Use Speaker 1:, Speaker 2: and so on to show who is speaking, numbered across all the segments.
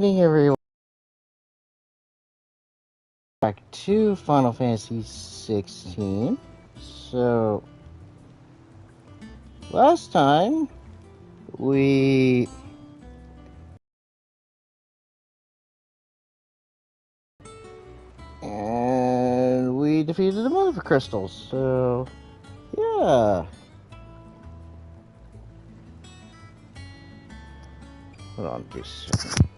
Speaker 1: evening, everyone. Back to Final Fantasy XVI. So, last time we defeated the Mother Crystals. So, yeah. Hold on just a second.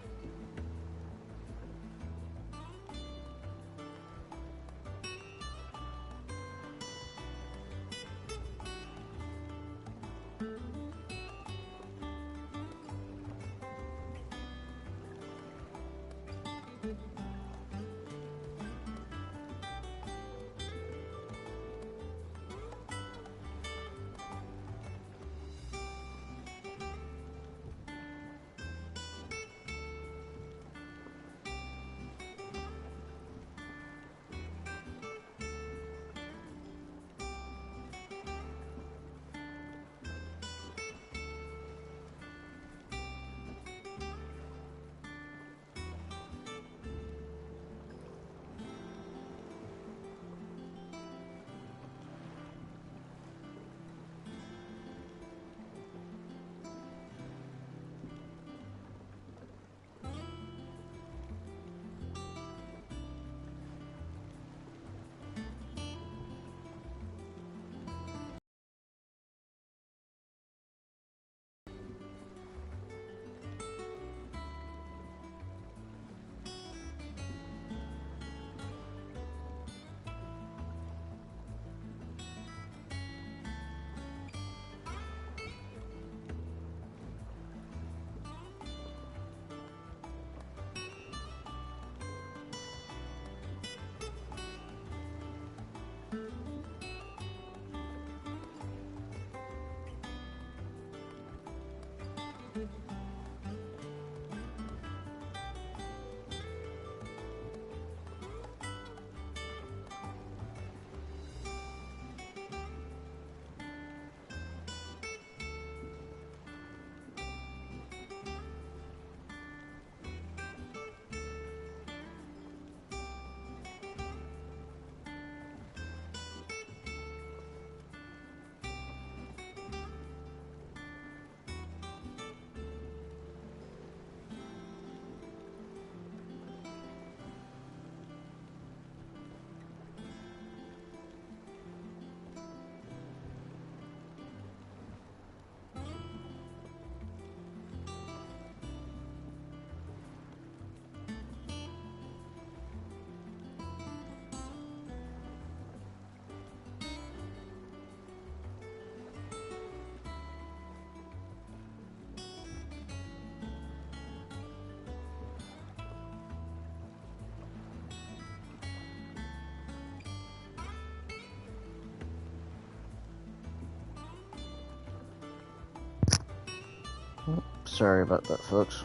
Speaker 1: Sorry about that, folks.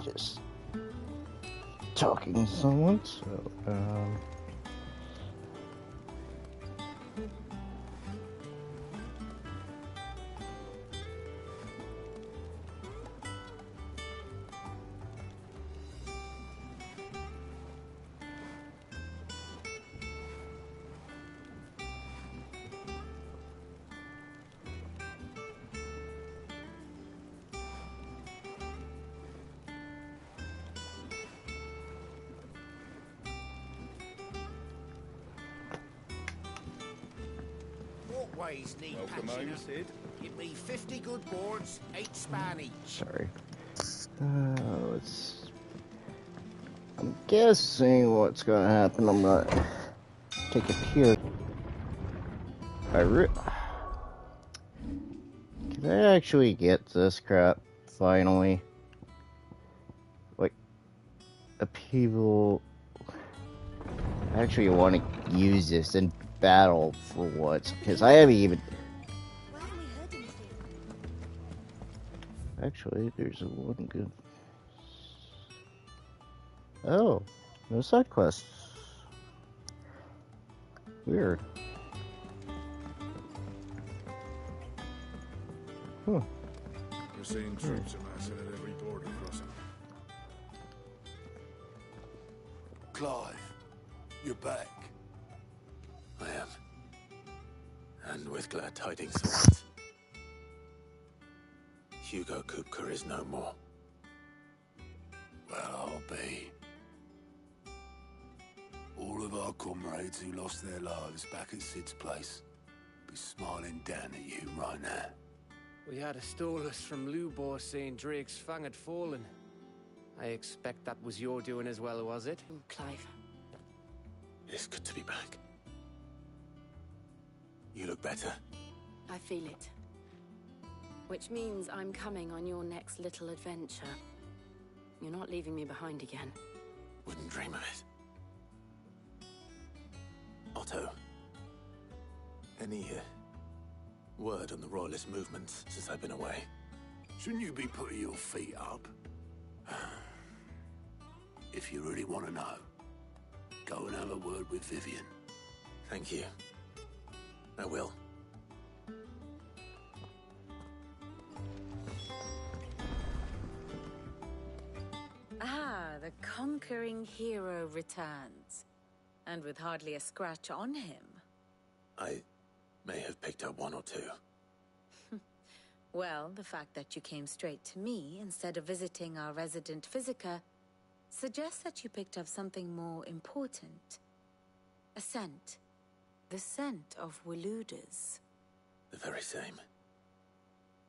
Speaker 1: Just talking to someone, so,
Speaker 2: Ways need patching up. Give me 50 good boards, 8 span each.
Speaker 1: sorry. I'm guessing what's gonna happen. I'm gonna take a peer. Can I actually get this crap finally? Like, people actually want to use this in battle for once, because I haven't even. Actually, there's one good. Oh, no side quests. Weird.
Speaker 3: We're seeing troops amassing at every border crossing. Clive, you're back.
Speaker 4: I am. And with glad tidings for once. Hugo Kupka is no more.
Speaker 3: Well, I'll be. All of our comrades who lost their lives back at Sid's place be smiling down at you right now.
Speaker 5: We had a stolus from Lubor saying Drake's fang had fallen. I expect that was your doing as well, was it?
Speaker 6: Oh, Clive.
Speaker 4: It's good to be back. You look better.
Speaker 6: I feel it. Which means I'm coming on your next little adventure. You're not leaving me behind again.
Speaker 4: Wouldn't dream of it. Otto. Any word on the Royalist movements since I've been away?
Speaker 3: Shouldn't you be putting your feet up? If you really want to know, go and have a word with Vivian.
Speaker 4: Thank you. I will.
Speaker 6: Ah, the conquering hero returns. And with hardly a scratch on him.
Speaker 4: I may have picked up one or two.
Speaker 6: Well, the fact that you came straight to me instead of visiting our resident physiker suggests that you picked up something more important. A scent. The scent of Waludas.
Speaker 4: The very same.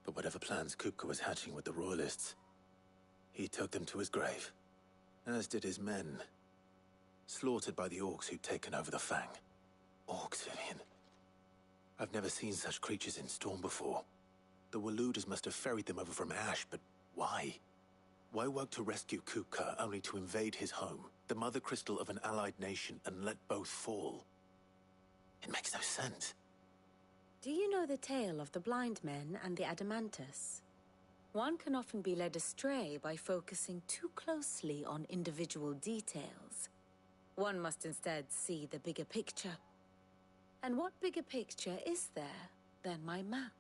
Speaker 4: But whatever plans Kupka was hatching with the Royalists, he took them to his grave. As did his men. Slaughtered by the orcs who'd taken over the Fang. Orcs, Vivian. I've never seen such creatures in Storm before. The Waludas must have ferried them over from Ash, but why? Why work to rescue Kupka only to invade his home, the mother crystal of an allied nation, and let both fall? It makes no sense.
Speaker 6: Do you know the tale of the blind men and the Adamantus? One can often be led astray by focusing too closely on individual details. One must instead see the bigger picture. And what bigger picture is there than my map?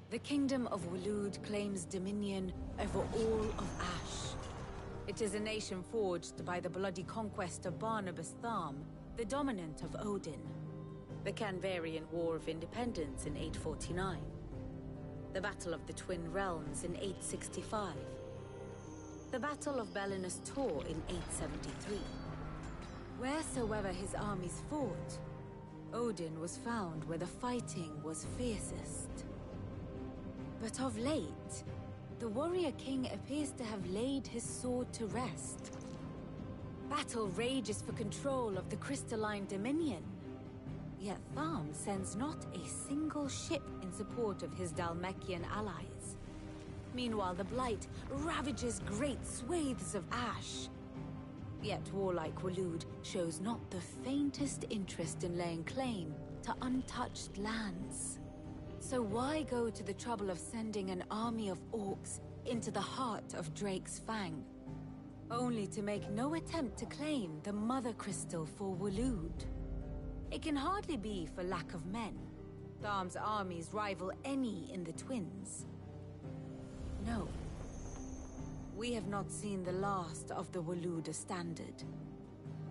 Speaker 6: The Kingdom of Waloed claims dominion over all of Ash. It is a nation forged by the bloody conquest of Barnabas Tharm, the dominant of Odin. The Canvarian War of Independence in 849. The Battle of the Twin Realms in 865. The Battle of Belinus Tor in 873. Wheresoever his armies fought, Odin was found where the fighting was fiercest. But of late, the warrior king appears to have laid his sword to rest. Battle rages for control of the crystalline dominion. Yet Tharm sends not a single ship in support of his Dhalmekian allies. Meanwhile, the Blight ravages great swathes of Ash. Yet warlike Waloed shows not the faintest interest in laying claim to untouched lands. So why go to the trouble of sending an army of orcs into the heart of Drake's Fang, only to make no attempt to claim the Mother Crystal for Waloed? It can hardly be for lack of men. Tharm's armies rival any in the Twins. No. We have not seen the last of the Waluda standard.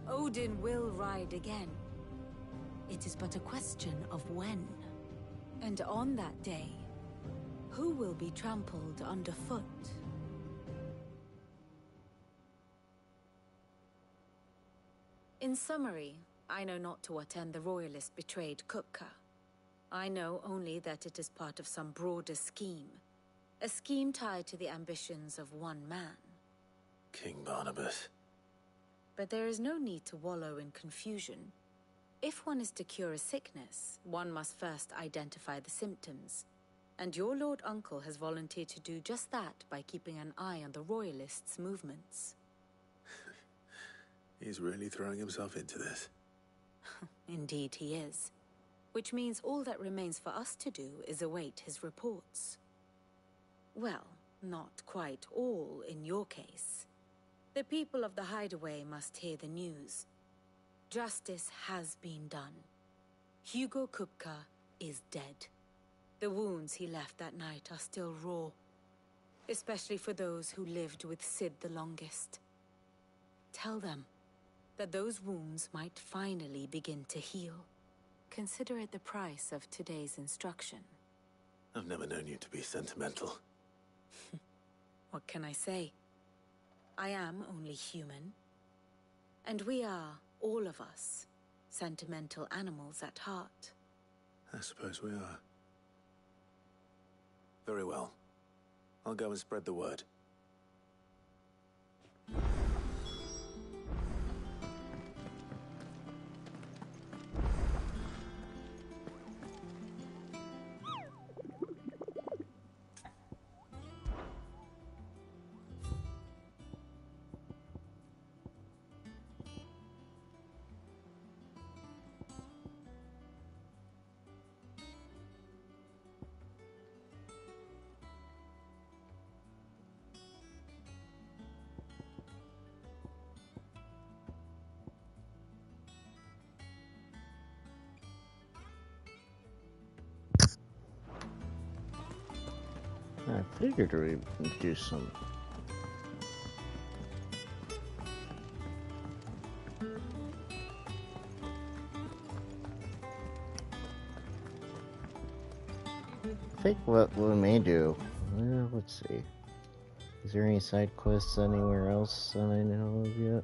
Speaker 6: Odin will ride again. It is but a question of when. And on that day, who will be trampled underfoot? In summary, I know not to what end the Royalists betrayed Kupka. I know only that it is part of some broader scheme. A scheme tied to the ambitions of one man.
Speaker 4: King Barnabas.
Speaker 6: But there is no need to wallow in confusion. If one is to cure a sickness, one must first identify the symptoms. And your Lord Uncle has volunteered to do just that by keeping an eye on the Royalists' movements.
Speaker 4: He's really throwing himself into this.
Speaker 6: Indeed he is. Which means all that remains for us to do is await his reports. Well, not quite all in your case. The people of the Hideaway must hear the news. Justice has been done. Hugo Kupka is dead. The wounds he left that night are still raw, especially for those who lived with Sid the longest. Tell them that those wounds might finally begin to heal. Consider it the price of today's instruction.
Speaker 4: I've never known you to be sentimental.
Speaker 6: What can I say? I am only human. And we are, all of us, sentimental animals at heart.
Speaker 4: I suppose we are. Very well. I'll go and spread the word.
Speaker 1: I figured we'd do some. I think what we may do. Well, let's see. Is there any side quests anywhere else that I know of yet?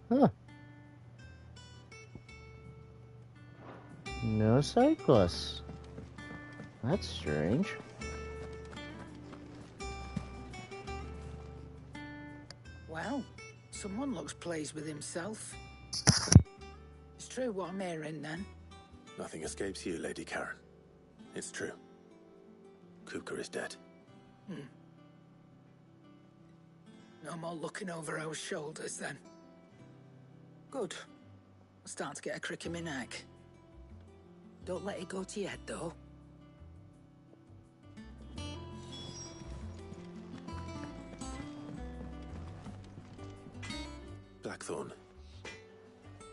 Speaker 1: Huh. No side quests. That's strange.
Speaker 7: Well, someone looks pleased with himself. It's true what I'm hearing, then.
Speaker 4: Nothing escapes you, Lady Karen. It's true. Kupka is dead.
Speaker 7: No more looking over our shoulders, then. Good. I'm starting to get a crick in my neck. Don't let it go to your head, though.
Speaker 4: Blackthorn,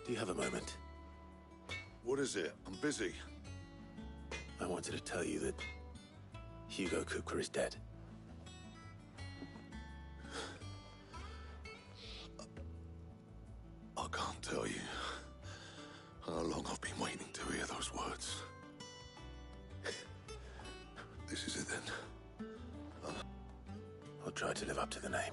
Speaker 4: do you have a moment?
Speaker 3: What is it? I'm busy.
Speaker 4: I wanted to tell you that Hugo Kupka is dead.
Speaker 3: I can't tell you how long I've been waiting to hear those words. This is it then.
Speaker 4: I'll try to live up to the name.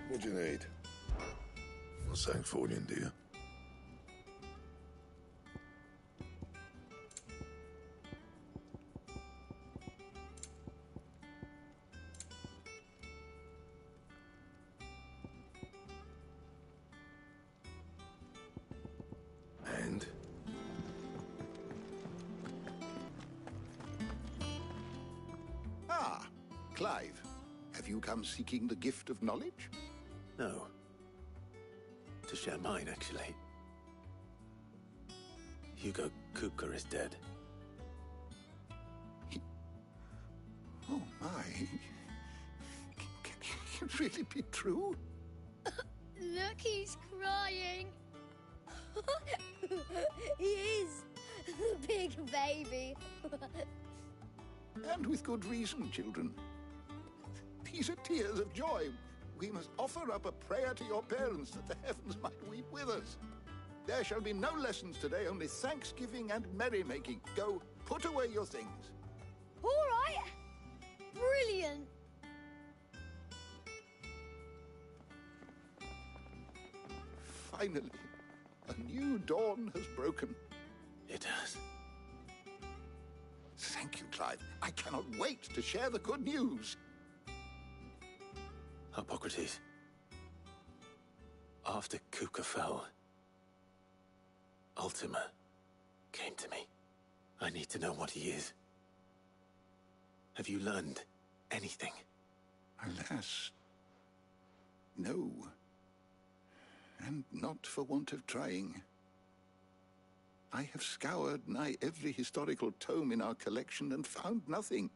Speaker 3: What do you need? Not saying fortune, do you? And?
Speaker 2: Ah, Clive. Have you come seeking the gift of knowledge?
Speaker 4: No. To share mine, actually. Hugo Kupka is dead.
Speaker 2: Oh, my. Can it really be true?
Speaker 8: Look, he's crying. He is. The big baby.
Speaker 2: And with good reason, children. These are tears of joy. We must offer up a prayer to your parents that the heavens might weep with us. There shall be no lessons today, only thanksgiving and merrymaking. Go, put away your things.
Speaker 8: All right. Brilliant.
Speaker 2: Finally, a new dawn has broken.
Speaker 4: It has.
Speaker 2: Thank you, Clive. I cannot wait to share the good news.
Speaker 4: Hippocrates. After Kupka fell, Ultima came to me. I need to know what he is. Have you learned anything?
Speaker 2: Alas, no. And not for want of trying. I have scoured nigh every historical tome in our collection and found nothing.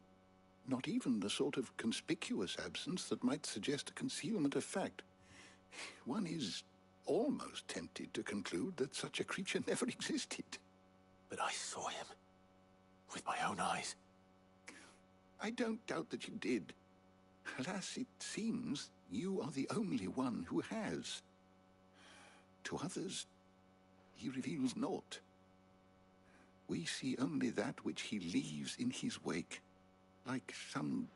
Speaker 2: Not even the sort of conspicuous absence that might suggest a concealment of fact. One is almost tempted to conclude that such a creature never existed.
Speaker 4: But I saw him. With my own eyes.
Speaker 2: I don't doubt that you did. Alas, it seems you are the only one who has. To others, he reveals naught. We see only that which he leaves in his wake, like some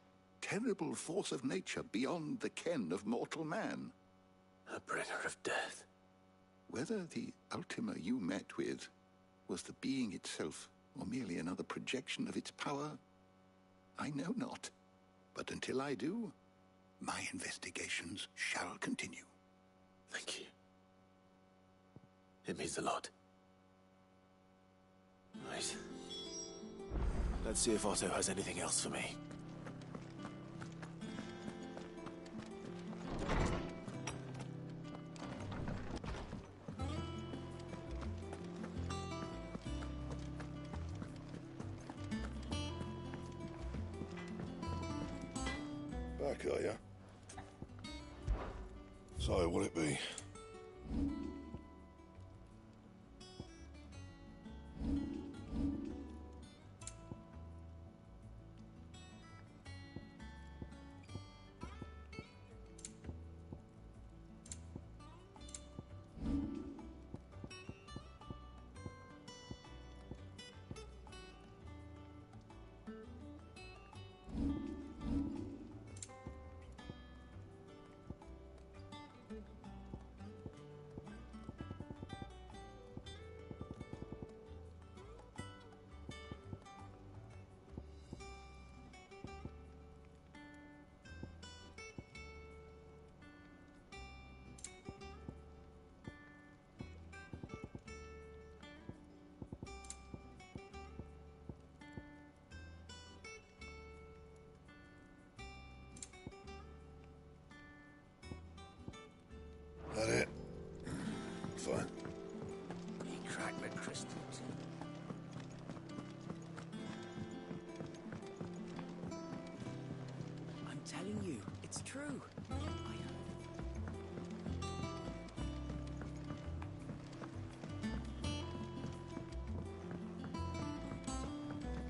Speaker 2: terrible force of nature beyond the ken of mortal man.
Speaker 4: A bringer of death.
Speaker 2: Whether the Ultima you met with was the being itself, or merely another projection of its power, I know not. But until I do, my investigations shall continue.
Speaker 4: Thank you. It means a lot. Right. Let's see if Otto has anything else for me.
Speaker 9: Back, are you? So, will it be? That it? Fine.
Speaker 5: He cracked the crystals. I'm telling you, it's true.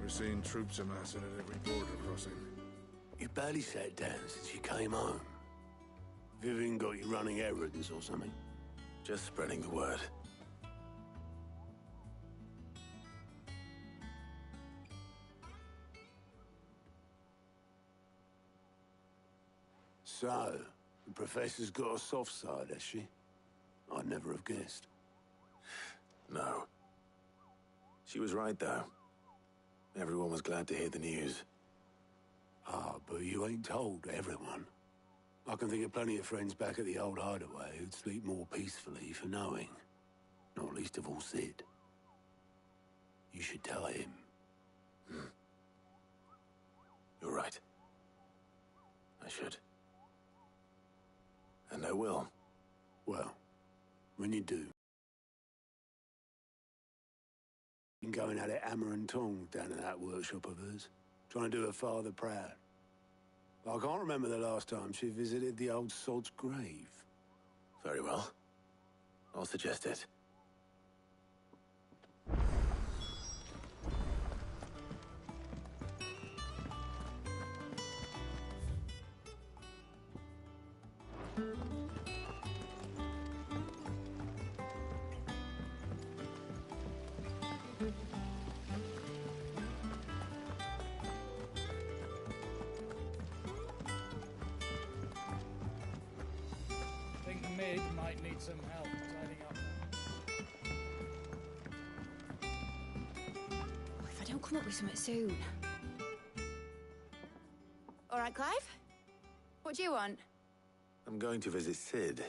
Speaker 9: We're seeing troops amassing at every border crossing.
Speaker 3: You barely sat down since you came home. Vivian got you running errands or something?
Speaker 4: Just spreading the word.
Speaker 3: So, the Professor's got a soft side, has she? I'd never have guessed.
Speaker 4: No. She was right, though. Everyone was glad to hear the news.
Speaker 3: Ah, but you ain't told everyone. I can think of plenty of friends back at the old hideaway who'd sleep more peacefully for knowing. Not least of all Sid. You should tell him.
Speaker 4: You're right. I should. And I will.
Speaker 3: Well, when you do, you can go and have it hammer and tong down in that workshop of hers, trying to do her father proud. I can't remember the last time she visited the old sod's grave.
Speaker 4: Very well. I'll suggest it.
Speaker 10: Mid might need some help tidying up.
Speaker 8: If I don't come up with something soon. All right, Clive? What do you want?
Speaker 4: I'm going to visit Sid,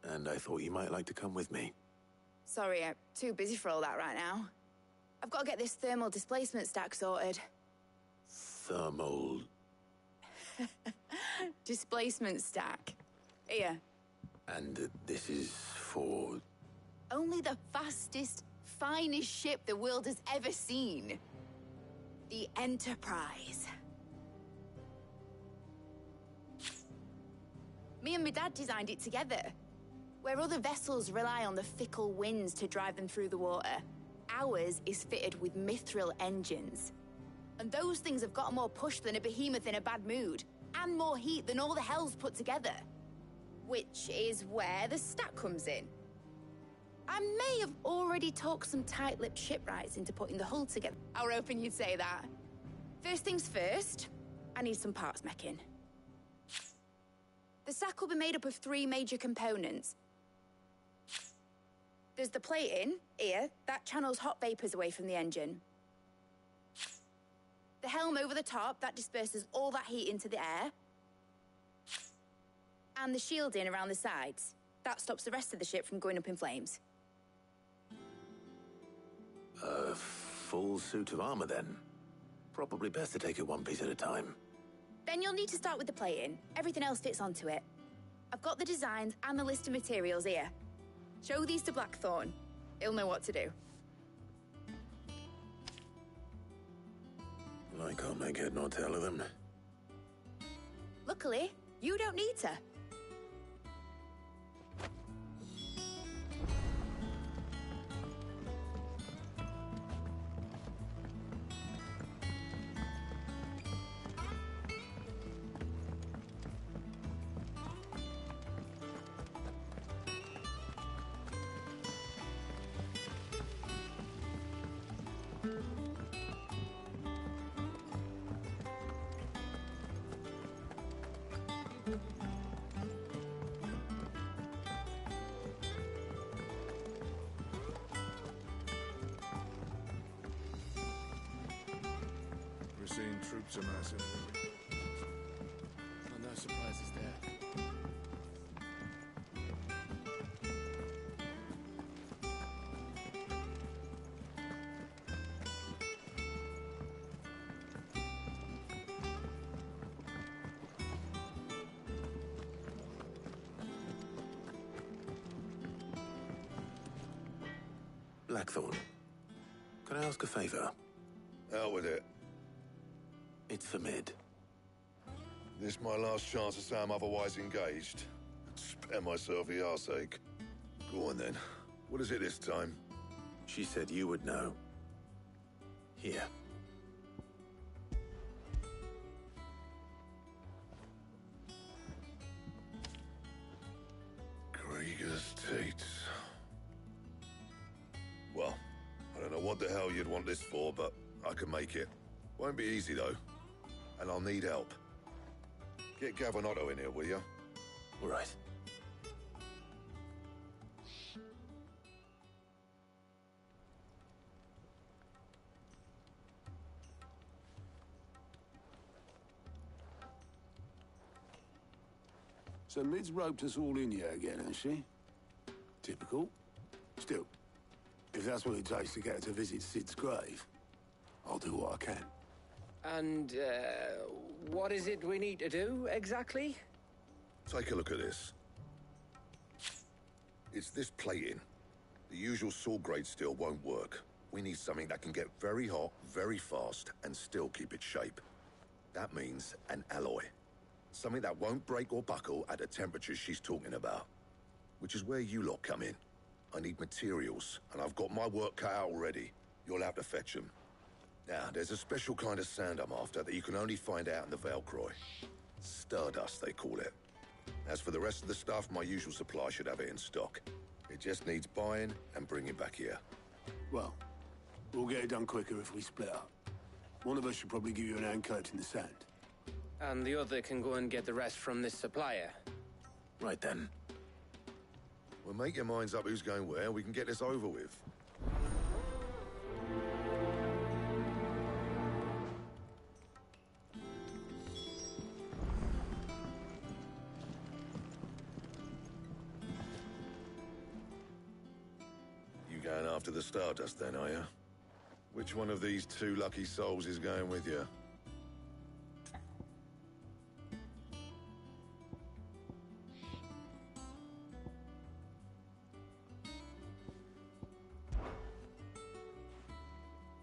Speaker 4: and I thought you might like to come with me.
Speaker 8: Sorry, I'm too busy for all that right now. I've got to get this thermal displacement stack sorted.
Speaker 4: Thermal...
Speaker 8: Displacement stack. Here.
Speaker 4: And this is for...
Speaker 8: Only the fastest, finest ship the world has ever seen. The Enterprise. Me and my dad designed it together. Where other vessels rely on the fickle winds to drive them through the water, ours is fitted with mithril engines. And those things have got more push than a behemoth in a bad mood, and more heat than all the hells put together. Which is where the stat comes in. I may have already talked some tight-lipped shipwrights into putting the hull together. I were hoping you'd say that. First things first, I need some parts meching. The sack will be made up of 3 major components. There's the plating, here, that channels hot vapors away from the engine. The helm over the top, that disperses all that heat into the air. And the shielding around the sides. That stops the rest of the ship from going up in flames.
Speaker 4: A full suit of armor, then. Probably best to take it one piece at a time.
Speaker 8: Then you'll need to start with the plating. Everything else fits onto it. I've got the designs and the list of materials here. Show these to Blackthorn. He'll know what to do.
Speaker 4: I can't make head nor tail of them.
Speaker 8: Luckily, you don't need to.
Speaker 9: We're seeing troops amassing.
Speaker 5: Oh, no surprises there.
Speaker 4: Blackthorn, can I ask a favor?
Speaker 9: Out with it.
Speaker 4: It's for Mid.
Speaker 9: This my last chance to say I'm otherwise engaged. Spare myself the arseache. Go on then. What is it this time?
Speaker 4: She said you would know. Here.
Speaker 9: Krieger's Tates. Well, I don't know what the hell you'd want this for, but I can make it. Won't be easy, though. And I'll need help. Get Gavinotto in here, will you?
Speaker 4: All right.
Speaker 3: So Mid's roped us all in here again, has she? Typical. Still, if that's what it takes to get her to visit Sid's grave, I'll do what I can.
Speaker 5: And, what is it we need to do, exactly?
Speaker 9: Take a look at this. It's this plating. The usual sword grade steel won't work. We need something that can get very hot, very fast, and still keep its shape. That means an alloy. Something that won't break or buckle at the temperatures she's talking about. Which is where you lot come in. I need materials, and I've got my work cut out already. You'll have to fetch them. Now, there's a special kind of sand I'm after that you can only find out in the Valcroy. Stardust, they call it. As for the rest of the stuff, my usual supply should have it in stock. It just needs buying and bringing back here.
Speaker 3: Well, we'll get it done quicker if we split up. One of us should probably give you an hand collecting the sand.
Speaker 5: And the other can go and get the rest from this supplier.
Speaker 4: Right then.
Speaker 9: Well, make your minds up who's going where, and we can get this over with. You going after the Stardust then, are you? Which one of these 2 lucky souls is going with you?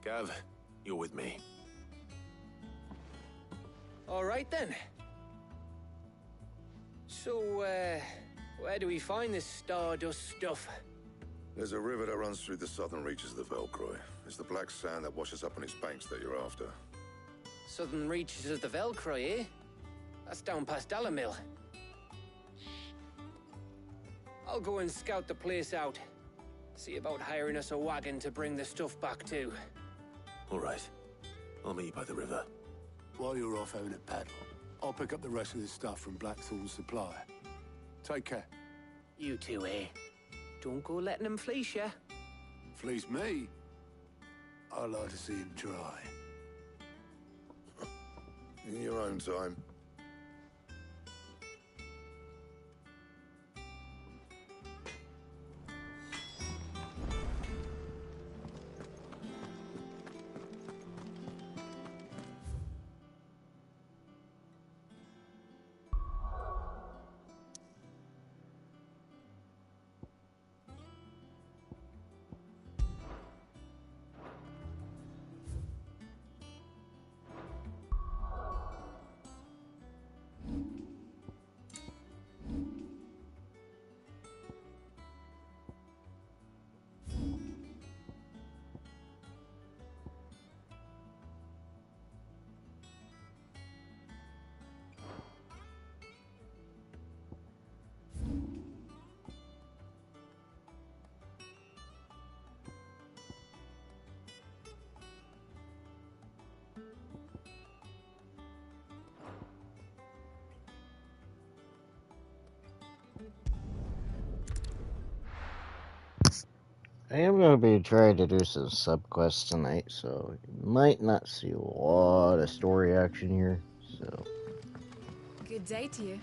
Speaker 4: Gav, you're with me.
Speaker 5: All right, then. So, where do we find this stardust stuff?
Speaker 9: There's a river that runs through the southern reaches of the Velcroy. It's the black sand that washes up on its banks that you're after.
Speaker 5: Southern reaches of the Velcroy, eh? That's down past Dalamil. I'll go and scout the place out. See about hiring us a wagon to bring the stuff back to.
Speaker 4: All right. I'll meet you by the river.
Speaker 3: While you're off having a paddle, I'll pick up the rest of this stuff from Blackthorn's supply. Take care.
Speaker 5: You two, eh? Don't go letting them fleece ya.
Speaker 3: Fleece me? I like to see him try.
Speaker 9: In your own time.
Speaker 1: I am going to be trying to do some subquests tonight, so you might not see a lot of story action here, so...
Speaker 6: Good day to you.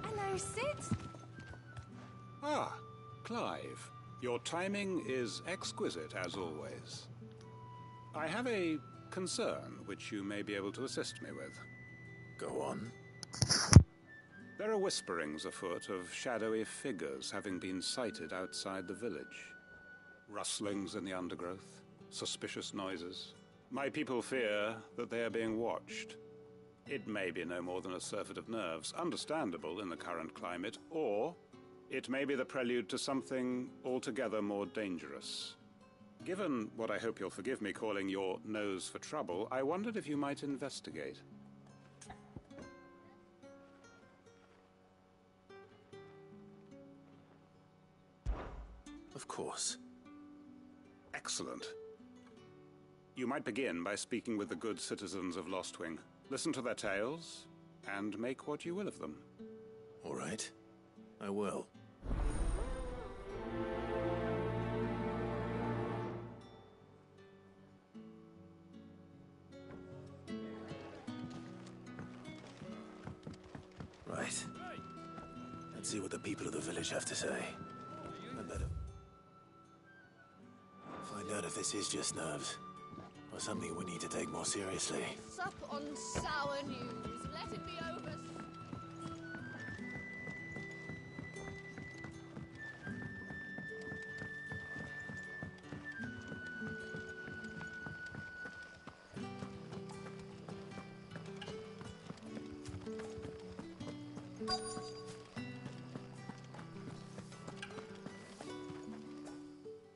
Speaker 11: Hello, Sid.
Speaker 12: Ah, Clive. Your timing is exquisite, as always. I have a concern which you may be able to assist me with.
Speaker 4: Go on.
Speaker 12: There are whisperings afoot of shadowy figures having been sighted outside the village. Rustlings in the undergrowth, suspicious noises. My people fear that they are being watched. It may be no more than a surfeit of nerves, understandable in the current climate, or it may be the prelude to something altogether more dangerous. Given what I hope you'll forgive me calling your nose for trouble, I wondered if you might investigate.
Speaker 4: Of course.
Speaker 12: Excellent. You might begin by speaking with the good citizens of Lostwing. Listen to their tales, and make what you will of them.
Speaker 4: All right. I will. Right. Let's see what the people of the village have to say. I better find out if this is just nerves, or something we need to take more seriously.
Speaker 11: Sup on sour news. Let it be over.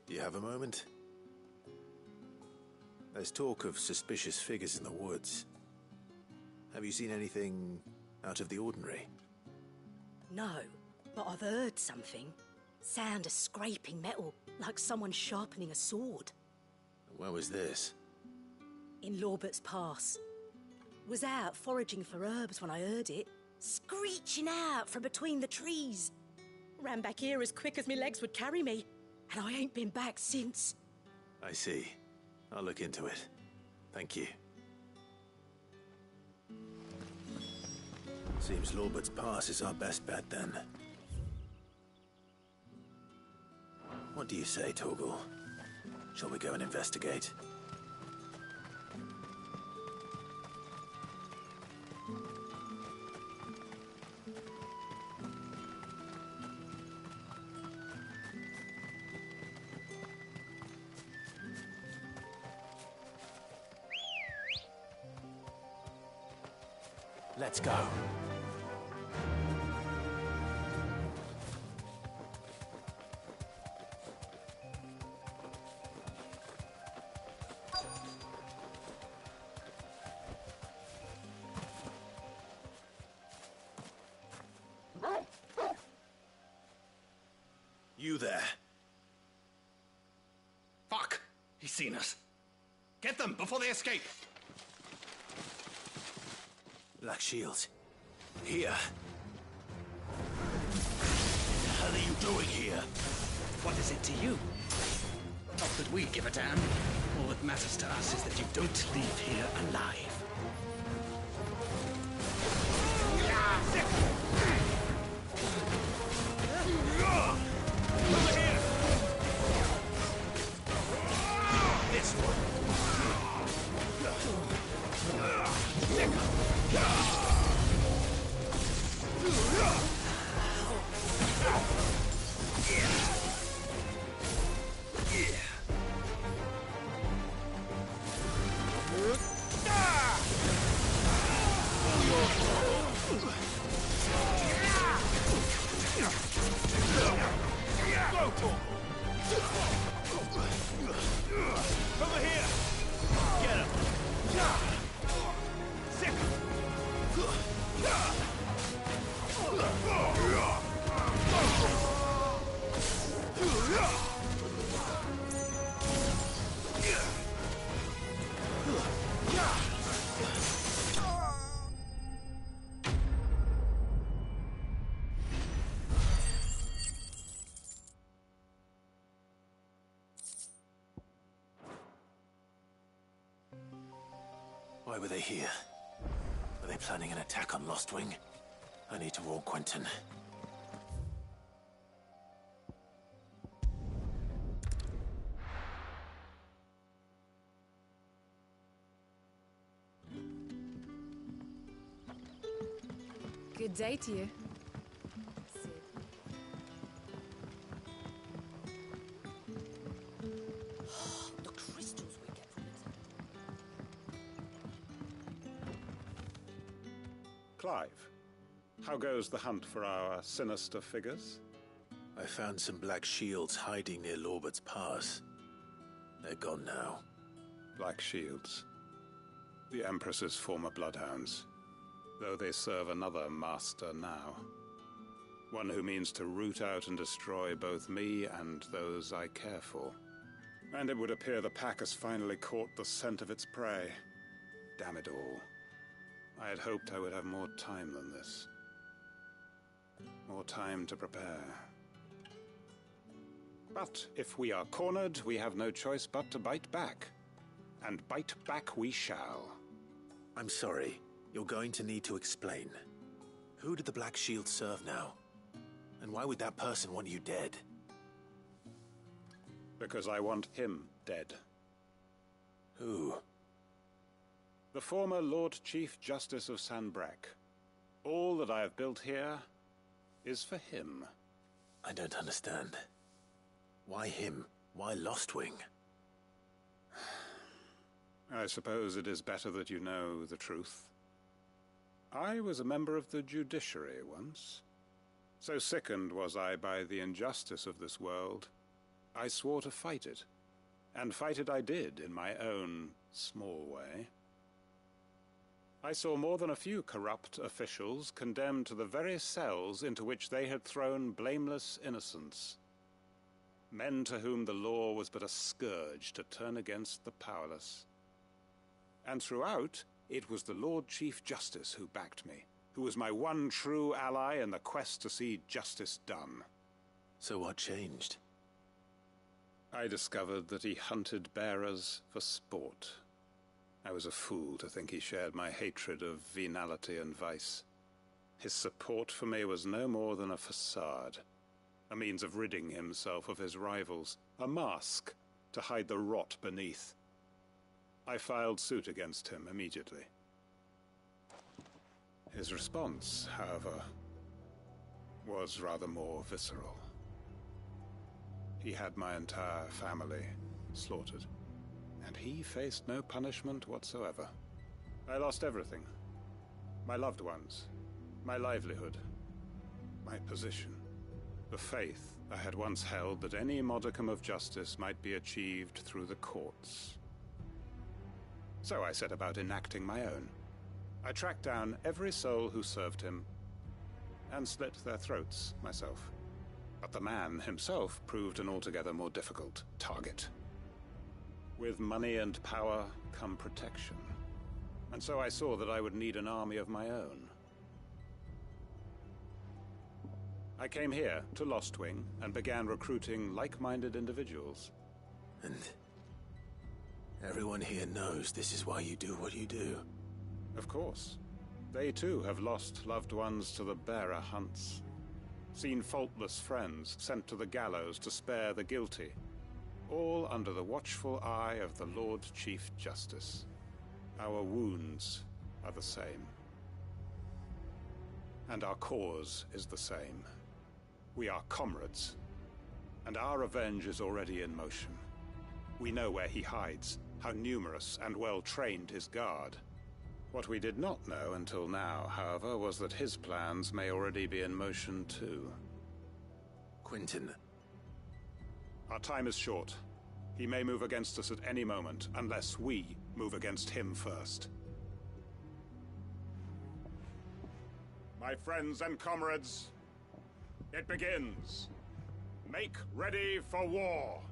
Speaker 4: Do you have a moment? There's talk of suspicious figures in the woods. Have you seen anything out of the ordinary?
Speaker 13: No, but I've heard something. Sound of scraping metal, like someone sharpening a sword.
Speaker 4: Where was this?
Speaker 13: In Lorbert's Pass. Was out foraging for herbs when I heard it, screeching out from between the trees. Ran back here as quick as my legs would carry me, and I ain't been back since.
Speaker 4: I see. I'll look into it. Thank you. Seems Lorbert's Pass is our best bet, then. What do you say, Torgal? Shall we go and investigate? Let's go. You there.
Speaker 14: Fuck! He's seen us. Get them before they escape!
Speaker 4: Black Shields. Here. What the hell are you doing here?
Speaker 14: What is it to you? Not that we give a damn. All that matters to us is that you don't leave here alive.
Speaker 4: Over here! This one. Over here! Get him! Sick! Why were they here? Were they planning an attack on Lostwing? I need to warn Quentin.
Speaker 6: Good day to you.
Speaker 13: The crystals we get from it.
Speaker 12: Clive, how goes the hunt for our sinister figures?
Speaker 4: I found some Black Shields hiding near Lorbert's Pass. They're gone now.
Speaker 12: Black Shields. The Empress's former bloodhounds. Though they serve another master now. One who means to root out and destroy both me and those I care for. And it would appear the pack has finally caught the scent of its prey. Damn it all. I had hoped I would have more time than this. More time to prepare. But if we are cornered, we have no choice but to bite back. And bite back we shall.
Speaker 4: I'm sorry. You're going to need to explain. Who did the Black Shield serve now? And why would that person want you dead?
Speaker 12: Because I want him dead.
Speaker 4: Who?
Speaker 12: The former Lord Chief Justice of Sanbreque. All that I have built here is for him.
Speaker 4: I don't understand. Why him? Why Lostwing?
Speaker 12: I suppose it is better that you know the truth. I was a member of the judiciary once. So sickened was I by the injustice of this world, I swore to fight it. And fight it I did, in my own small way. I saw more than a few corrupt officials condemned to the very cells into which they had thrown blameless innocents. Men to whom the law was but a scourge to turn against the powerless. And throughout, it was the Lord Chief Justice who backed me, who was my one true ally in the quest to see justice done.
Speaker 4: So what changed?
Speaker 12: I discovered that he hunted bearers for sport. I was a fool to think he shared my hatred of venality and vice. His support for me was no more than a facade, a means of ridding himself of his rivals, a mask to hide the rot beneath. I filed suit against him immediately. His response, however, was rather more visceral. He had my entire family slaughtered, and he faced no punishment whatsoever. I lost everything. My loved ones, my livelihood, my position, the faith I had once held that any modicum of justice might be achieved through the courts. So I set about enacting my own. I tracked down every soul who served him, and slit their throats myself. But the man himself proved an altogether more difficult target. With money and power come protection, and so I saw that I would need an army of my own. I came here to Lostwing and began recruiting like-minded individuals.
Speaker 4: And everyone here knows this is why you do what you do.
Speaker 12: Of course. They too have lost loved ones to the bearer hunts. Seen faultless friends sent to the gallows to spare the guilty. All under the watchful eye of the Lord Chief Justice. Our wounds are the same. And our cause is the same. We are comrades, and our revenge is already in motion. We know where he hides, how numerous and well-trained his guard. What we did not know until now, however, was that his plans may already be in motion too.
Speaker 4: Quentin.
Speaker 12: Our time is short. He may move against us at any moment, unless we move against him first. My friends and comrades, it begins. Make ready for war.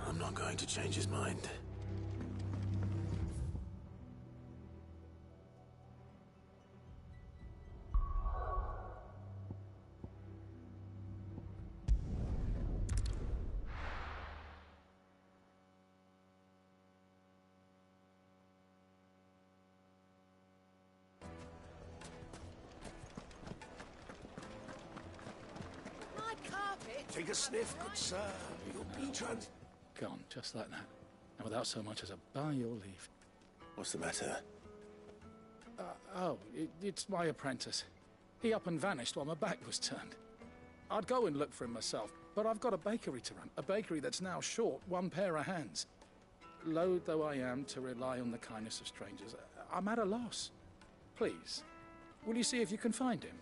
Speaker 4: I'm not going to change his mind.
Speaker 3: Take a sniff, good sir. You'll be trans...
Speaker 14: Gone, just like that. And without so much as a by your leave.
Speaker 4: What's the matter?
Speaker 14: It's my apprentice. He up and vanished while my back was turned. I'd go and look for him myself, but I've got a bakery to run. A bakery that's now short one pair of hands. Loath though I am to rely on the kindness of strangers, I'm at a loss. Please, will you see if you can find him?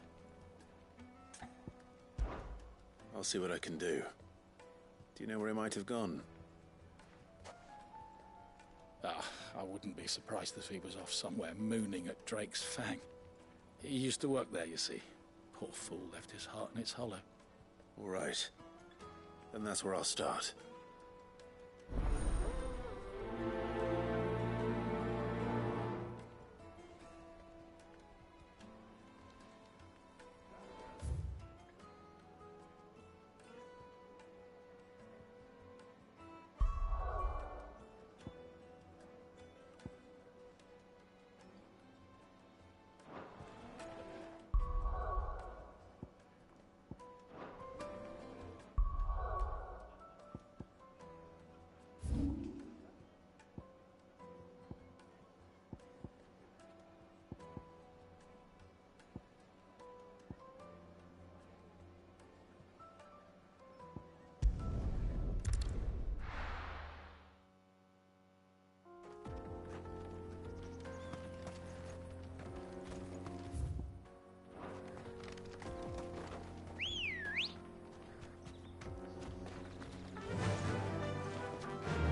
Speaker 4: I'll see what I can do. Do you know where he might have gone?
Speaker 14: I wouldn't be surprised if he was off somewhere mooning at Drake's Fang. He used to work there, you see. Poor fool left his heart in its hollow.
Speaker 4: All right. Then that's where I'll start.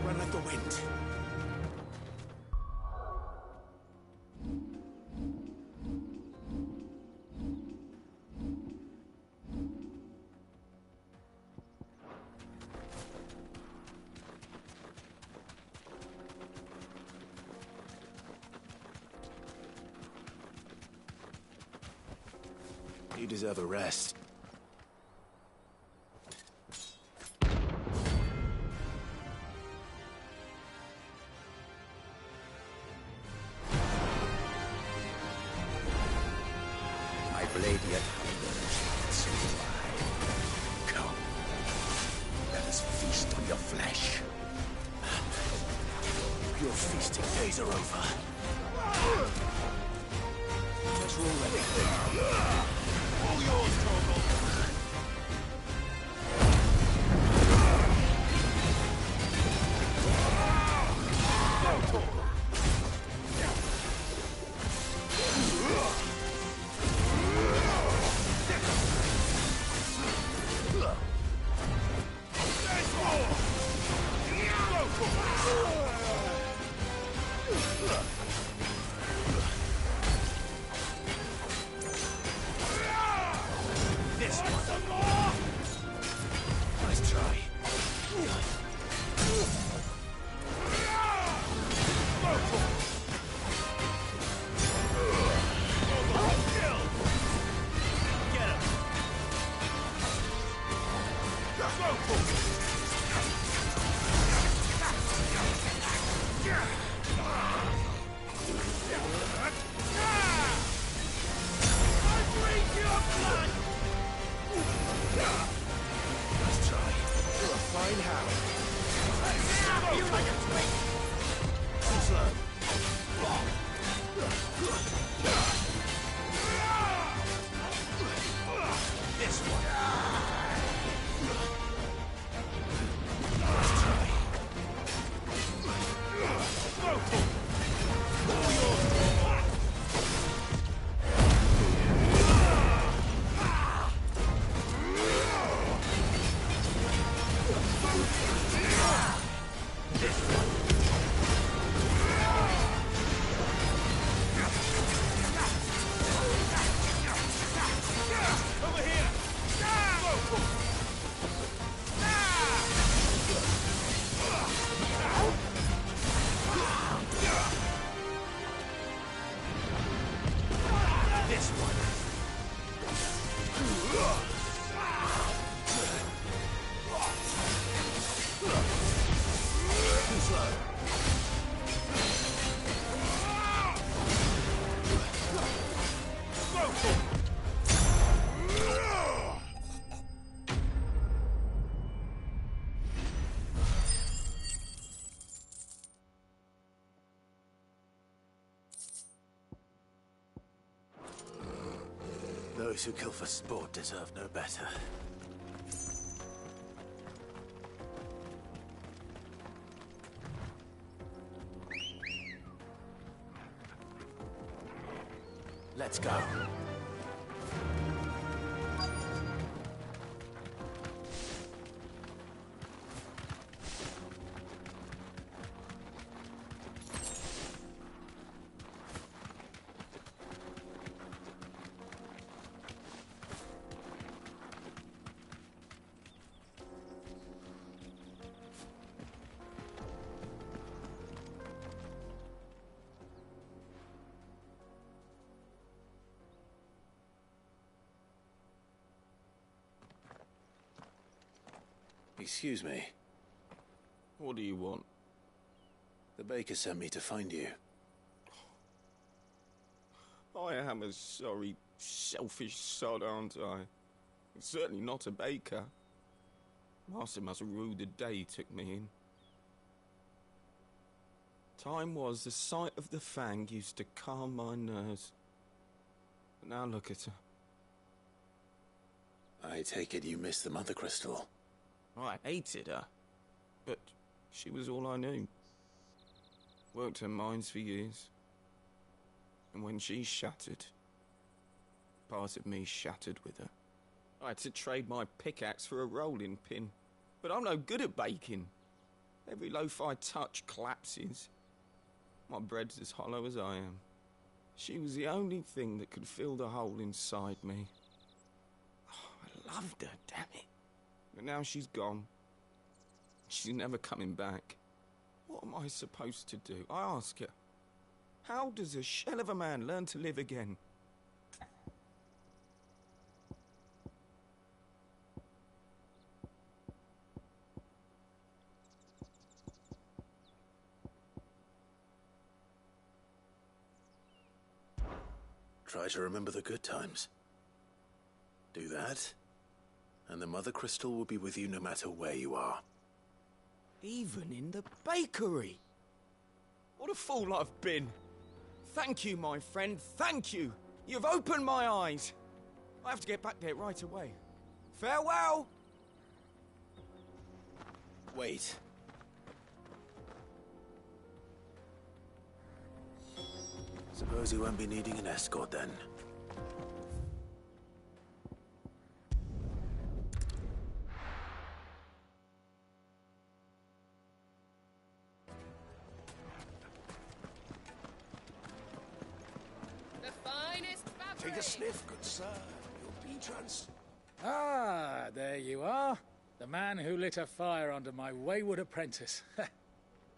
Speaker 3: Run like the wind.
Speaker 4: You deserve a rest. days are over. Guess we're all ready. All yours, Torgal. Those who kill for sport deserve no better. Let's go. Excuse me.
Speaker 15: What do you want?
Speaker 4: The baker sent me to find you.
Speaker 15: I am a sorry, selfish sod, aren't I? Certainly not a baker. Master must have ruled the day he took me in. Time was the sight of the Fang used to calm my nerves. But now look at her.
Speaker 4: I take it you missed the Mother Crystal.
Speaker 15: I hated her, but she was all I knew. Worked her mines for years. And when she shattered, part of me shattered with her. I had to trade my pickaxe for a rolling pin, but I'm no good at baking. Every loaf I touch collapses. My bread's as hollow as I am. She was the only thing that could fill the hole inside me. Oh, I loved her, damn it. But now she's gone. She's never coming back. What am I supposed to do? I ask her. How does a shell of a man learn to live again?
Speaker 4: Try to remember the good times. Do that, and the Mother Crystal will be with you no matter where you are.
Speaker 15: Even in the bakery? What a fool I've been. Thank you, my friend, thank you. You've opened my eyes. I have to get back there right away. Farewell!
Speaker 4: Wait. Suppose you won't be needing an escort then.
Speaker 11: The finest fabric.
Speaker 3: Take a sniff, good sir. You'll be
Speaker 14: Ah, there you are. The man who lit a fire under my wayward apprentice.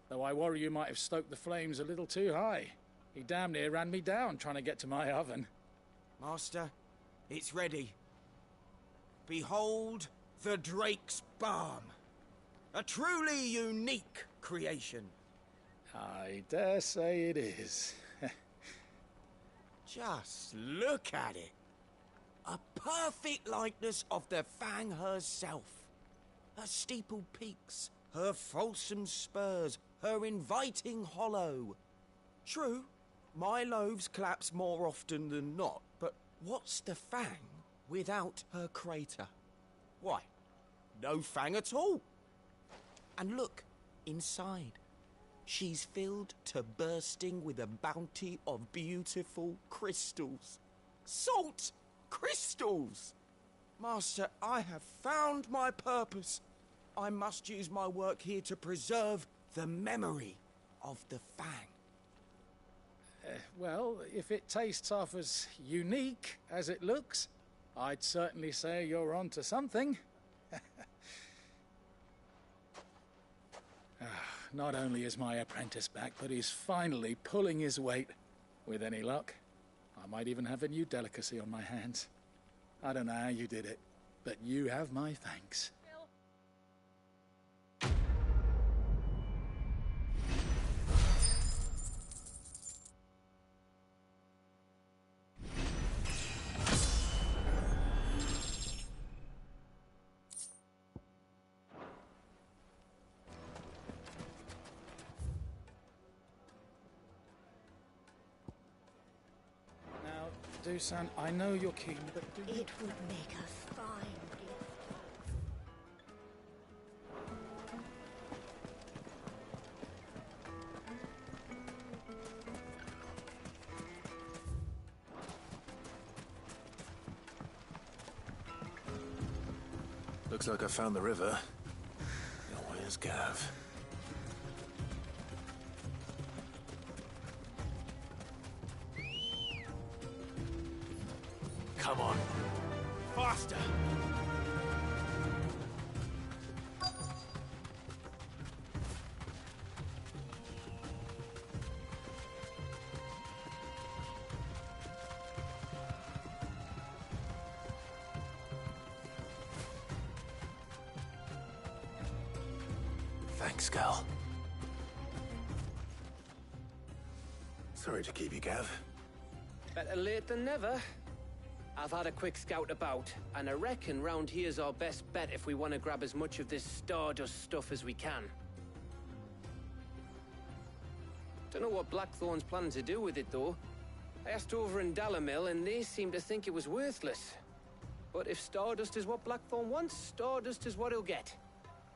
Speaker 14: Though I worry you might have stoked the flames a little too high. He damn near ran me down trying to get to my oven.
Speaker 15: Master, it's ready. Behold the Drake's Balm. A truly unique creation.
Speaker 14: I dare say it is.
Speaker 15: Just look at it. A perfect likeness of the Fang herself. Her steepled peaks, her fulsome spurs, her inviting hollow. True, my loaves collapse more often than not, but what's the Fang without her crater? Why, no Fang at all. And look, inside. She's filled to bursting with a bounty of beautiful crystals. Salt crystals! Master, I have found my purpose. I must use my work here to preserve the memory of the Fang.
Speaker 14: Well, if it tastes half as unique as it looks, I'd certainly say you're on to something. Not only is my apprentice back, but he's finally pulling his weight. With any luck, I might even have a new delicacy on my hands. I don't know how you did it, but you have my thanks. Dusan, I know you're keen, but do you...
Speaker 13: It would make a fine gift.
Speaker 4: Looks like I found the river. Now where's Gav? Come on. Faster! Thanks, Gal. Sorry to keep you, Gav.
Speaker 5: Better late than never. I've had a quick scout about, and I reckon round here's our best bet if we want to grab as much of this Stardust stuff as we can. Don't know what Blackthorn's planning to do with it, though. I asked over in Dalamil, and they seem to think it was worthless. But if Stardust is what Blackthorn wants, Stardust is what he'll get.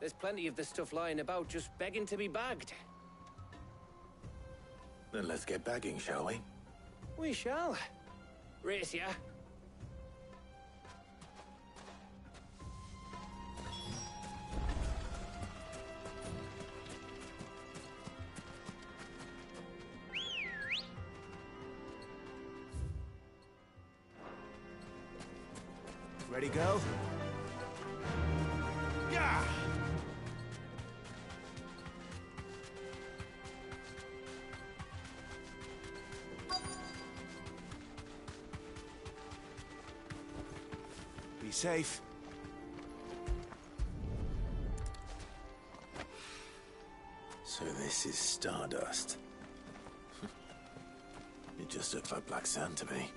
Speaker 5: There's plenty of this stuff lying about, just begging to be bagged.
Speaker 4: Then let's get bagging, shall we?
Speaker 5: We shall. Race ya.
Speaker 15: Ready, go? Yeah! Be safe.
Speaker 4: So this is Stardust. It just looks like black sand to me.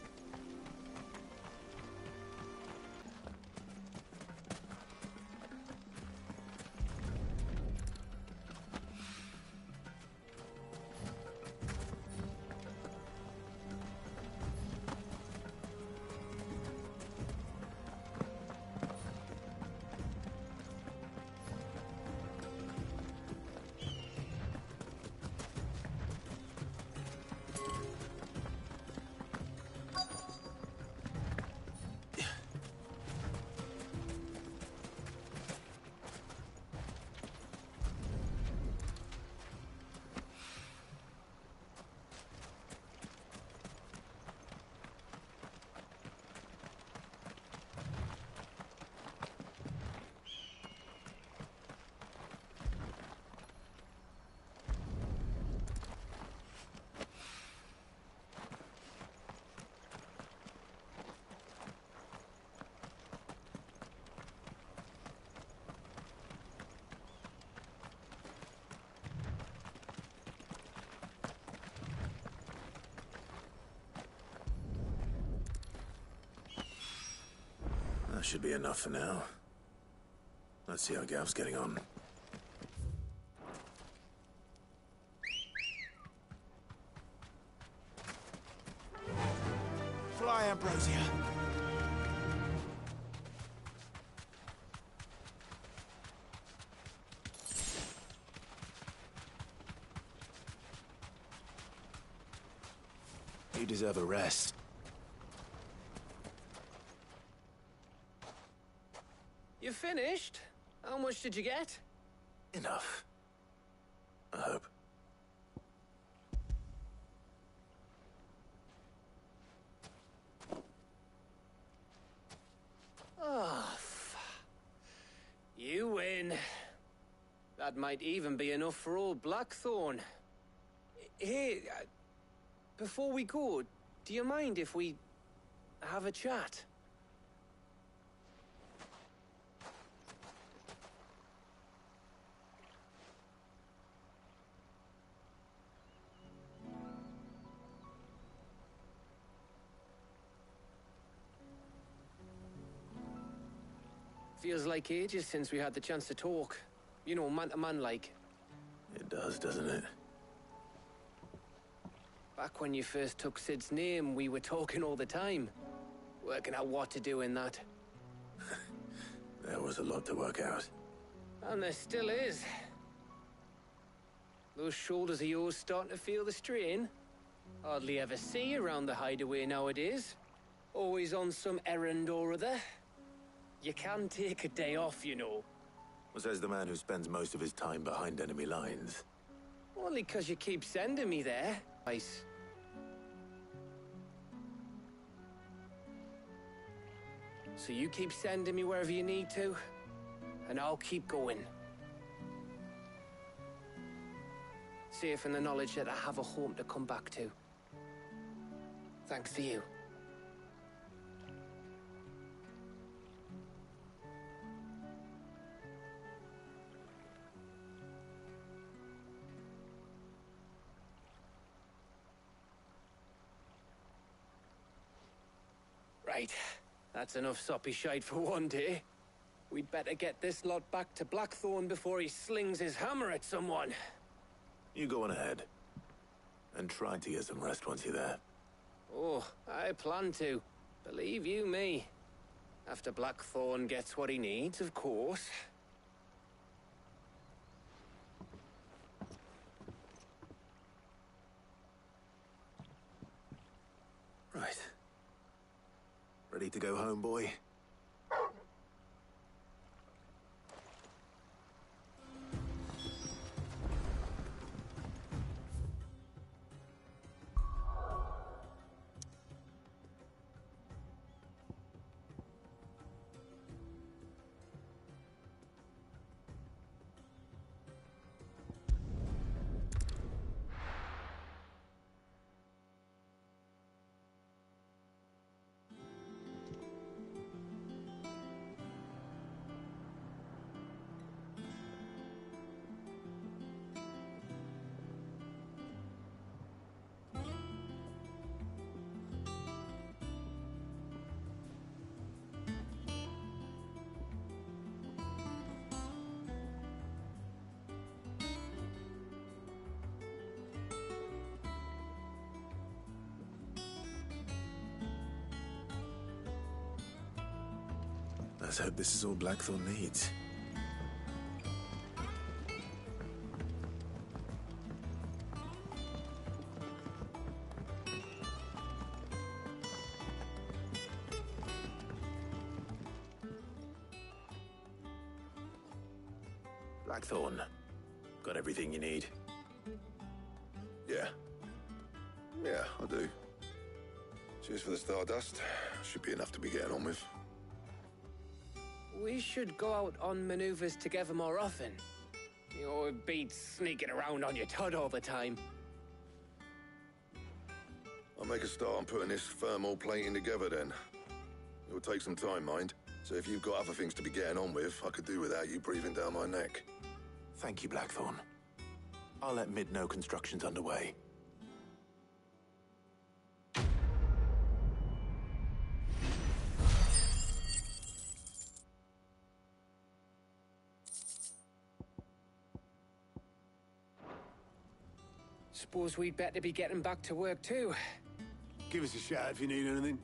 Speaker 4: should be enough for now. Let's see how Gav's getting on.
Speaker 16: Fly, Ambrosia.
Speaker 4: You deserve a rest.
Speaker 5: You finished? How much did you get?
Speaker 4: Enough. I hope.
Speaker 5: Oh, you win. That might even be enough for old Blackthorn. Hey, before we go, do you mind if we have a chat? Feels like ages since we had the chance to talk. You know, man to man like.
Speaker 4: It does, doesn't it?
Speaker 5: Back when you first took Sid's name, we were talking all the time. Working out what to do in that.
Speaker 4: There was a lot to work out.
Speaker 5: And there still is. Those shoulders of yours starting to feel the strain. Hardly ever see you around the hideaway nowadays. Always on some errand or other. You can take a day off, you know.
Speaker 4: Says the man who spends most of his time behind enemy lines.
Speaker 5: Only 'cause you keep sending me there. Nice. So you keep sending me wherever you need to, and I'll keep going. Safe in the knowledge that I have a home to come back to. Thanks to you. Right. That's enough soppy shite for one day. We'd better get this lot back to Blackthorn before he slings his hammer at someone.
Speaker 4: You go on ahead. And try to get some rest once you're there.
Speaker 5: Oh, I plan to. Believe you me. After Blackthorn gets what he needs, of course.
Speaker 4: Right. Ready to go home, boy? Let's hope this is all Blackthorn needs. Blackthorn, got everything you need?
Speaker 9: Yeah. Yeah, I do. Cheers for the Stardust. Should be enough to be getting on with.
Speaker 5: We should go out on maneuvers together more often. You know, it beats sneaking around on your tud all the time.
Speaker 9: I'll make a start on putting this thermal plating together then. It'll take some time, mind. So if you've got other things to be getting on with, I could do without you breathing down my neck.
Speaker 4: Thank you, Blackthorn. I'll let Mid know construction's underway.
Speaker 5: Suppose we'd better be getting back to work too.
Speaker 3: Give us a shout if you need anything.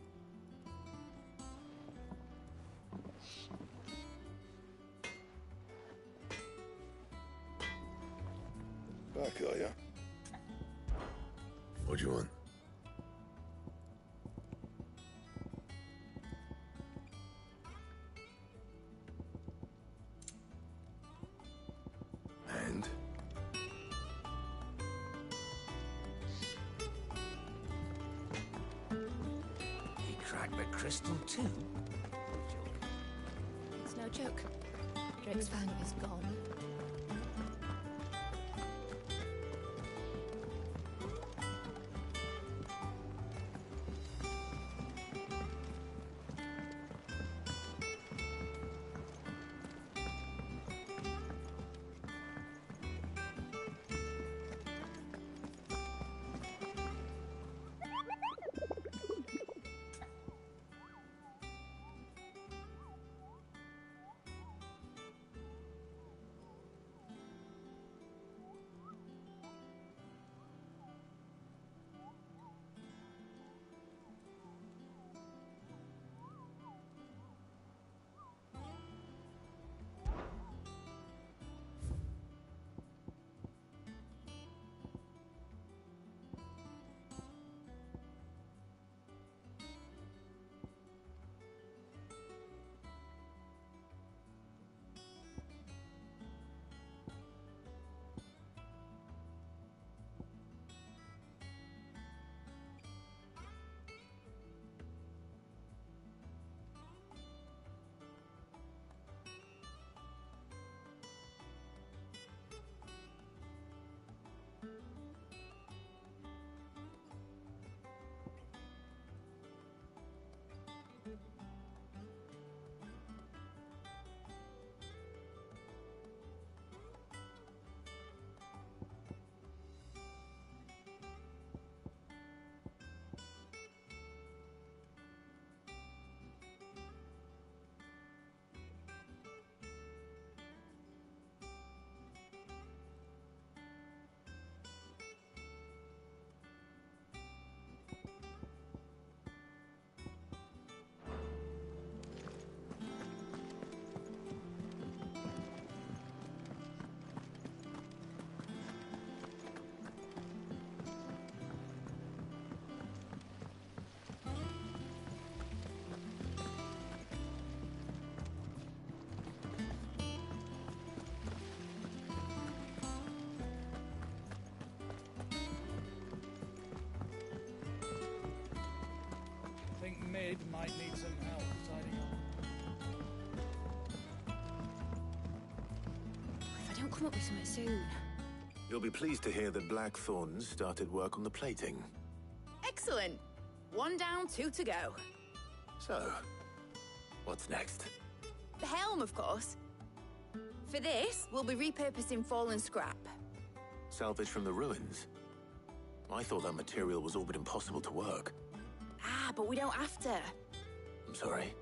Speaker 9: Back, are ya? What do you want? And?
Speaker 7: He cracked the crystal too?
Speaker 11: It's no joke. Drake's fang is gone.
Speaker 10: I think Mid might need some help tidying up.
Speaker 11: If I don't come up with something soon.
Speaker 4: You'll be pleased to hear that Blackthorn started work on the plating.
Speaker 8: Excellent. 1 down, 2 to go.
Speaker 4: So, what's next?
Speaker 8: The helm, of course. For this, we'll be repurposing fallen scrap.
Speaker 4: Salvage from the ruins? I thought that material was all but impossible to work.
Speaker 8: Ah, but we don't have to.
Speaker 4: I'm sorry.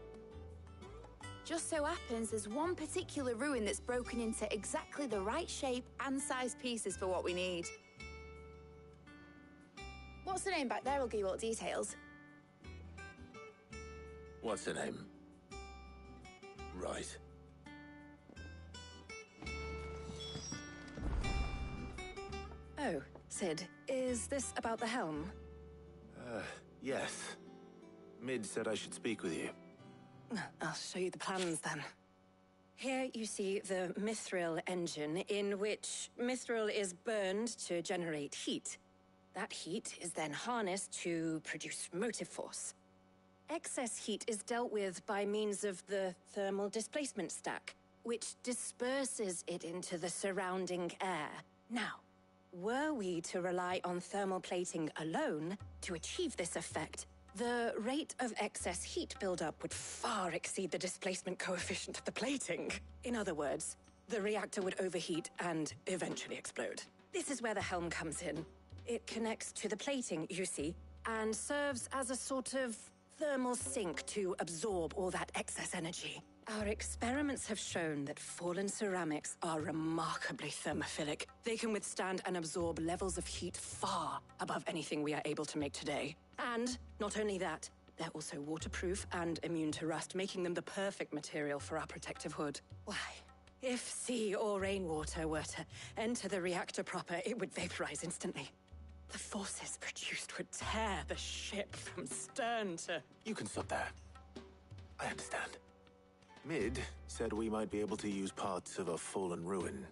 Speaker 8: Just so happens there's one particular ruin that's broken into exactly the right shape and size pieces for what we need. What's the name back there? I'll give you all the details.
Speaker 4: What's her name? Right.
Speaker 13: Oh, Sid, is this about the helm?
Speaker 4: Yes. Mid said I should speak with you.
Speaker 13: I'll show you the plans then. Here you see the mithril engine, in which mithril is burned to generate heat. That heat is then harnessed to produce motive force. Excess heat is dealt with by means of the thermal displacement stack, which disperses it into the surrounding air. Now, were we to rely on thermal plating alone to achieve this effect, the rate of excess heat buildup would far exceed the displacement coefficient of the plating. In other words, the reactor would overheat and eventually explode. This is where the helm comes in. It connects to the plating, you see, and serves as a sort of thermal sink to absorb all that excess energy. Our experiments have shown that fallen ceramics are remarkably thermophilic. They can withstand and absorb levels of heat far above anything we are able to make today. And not only that, they're also waterproof and immune to rust, making them the perfect material for our protective hood. Why, if sea or rainwater were to enter the reactor proper, it would vaporize instantly. The forces produced would tear the ship from stern to...
Speaker 4: You can stop there. I understand. Mid said we might be able to use parts of a fallen ruin.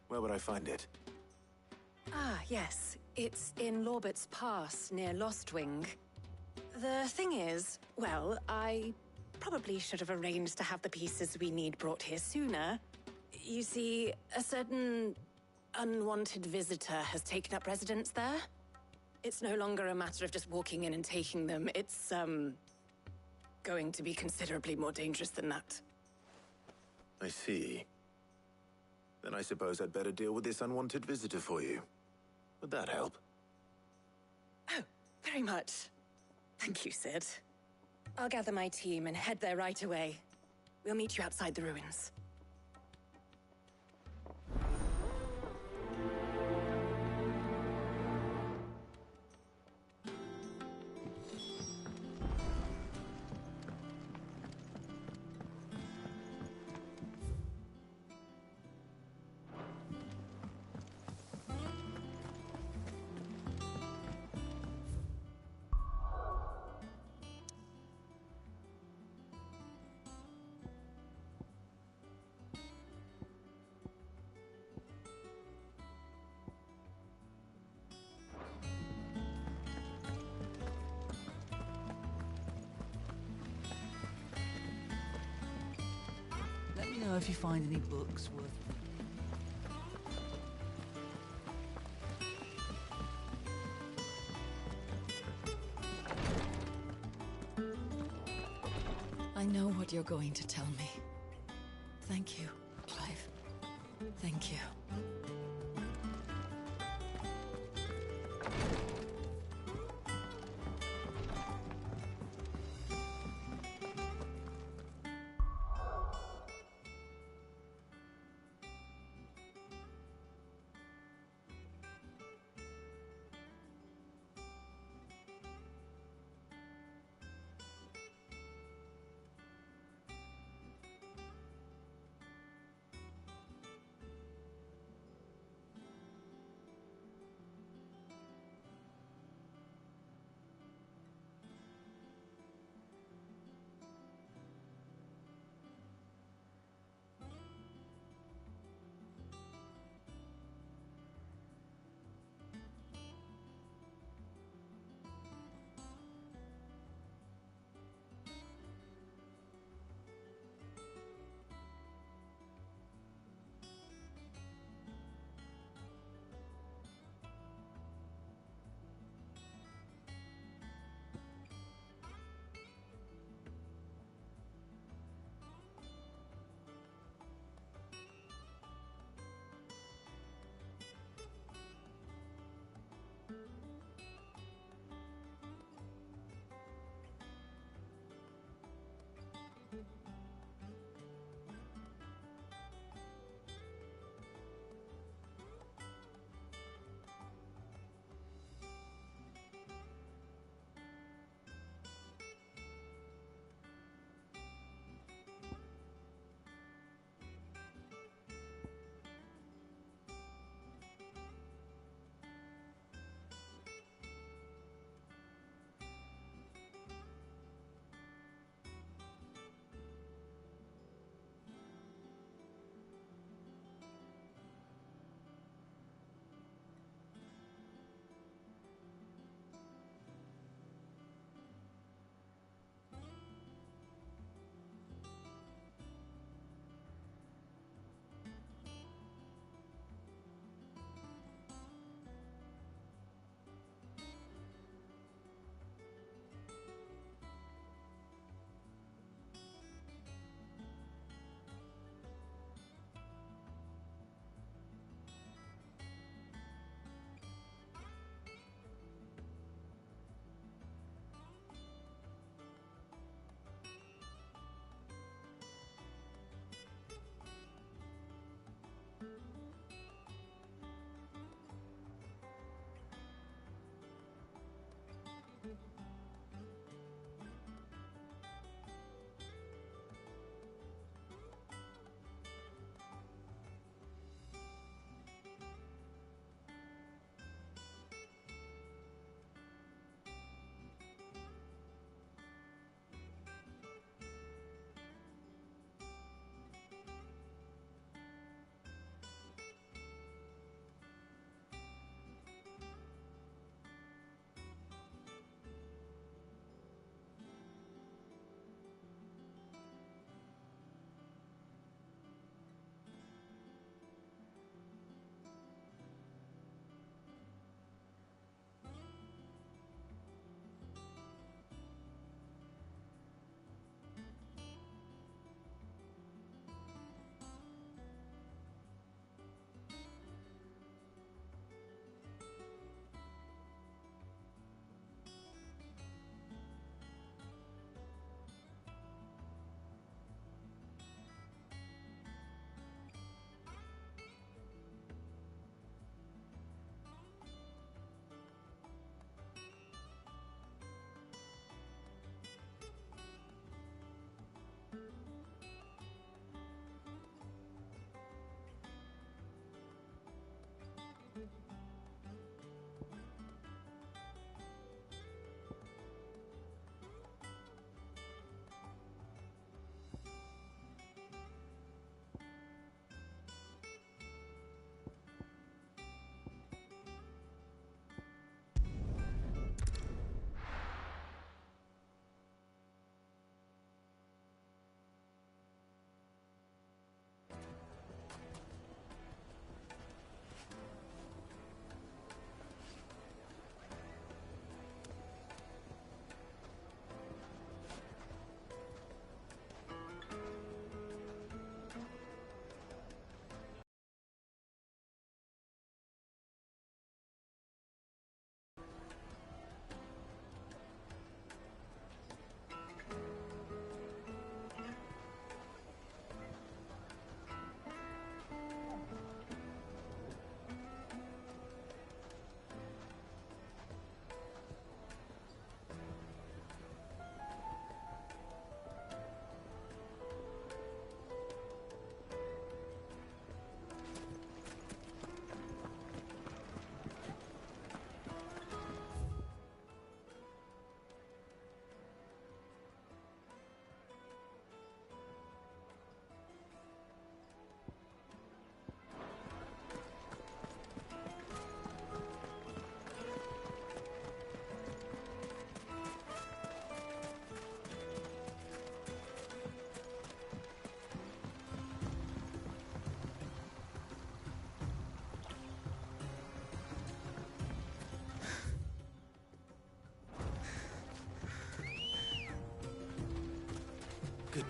Speaker 4: Where would I find it?
Speaker 13: Ah, yes. It's in Lorbert's Pass, near Lostwing. The thing is, well, I probably should have arranged to have the pieces we need brought here sooner. You see, a certain unwanted visitor has taken up residence there. It's no longer a matter of just walking in and taking them. It's, going to be considerably more dangerous than that.
Speaker 4: I see. Then I suppose I'd better deal with this unwanted visitor for you. Would that help?
Speaker 13: Oh, very much. Thank you, Sid. I'll gather my team and head there right away. We'll meet you outside the ruins.
Speaker 16: Let me know if you find any books worth... I know what you're going to tell me. Thank you, Clive. Thank you.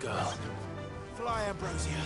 Speaker 4: girl. Fly, Ambrosia.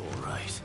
Speaker 4: All right.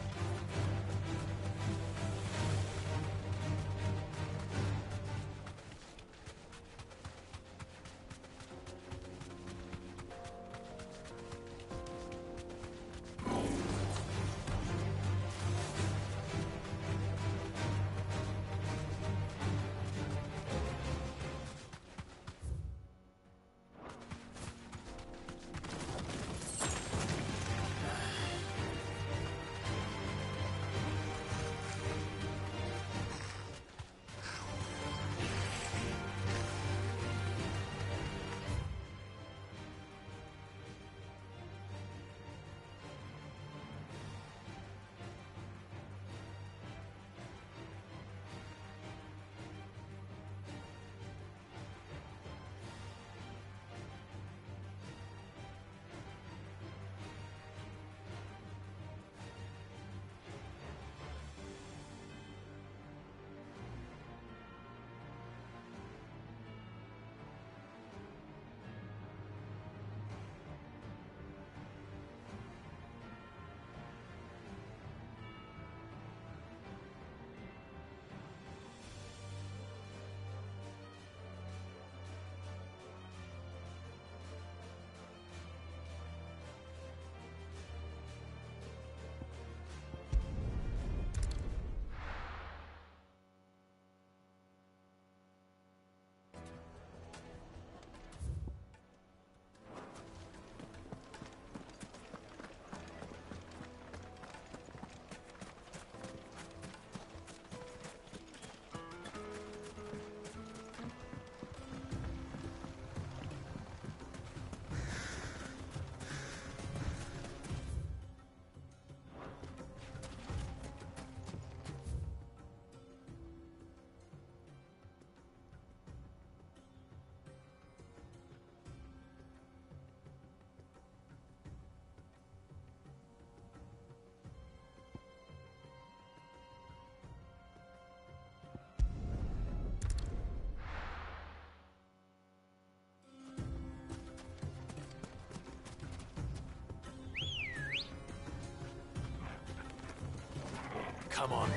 Speaker 4: Come on.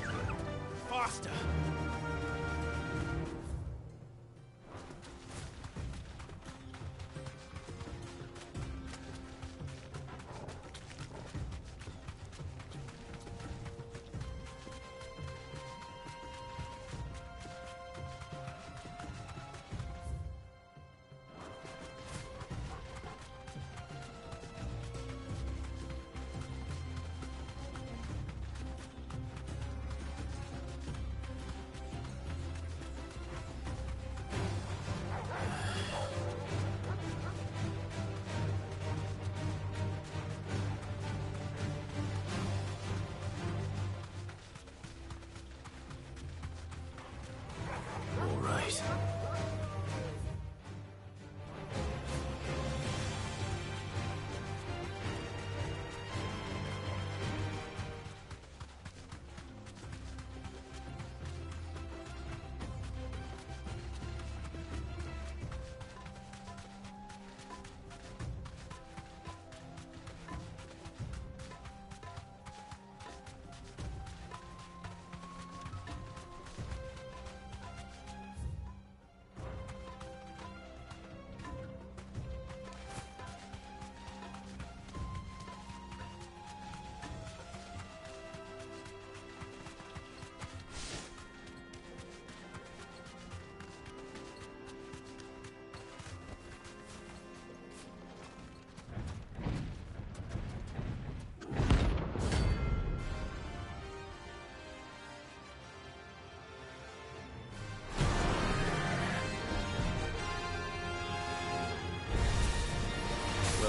Speaker 4: Faster!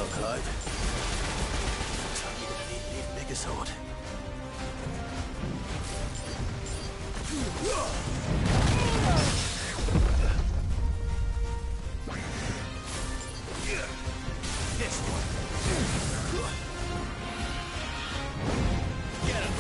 Speaker 4: well, Clive. Looks like you're gonna need an even bigger sword. This one. Get him.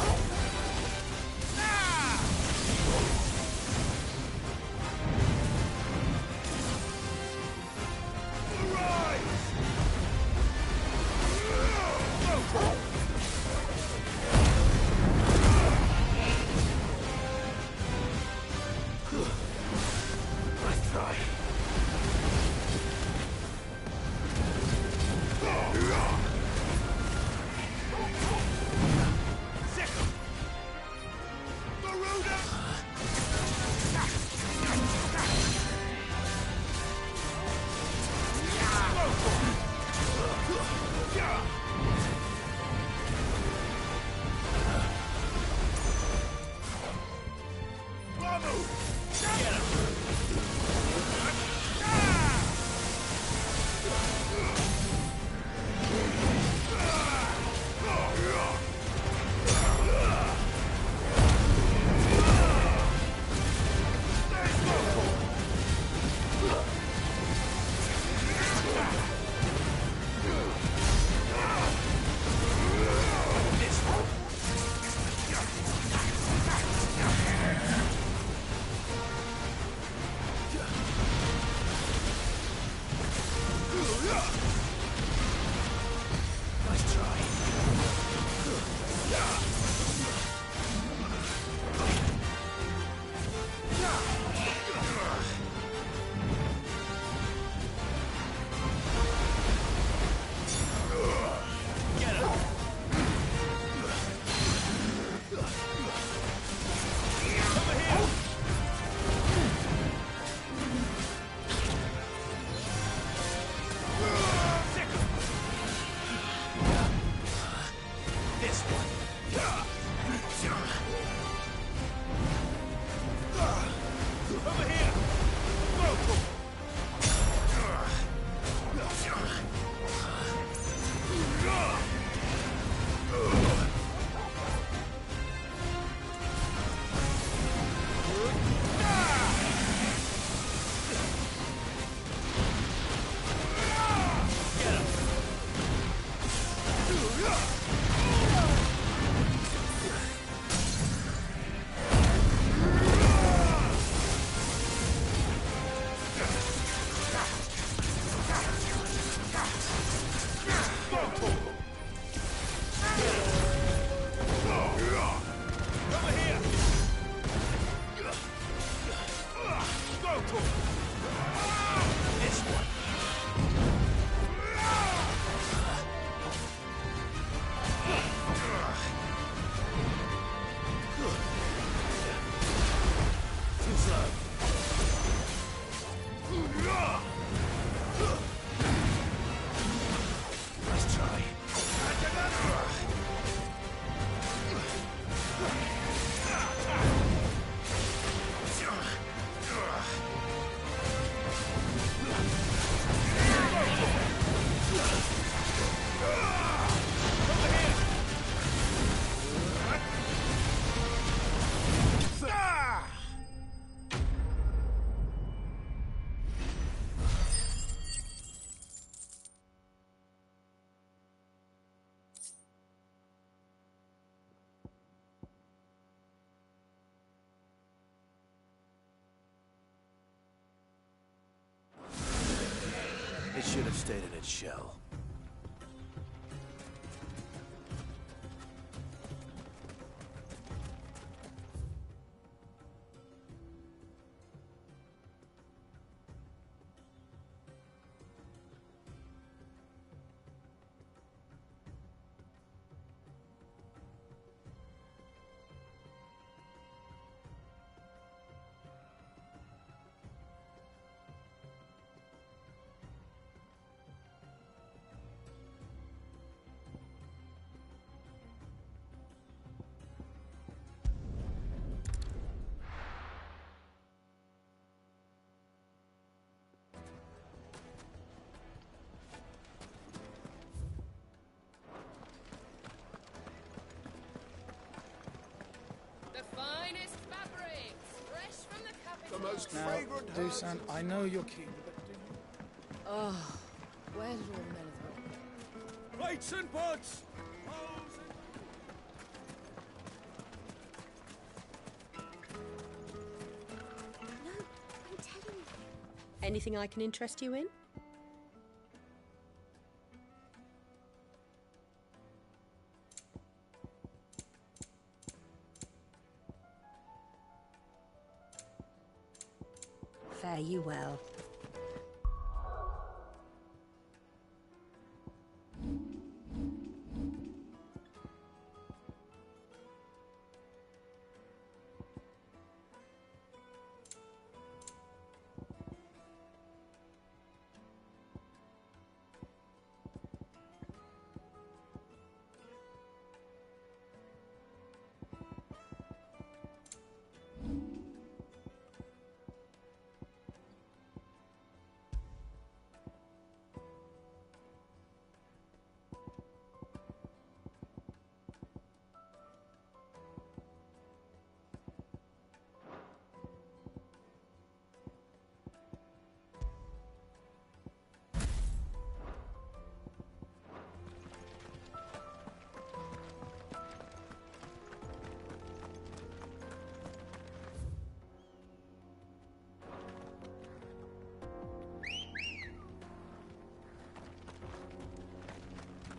Speaker 4: It should have stayed in its shell.
Speaker 11: The finest fabrics, fresh from the capital.
Speaker 9: The most
Speaker 14: Now,
Speaker 9: fragrant herbs
Speaker 14: Dusan,
Speaker 9: and-
Speaker 14: I know you're keen, but do you...
Speaker 11: Oh, where did all the men throw?
Speaker 14: Plates and pots!
Speaker 13: No, I'm telling you. Anything I can interest you in? Fare you well.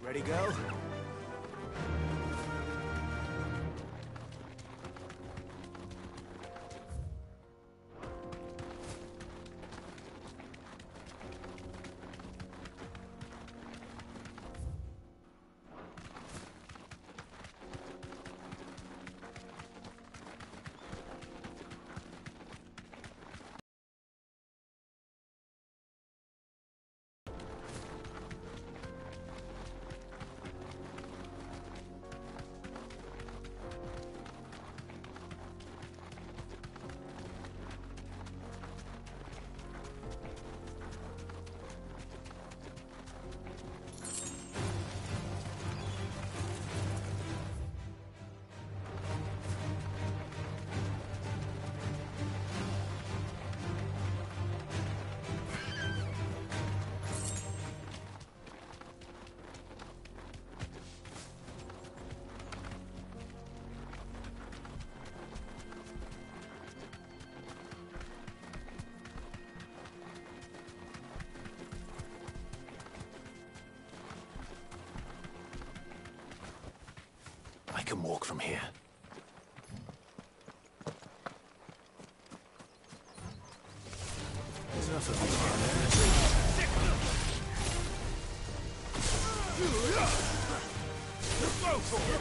Speaker 17: Ready, go?
Speaker 4: I can walk from here. There's enough of me
Speaker 17: Go for it!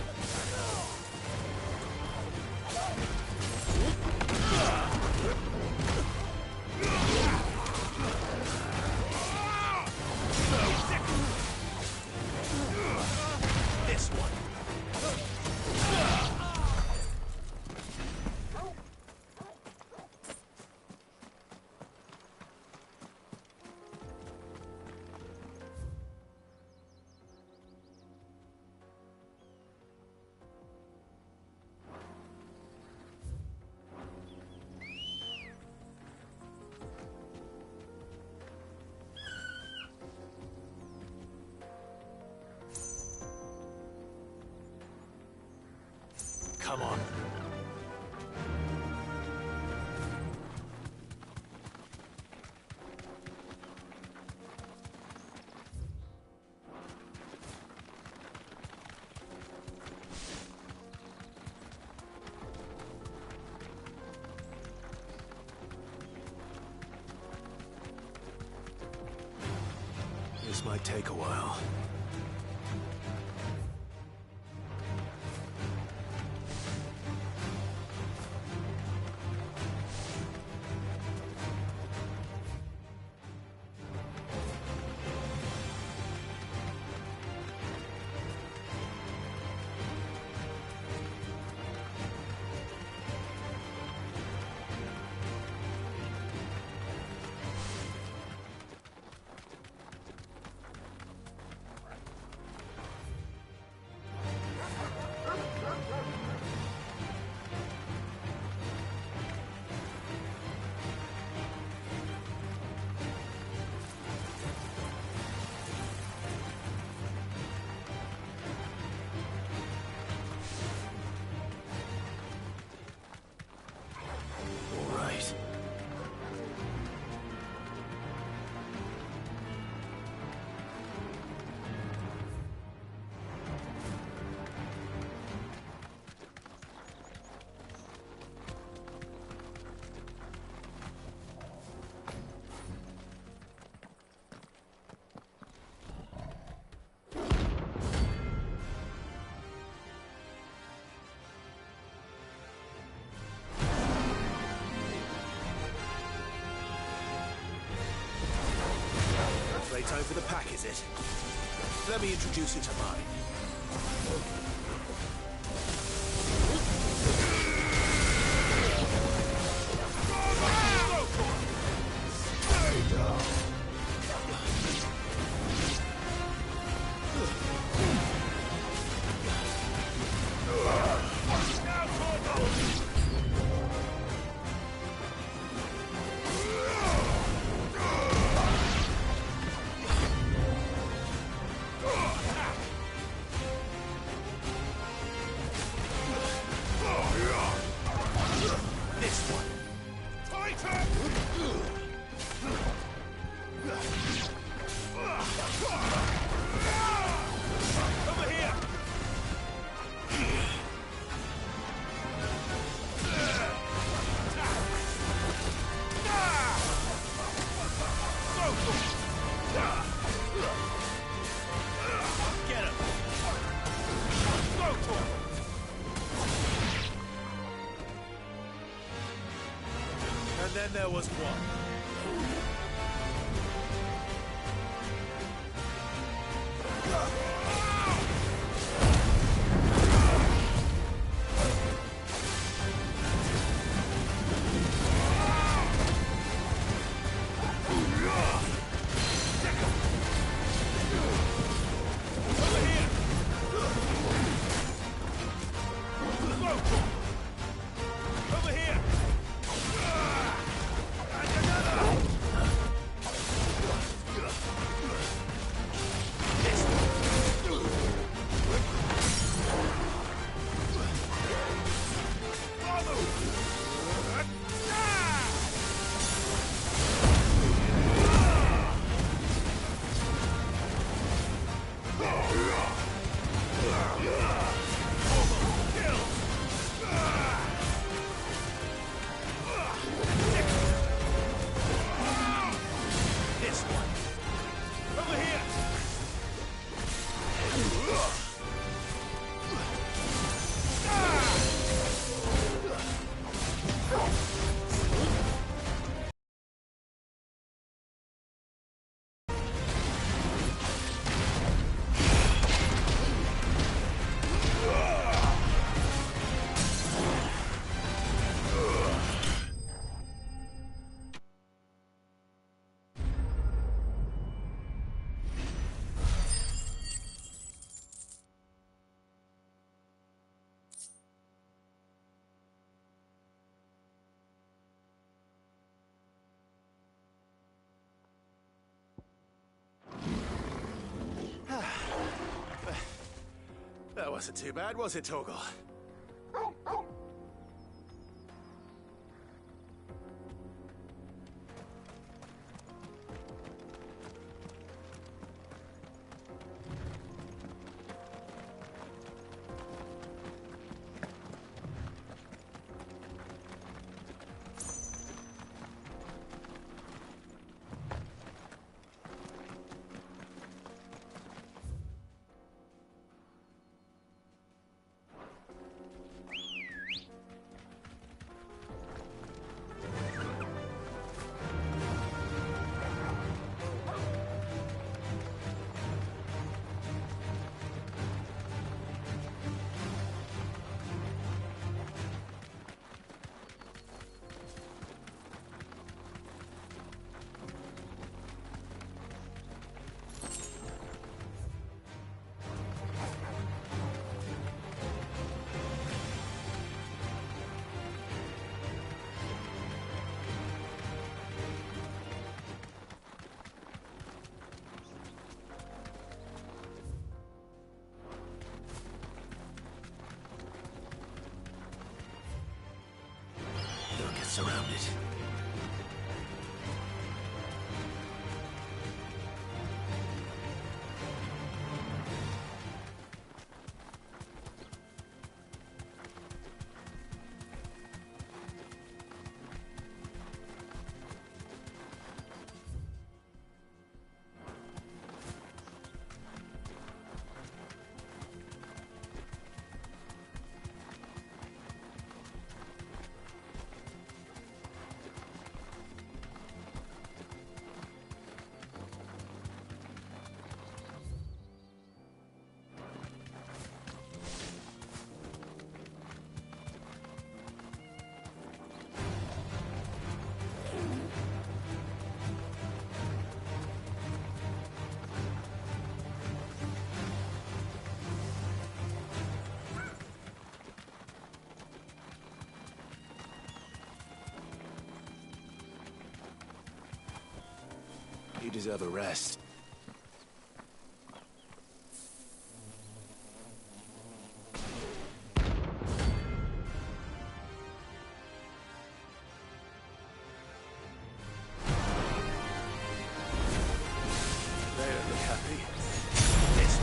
Speaker 4: this one. Come on. This might take a while.
Speaker 17: Time for the pack, is it? Let me introduce you to mine. And then there was one. That wasn't too bad, was it, Torgal? Surrounded. You deserve a rest. They don't look happy. This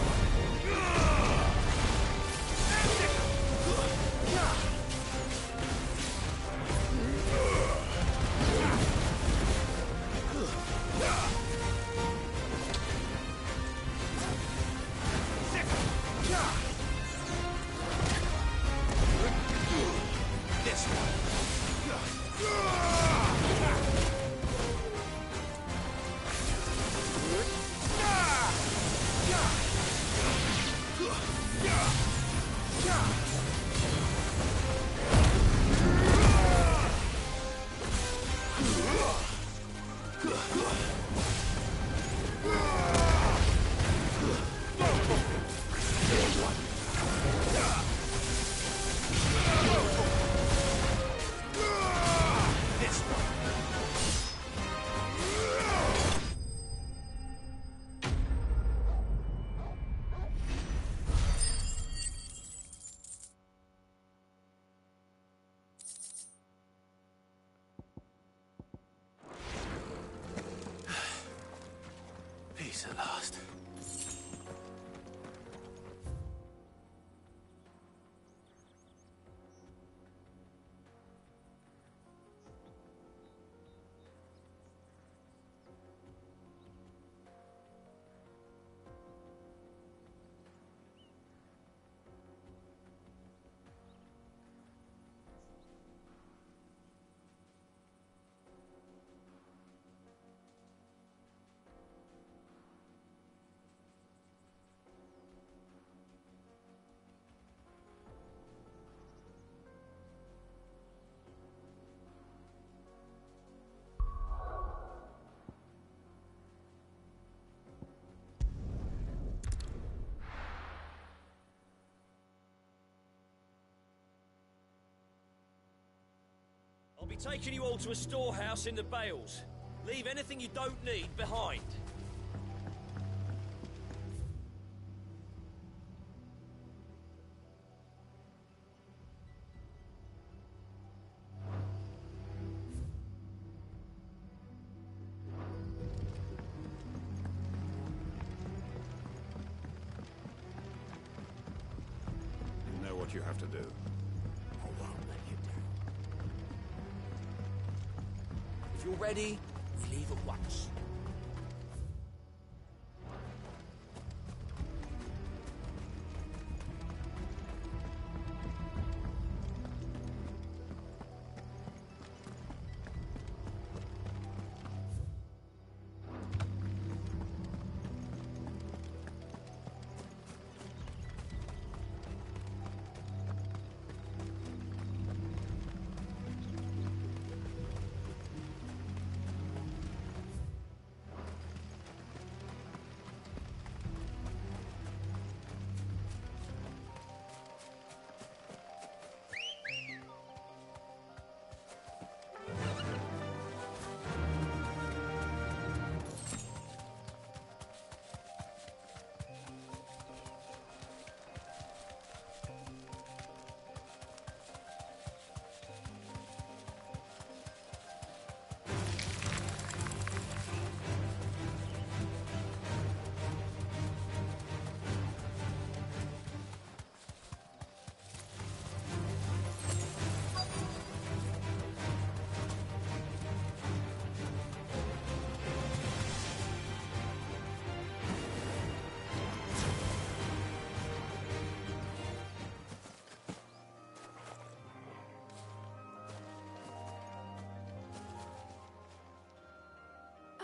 Speaker 17: peace at last.
Speaker 18: I'll be taking you all to a storehouse in the Bales. Leave anything you don't need behind.
Speaker 12: You know what you have to do.
Speaker 18: If you're ready, we leave at once.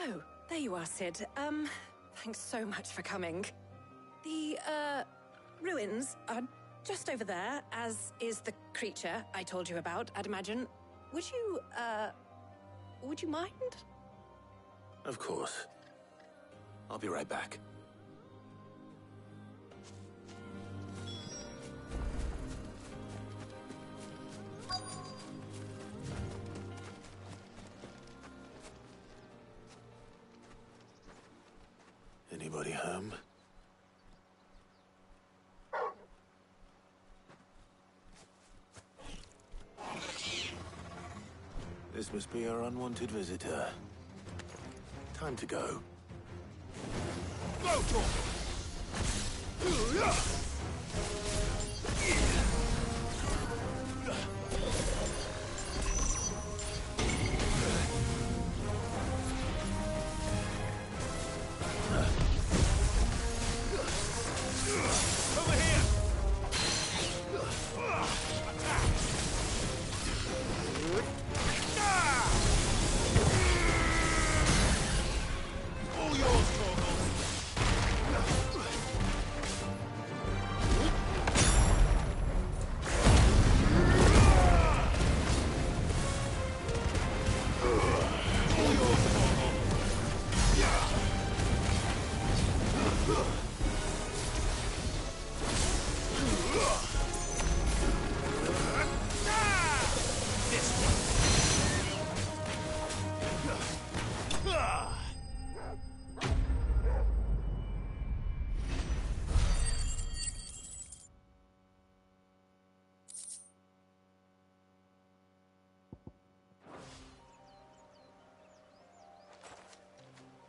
Speaker 19: Oh, there you are, Sid. Thanks so much for coming. The, ruins are just over there, as is the creature I told you about, I'd imagine. Would you mind?
Speaker 17: Of course. I'll be right back.
Speaker 4: This must be our unwanted visitor. Time to go.
Speaker 17: Go, Torm! Over here! Attack! All yours, Torgal!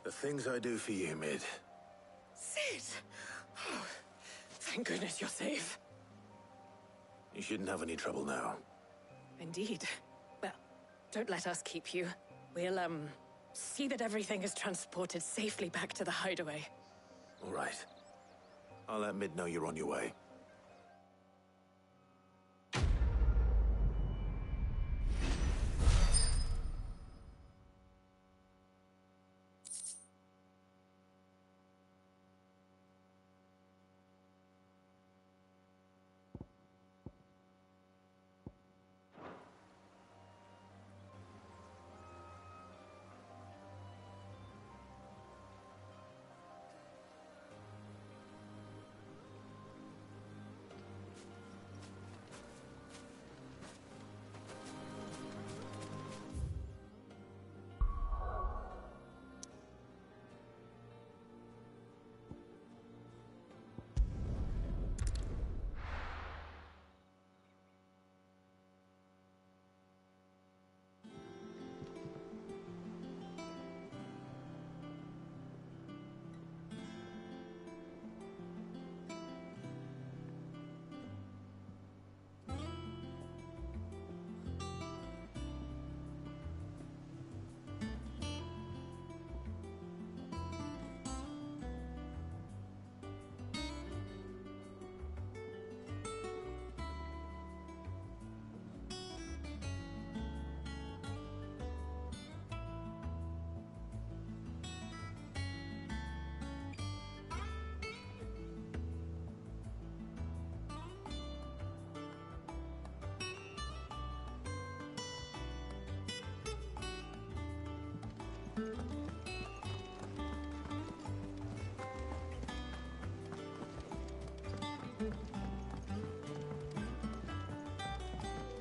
Speaker 4: The things I do for you, Mid.
Speaker 19: Sid! Oh, thank goodness you're safe.
Speaker 4: You shouldn't have any trouble now.
Speaker 19: Indeed. Well, don't let us keep you. We'll, see that everything is transported safely back to the hideaway.
Speaker 4: All right. I'll let Mid know you're on your way.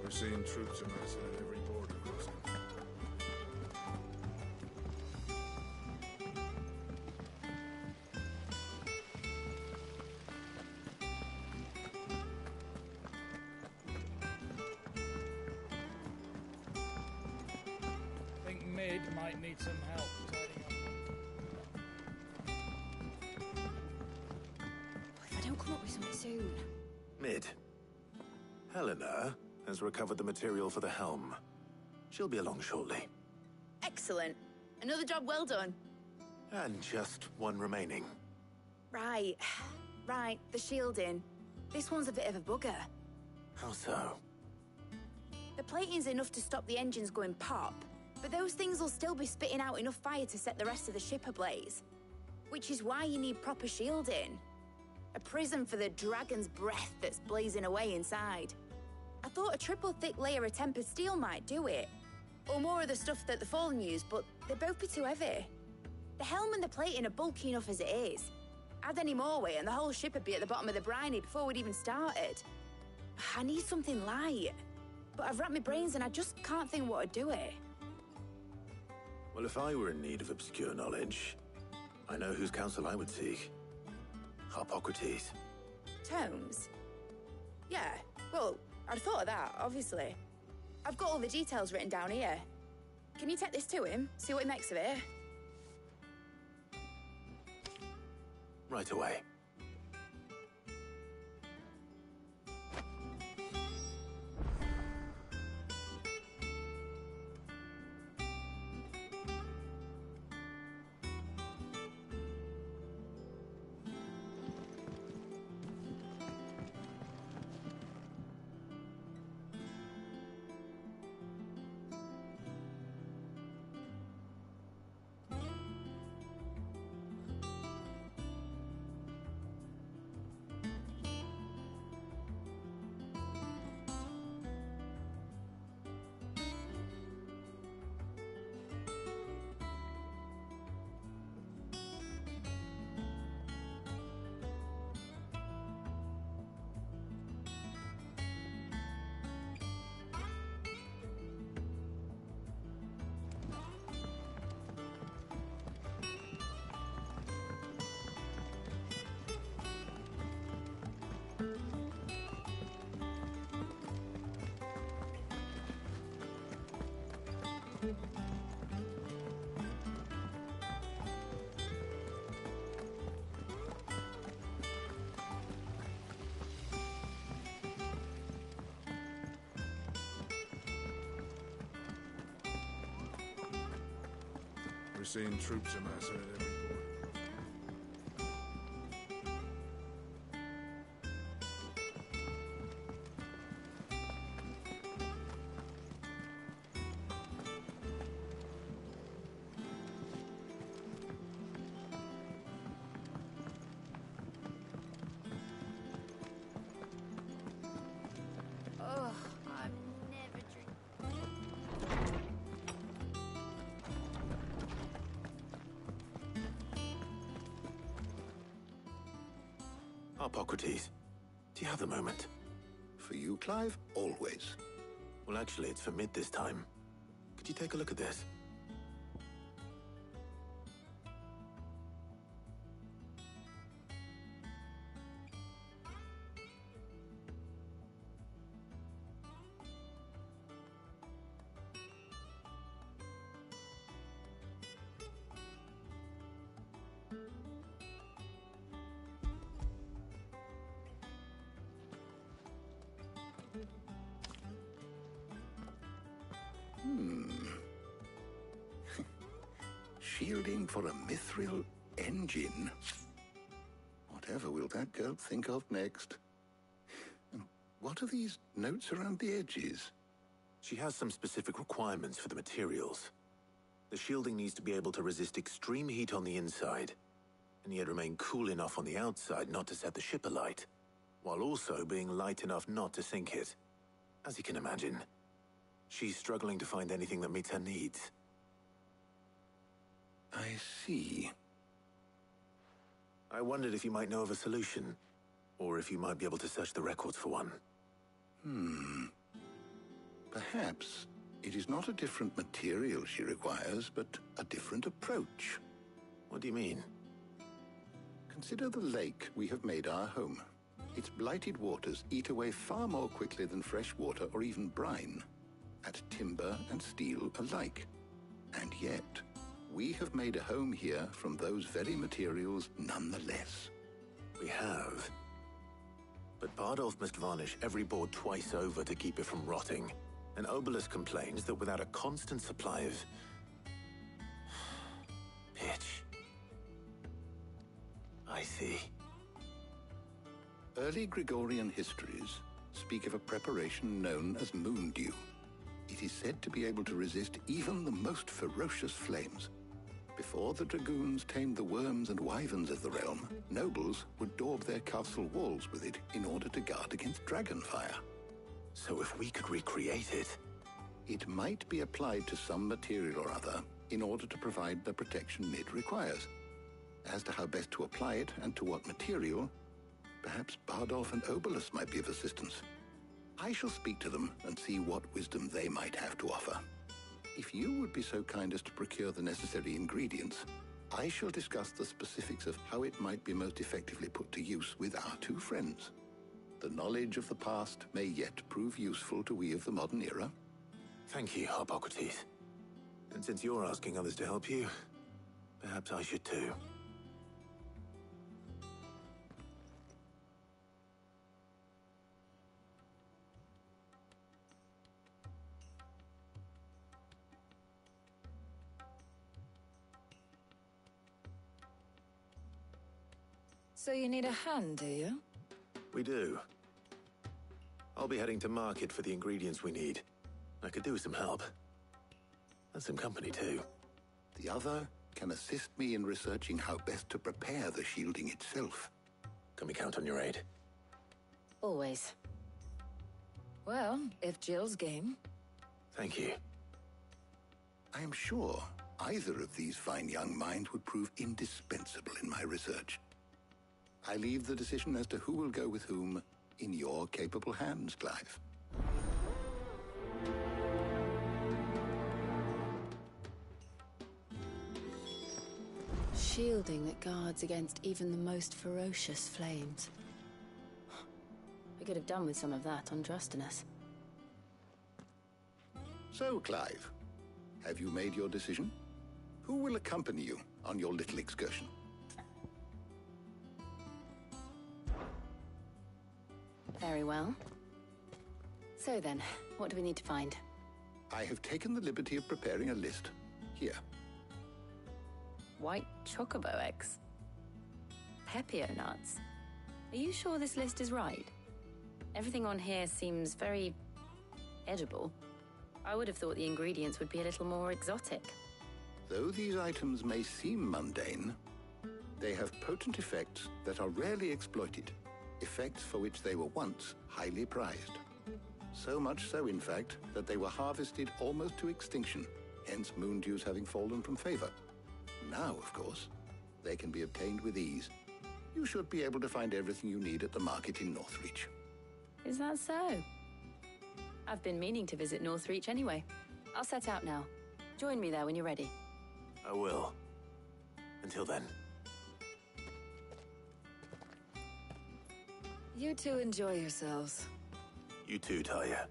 Speaker 20: We're seeing troops amassing at every border crossing.
Speaker 10: I think Mid might need some help tidying up.
Speaker 8: If I don't come up with something soon.
Speaker 4: Mid. Helena has recovered the material for the helm. She'll be along shortly.
Speaker 8: Excellent. Another job well done.
Speaker 4: And just one remaining.
Speaker 8: Right. Right, the shielding. This one's a bit of a bugger.
Speaker 4: How so?
Speaker 8: The plating's enough to stop the engines going pop, but those things will still be spitting out enough fire to set the rest of the ship ablaze. Which is why you need proper shielding. A prison for the dragon's breath that's blazing away inside. I thought a triple thick layer of tempered steel might do it. Or more of the stuff that the Fallen use, but they'd both be too heavy. The helm and the plating are bulky enough as it is. Add any more weight and the whole ship would be at the bottom of the briny before we'd even started. I need something light. But I've wrapped my brains and I just can't think what would do it.
Speaker 4: Well, if I were in need of obscure knowledge, I know whose counsel I would seek. Harpocrates.
Speaker 8: Tomes? Yeah, well, I'd thought of that, obviously. I've got all the details written down here. Can you take this to him? See what he makes of it?
Speaker 4: Right away.
Speaker 20: We're seeing troops amassing at every port.
Speaker 8: Oh, I've never drank.
Speaker 4: Hippocrates, do you have a moment?
Speaker 2: For you, Clive, always.
Speaker 4: Well, actually, it's for mid this time. Could you take a look at this?
Speaker 2: Shielding for a mithril engine? Whatever will that girl think of next? And what are these notes around the edges?
Speaker 4: She has some specific requirements for the materials. The shielding needs to be able to resist extreme heat on the inside, and yet remain cool enough on the outside not to set the ship alight, while also being light enough not to sink it. As you can imagine, she's struggling to find anything that meets her needs.
Speaker 2: I see.
Speaker 4: I wondered if you might know of a solution, or if you might be able to search the records for one.
Speaker 2: Perhaps it is not a different material she requires, but a different approach.
Speaker 4: What do you mean?
Speaker 2: Consider the lake we have made our home. Its blighted waters eat away far more quickly than fresh water or even brine, at timber and steel alike. And yet, we have made a home here from those very materials nonetheless.
Speaker 4: We have. But Bardolph must varnish every board twice over to keep it from rotting. And Obelus complains that without a constant supply of pitch. I see.
Speaker 2: Early Gregorian histories speak of a preparation known as moon dew. It is said to be able to resist even the most ferocious flames. Before the dragoons tamed the worms and wyverns of the realm, nobles would daub their castle walls with it in order to guard against dragon fire.
Speaker 4: So if we could recreate it...
Speaker 2: It might be applied to some material or other in order to provide the protection Mid requires. As to how best to apply it and to what material, perhaps Bardolph and Obelus might be of assistance. I shall speak to them and see what wisdom they might have to offer. If you would be so kind as to procure the necessary ingredients, I shall discuss the specifics of how it might be most effectively put to use with our two friends. The knowledge of the past may yet prove useful to we of the modern era.
Speaker 4: Thank you, Hippocrates. And since you're asking others to help you, perhaps I should too.
Speaker 16: So you need a hand, do you?
Speaker 4: We do. I'll be heading to market for the ingredients we need. I could do with some help. And some company too.
Speaker 2: The other can assist me in researching how best to prepare the shielding itself.
Speaker 4: Can we count on your aid?
Speaker 16: Always. Well, if Jill's game.
Speaker 4: Thank you.
Speaker 2: I am sure either of these fine young minds would prove indispensable in my research. I leave the decision as to who will go with whom in your capable hands, Clive.
Speaker 16: Shielding that guards against even the most ferocious flames. We could have done with some of that on Drustinus.
Speaker 2: So, Clive, have you made your decision? Who will accompany you on your little excursion?
Speaker 16: Very well. So then, what do we need to find?
Speaker 2: I have taken the liberty of preparing a list. Here.
Speaker 16: White chocobo eggs. Pepio nuts. Are you sure this list is right? Everything on here seems very edible. I would have thought the ingredients would be a little more exotic.
Speaker 2: Though these items may seem mundane, they have potent effects that are rarely exploited. Effects for which they were once highly prized. So much so, in fact, that they were harvested almost to extinction, hence moon dews having fallen from favor. Now, of course, they can be obtained with ease. You should be able to find everything you need at the market in Northreach.
Speaker 16: Is that so? I've been meaning to visit Northreach anyway. I'll set out now. Join me there when you're ready.
Speaker 4: I will. Until then.
Speaker 16: You two enjoy yourselves.
Speaker 4: You too, Talia.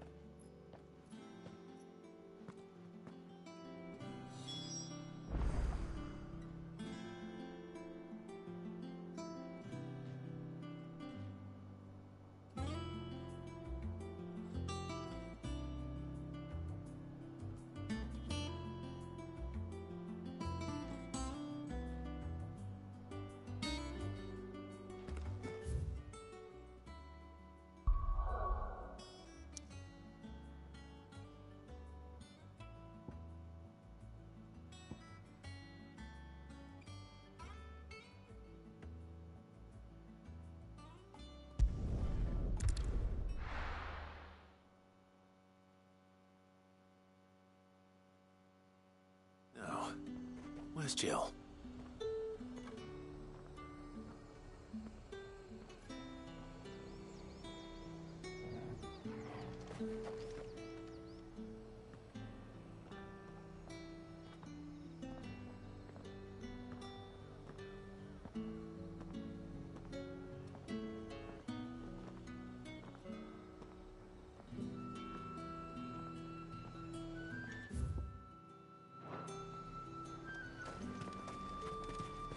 Speaker 4: Where's Jill?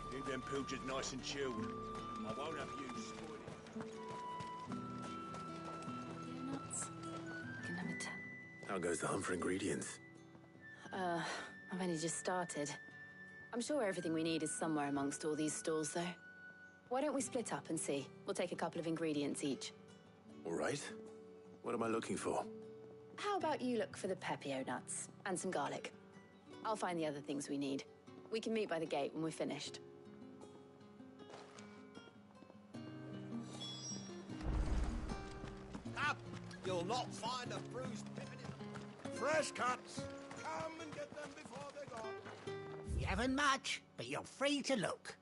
Speaker 17: Keep them pilchards nice and chilled. I won't have you spoil it.
Speaker 16: Nuts. Can never tell.
Speaker 4: How goes the hunt for ingredients?
Speaker 16: I've only just started. I'm sure everything we need is somewhere amongst all these stalls, though. Why don't we split up and see? We'll take a couple of ingredients each.
Speaker 4: All right. What am I looking for?
Speaker 16: How about you look for the Pepio nuts and some garlic? I'll find the other things we need. We can meet by the gate when we're finished.
Speaker 17: Up! You'll not find a bruised pippin in them. Fresh cuts! Come and get them before they're gone.
Speaker 21: You haven't much, but you're free to look.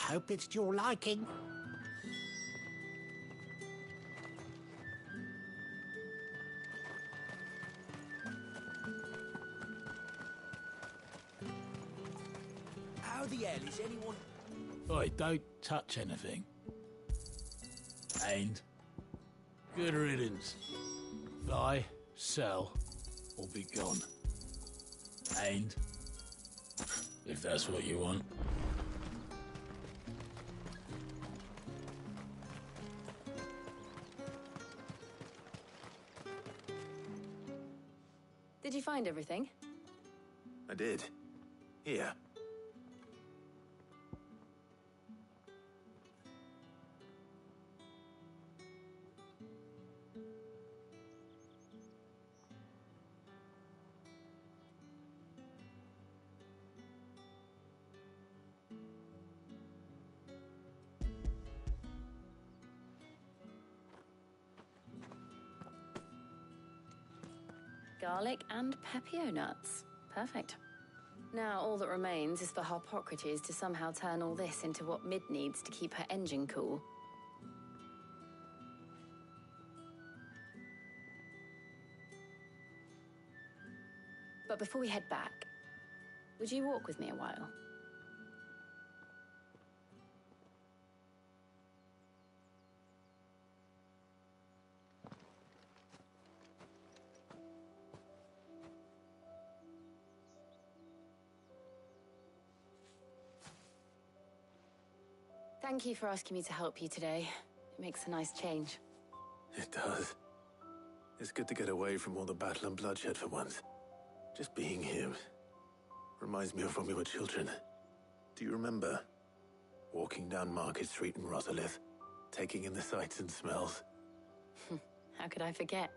Speaker 21: hope it's to your liking.
Speaker 18: How the hell is anyone...
Speaker 14: Oi, don't touch anything. And good riddance. Buy, sell, or be gone. And if that's what you want.
Speaker 16: Did you find everything?
Speaker 4: I did. Here.
Speaker 16: Garlic and pepio nuts. Perfect. Now all that remains is for Harpocrates to somehow turn all this into what Mid needs to keep her engine cool. But before we head back, would you walk with me a while? Thank you for asking me to help you today. It makes a nice change.
Speaker 4: It does. It's good to get away from all the battle and bloodshed for once. Just being here reminds me of when we were children. Do you remember? Walking down Market Street in Rosalith, taking in the sights and smells.
Speaker 16: How could I forget?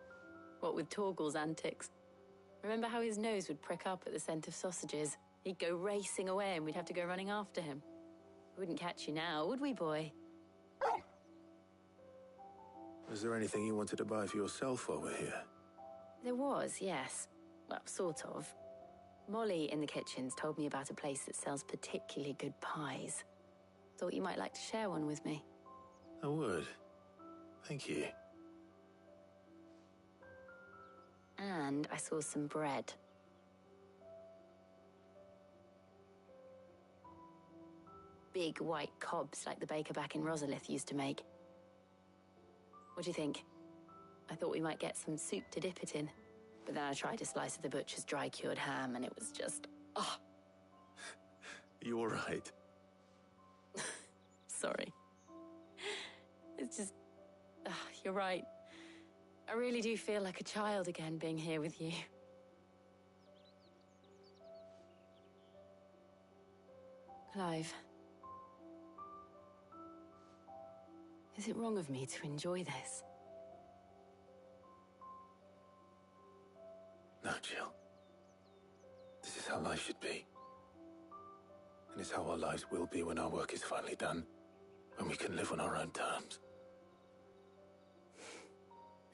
Speaker 16: What with Torgal's antics. Remember how his nose would prick up at the scent of sausages? He'd go racing away and we'd have to go running after him. We wouldn't catch you now, would we, boy?
Speaker 4: Was there anything you wanted to buy for yourself while we're here?
Speaker 16: There was, yes. Well, sort of. Molly in the kitchens told me about a place that sells particularly good pies. Thought you might like to share one with me.
Speaker 4: I would. Thank you.
Speaker 16: And I saw some bread. Big white cobs like the baker back in Rosalith used to make. What do you think? I thought we might get some soup to dip it in. But then I tried a slice of the butcher's dry-cured ham and it was just... oh.
Speaker 4: You all right?
Speaker 16: Sorry. It's just... you're right. I really do feel like a child again being here with you. Clive. Is it wrong of me to enjoy this?
Speaker 4: No, Jill. This is how life should be. And it's how our lives will be when our work is finally done. When we can live on our own terms.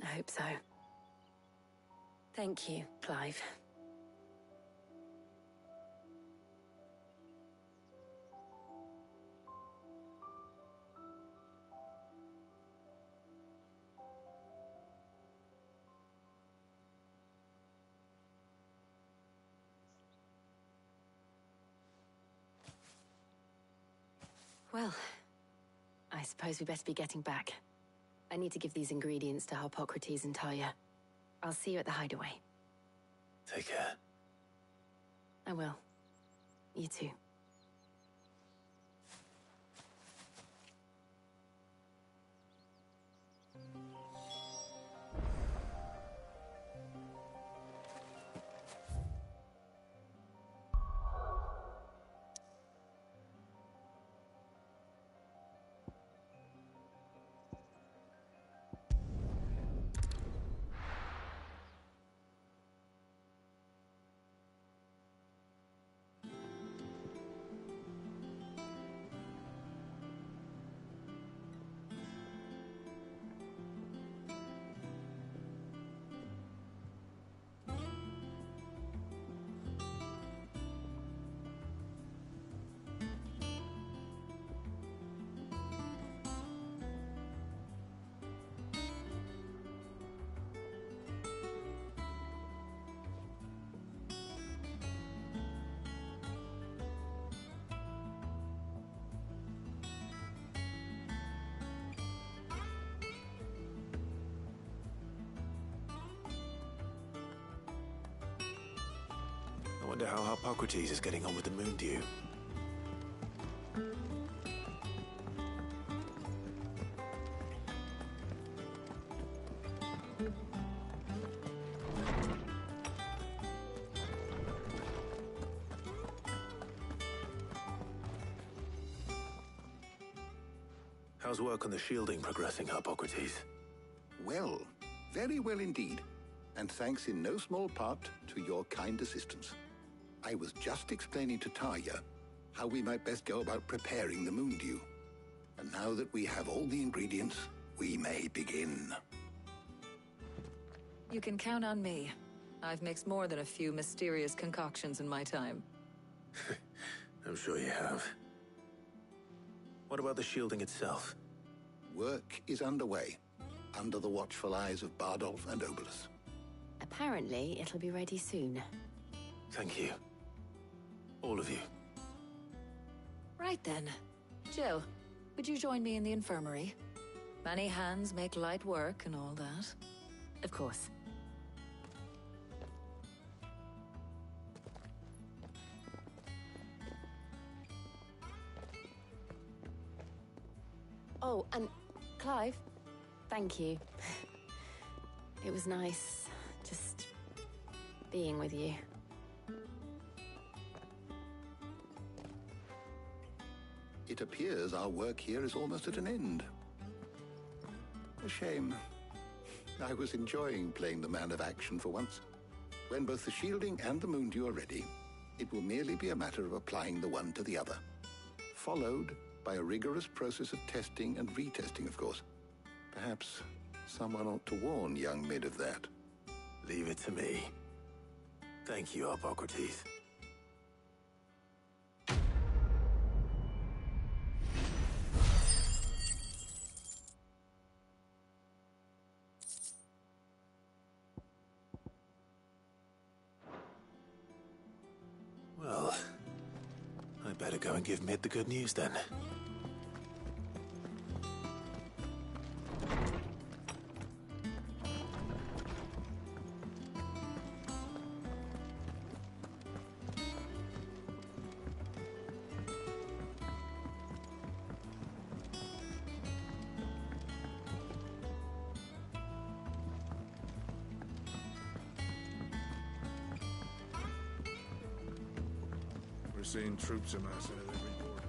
Speaker 16: I hope so. Thank you, Clive. Well, I suppose we better be getting back. I need to give these ingredients to Harpocrates and Talia. I'll see you at the hideaway.
Speaker 4: Take care.
Speaker 16: I will. You too.
Speaker 4: wonder how Harpocrates is getting on with the moon dew. How's work on the shielding progressing, Harpocrates?
Speaker 2: Well, very well indeed. And thanks in no small part to your kind assistance. I was just explaining to Tarja how we might best go about preparing the moon dew. And now that we have all the ingredients, we may begin.
Speaker 1: You can count on me. I've mixed more than a few mysterious concoctions in my time.
Speaker 4: I'm sure you have. What about the shielding itself?
Speaker 2: Work is underway, under the watchful eyes of Bardolph and Obolus.
Speaker 16: Apparently, it'll be ready soon.
Speaker 4: Thank you. All of you.
Speaker 1: Right then. Jill, would you join me in the infirmary? Many hands make light work and all that.
Speaker 16: Of course. Oh, and Clive, thank you. It was nice just being with you.
Speaker 2: It appears our work here is almost at an end. A shame. I was enjoying playing the man of action for once. When both the shielding and the moon dew are ready, it will merely be a matter of applying the one to the other. Followed by a rigorous process of testing and retesting, of course. Perhaps someone ought to warn young Mid of that.
Speaker 4: Leave it to me. Thank you, Harpocrates. Well, I better go and give Mid the good news then.
Speaker 20: We're seeing troops amassing at every border.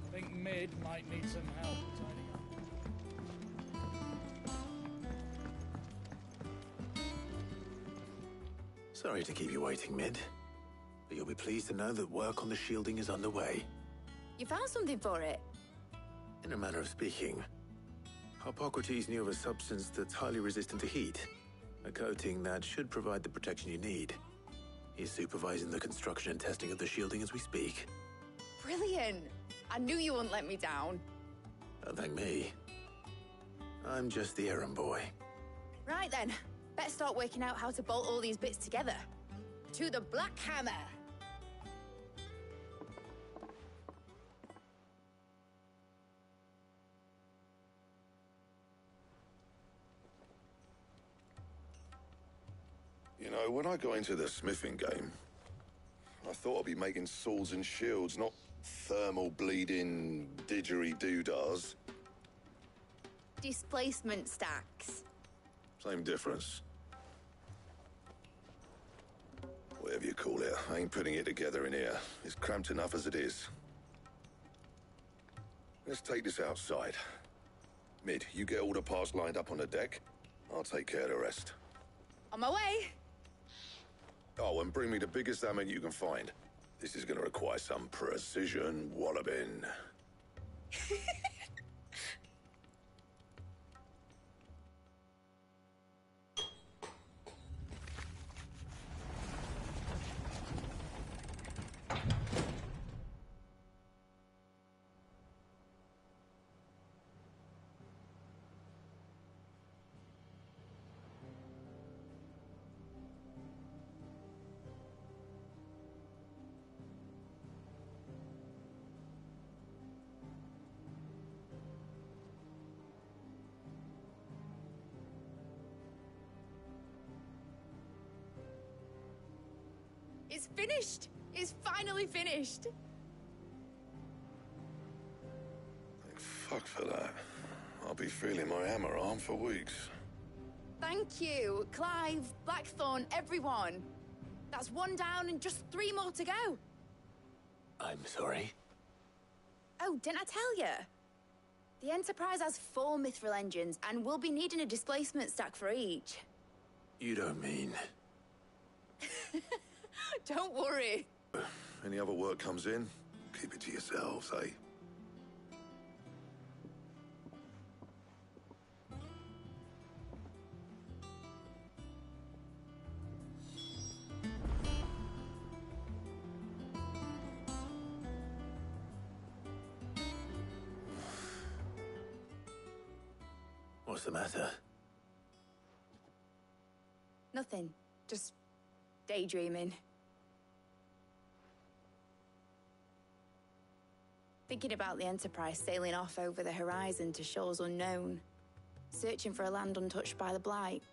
Speaker 10: I think Mid might need some help tidying up.
Speaker 4: Sorry to keep you waiting, Mid. But you'll be pleased to know that work on the shielding is underway.
Speaker 8: You found something for it?
Speaker 4: In a manner of speaking, Harpocrates knew of a substance that's highly resistant to heat. A coating that should provide the protection you need. He's supervising the construction and testing of the shielding as we speak.
Speaker 8: Brilliant! I knew you wouldn't let me down.
Speaker 4: Don't thank me. I'm just the errand boy.
Speaker 8: Right then, better start working out how to bolt all these bits together. To the Black Hammer!
Speaker 9: You know, when I got into the smithing game, I thought I'd be making swords and shields, not thermal bleeding didgeridoo-dahs.
Speaker 8: Displacement stacks.
Speaker 9: Same difference. Well, whatever you call it. I ain't putting it together in here. It's cramped enough as it is. Let's take this outside. Mid, you get all the parts lined up on the deck. I'll take care of the rest.
Speaker 8: On my way.
Speaker 9: Oh, and bring me the biggest hammer you can find. This is gonna require some precision walloping.
Speaker 8: It's finished! It's finally finished!
Speaker 9: Thank fuck for that. I'll be feeling my hammer arm for weeks.
Speaker 8: Thank you, Clive, Blackthorn, everyone. That's one down and just 3 more to go.
Speaker 4: I'm sorry.
Speaker 8: Oh, didn't I tell you? The Enterprise has 4 mithril engines, and we'll be needing a displacement stack for each.
Speaker 4: You don't mean...
Speaker 8: Don't worry.
Speaker 9: Any other work comes in, keep it to yourselves, eh?
Speaker 4: What's the matter?
Speaker 8: Nothing. Just daydreaming. Thinking about the Enterprise sailing off over the horizon to shores unknown, searching for a land untouched by the Blight,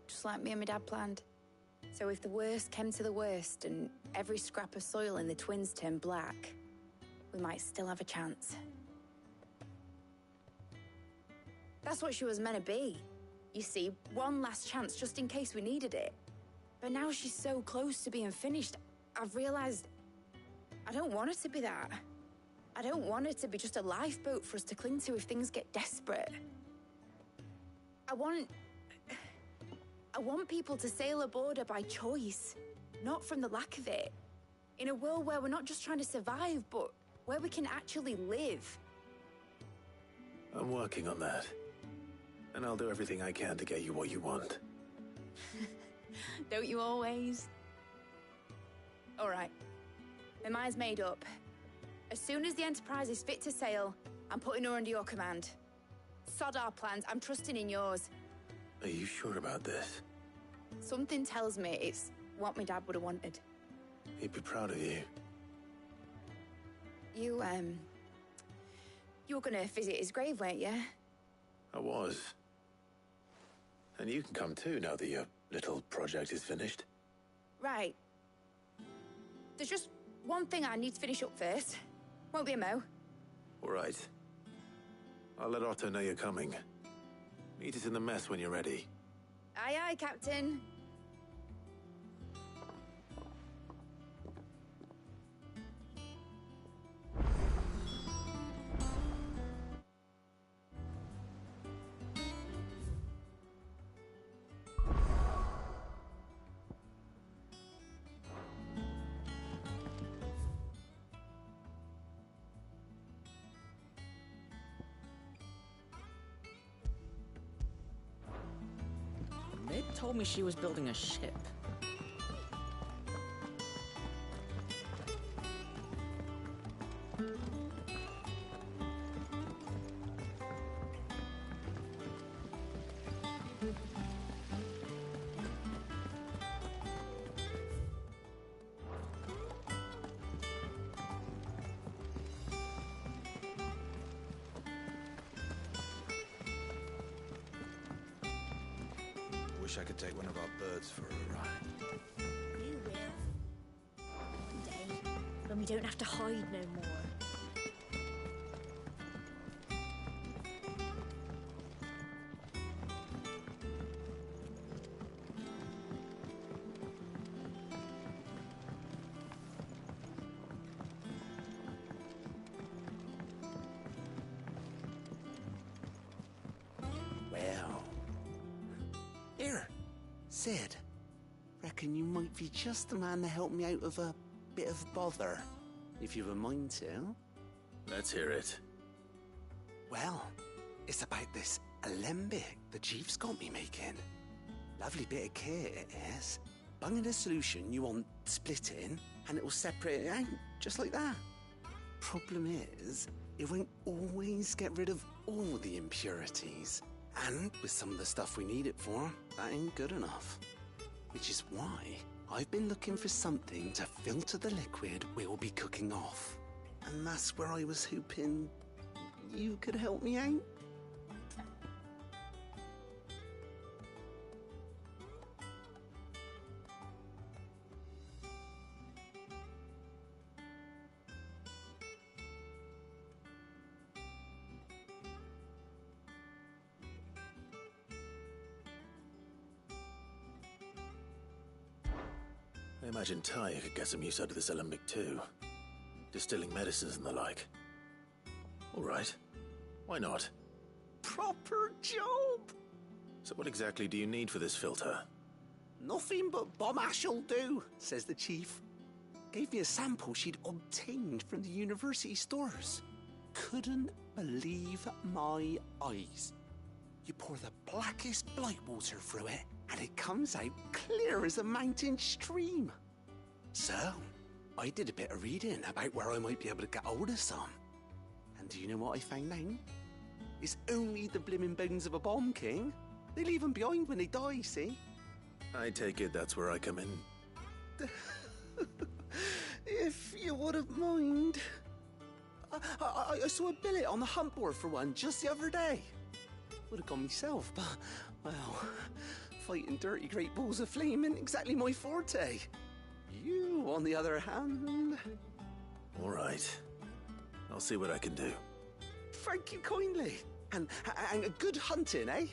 Speaker 8: just like me and my dad planned. So if the worst came to the worst and every scrap of soil in the Twins turned black, we might still have a chance. That's what she was meant to be. You see, one last chance just in case we needed it. But now she's so close to being finished, I've realized I don't want her to be that. I don't want her to be just a lifeboat for us to cling to if things get desperate. I want people to sail aboard her by choice, not from the lack of it. In a world where we're not just trying to survive, but where we can actually live.
Speaker 4: I'm working on that. And I'll do everything I can to get you what you want.
Speaker 8: Don't you always? All right. My mind's made up. As soon as the Enterprise is fit to sail, I'm putting her under your command. Sod our plans, I'm trusting in yours.
Speaker 4: Are you sure about this?
Speaker 8: Something tells me it's what my dad would have wanted.
Speaker 4: He'd be proud of you.
Speaker 8: You were gonna visit his grave, weren't you?
Speaker 4: I was. And you can come too now that your little project is finished.
Speaker 8: Right. There's just one thing I need to finish up first. Won't be a mo.
Speaker 4: All right. I'll let Otto know you're coming. Meet us in the mess when you're ready.
Speaker 8: Aye, aye, Captain.
Speaker 6: Mid told me she was building a ship.
Speaker 17: Wish I could take one of our birds for a ride.
Speaker 13: You will. One day, when we don't have to hide no more.
Speaker 15: Sid, reckon you might be just the man to help me out of a bit of bother, if you've a mind to.
Speaker 4: Let's hear it.
Speaker 15: Well, it's about this alembic the chief's got me making. Lovely bit of kit it is. Bung in a solution you want splitting, and it will separate it out, just like that. Problem is, it won't always get rid of all the impurities. And with some of the stuff we need it for, that ain't good enough. Which is why I've been looking for something to filter the liquid we'll be cooking off. And that's where I was hoping you could help me out.
Speaker 4: I imagine Ty could get some use out of this alembic too. Distilling medicines and the like. All right. Why not?
Speaker 15: Proper job!
Speaker 4: So what exactly do you need for this filter?
Speaker 15: Nothing but bomb ash'll do, says the chief. Gave me a sample she'd obtained from the university stores. Couldn't believe my eyes. You pour the blackest blight water through it, and it comes out clear as a mountain stream. So, I did a bit of reading about where I might be able to get hold of some. And do you know what I found out? It's only the blimmin' bones of a bomb king. They leave them behind when they die, see?
Speaker 4: I take it that's where I come in.
Speaker 15: If you wouldn't mind. I saw a billet on the hunt board for one just the other day. Would have gone myself, but, well, fighting dirty great balls of flame isn't exactly my forte. You, on the other hand...
Speaker 4: All right. I'll see what I can do.
Speaker 15: Thank you kindly. And good hunting, eh?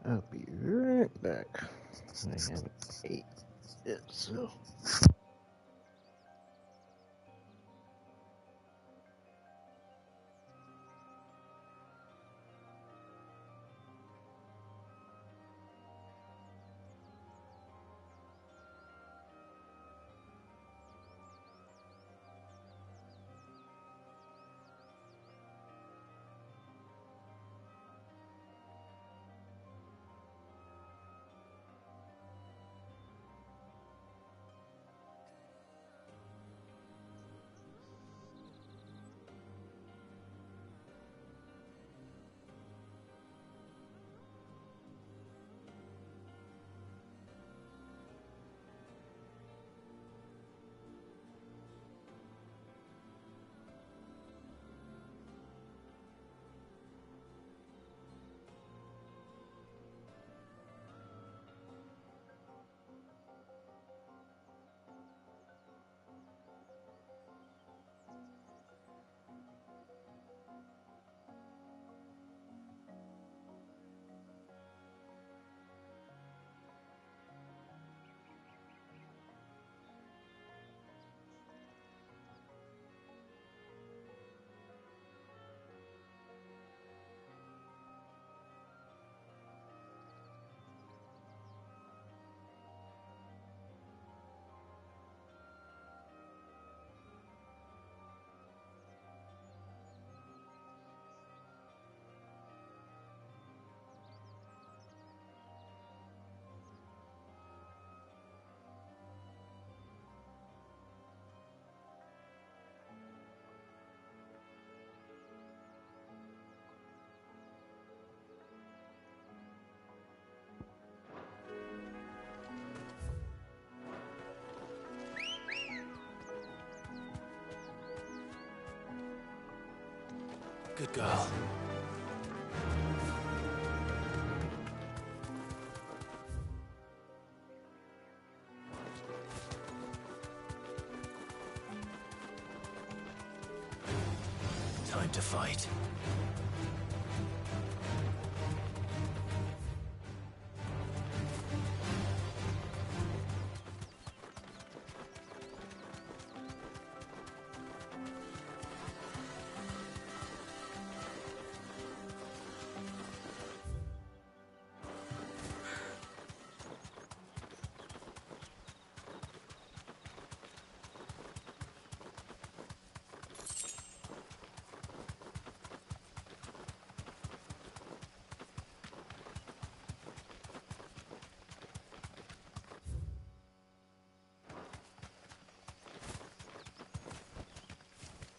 Speaker 5: I'll be right back. I haven't ate yet, so.
Speaker 4: Good girl. Time to fight.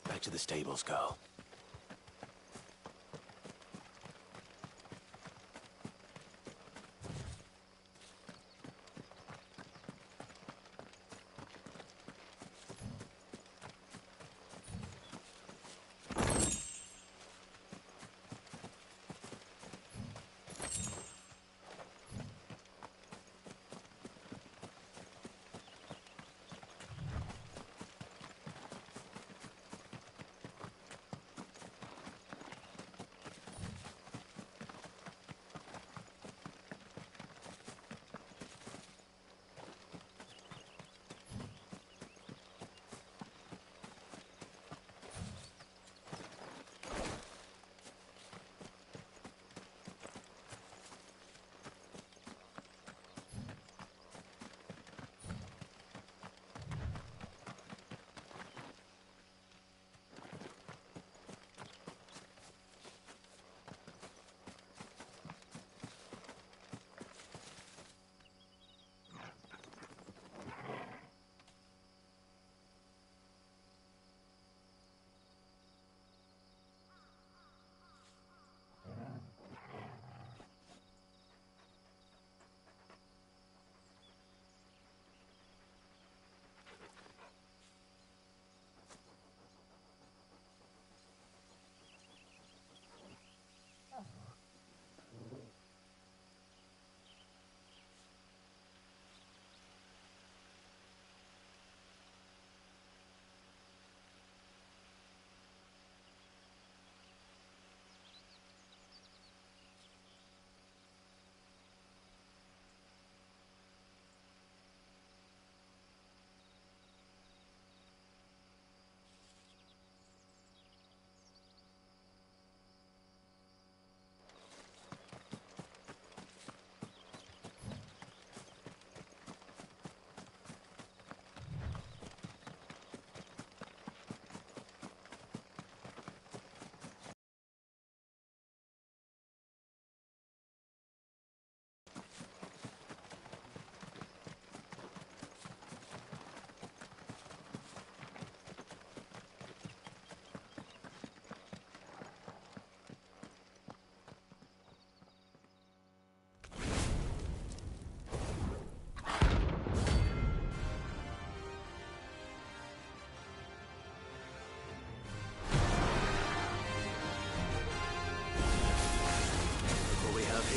Speaker 4: Back to the stables, girl.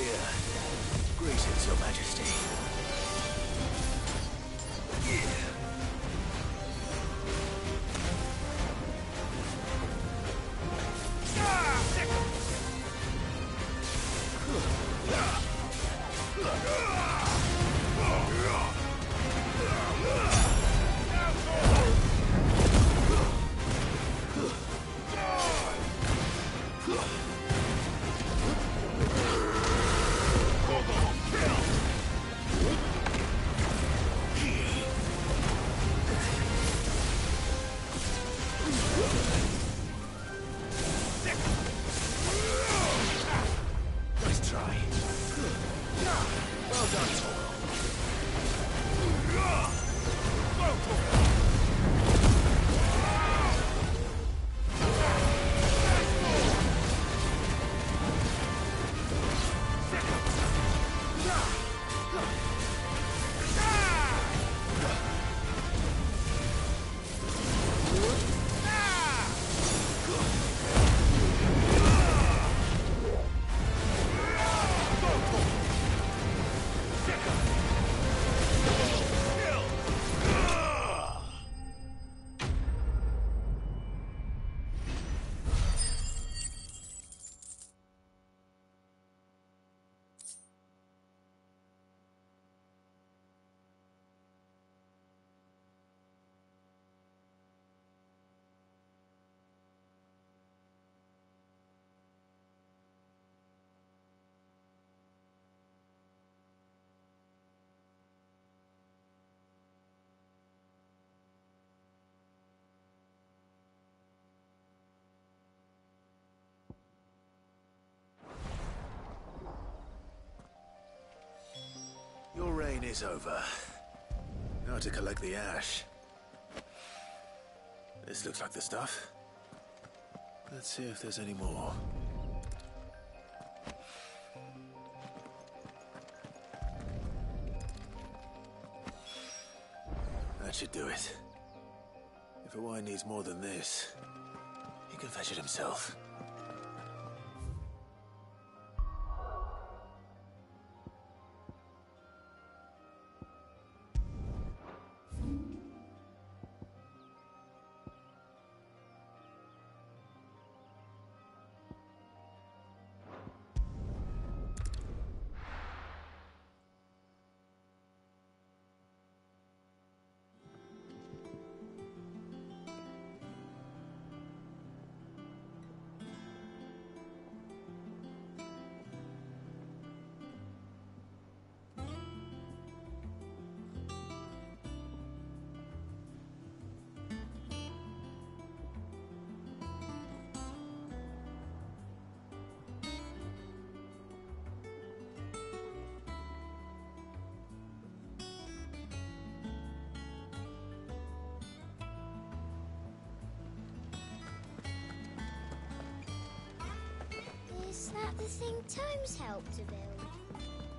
Speaker 4: here. Greetings, Your Majesty. Nice try. Well done, Toro. Your reign is over. Now to collect the ash. This looks like the stuff. Let's see if there's any more. That should do it. If Hawaii needs more than this, he can fetch it himself.
Speaker 3: Is that the thing Tomes helped to build?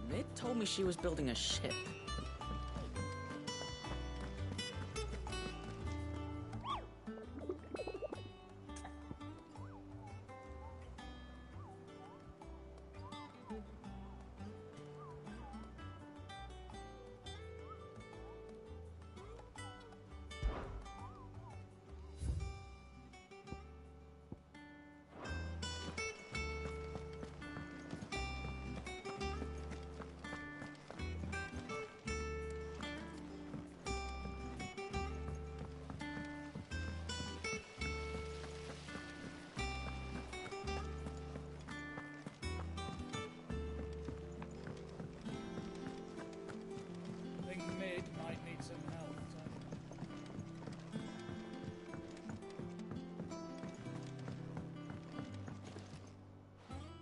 Speaker 6: Mid told me she was building a ship.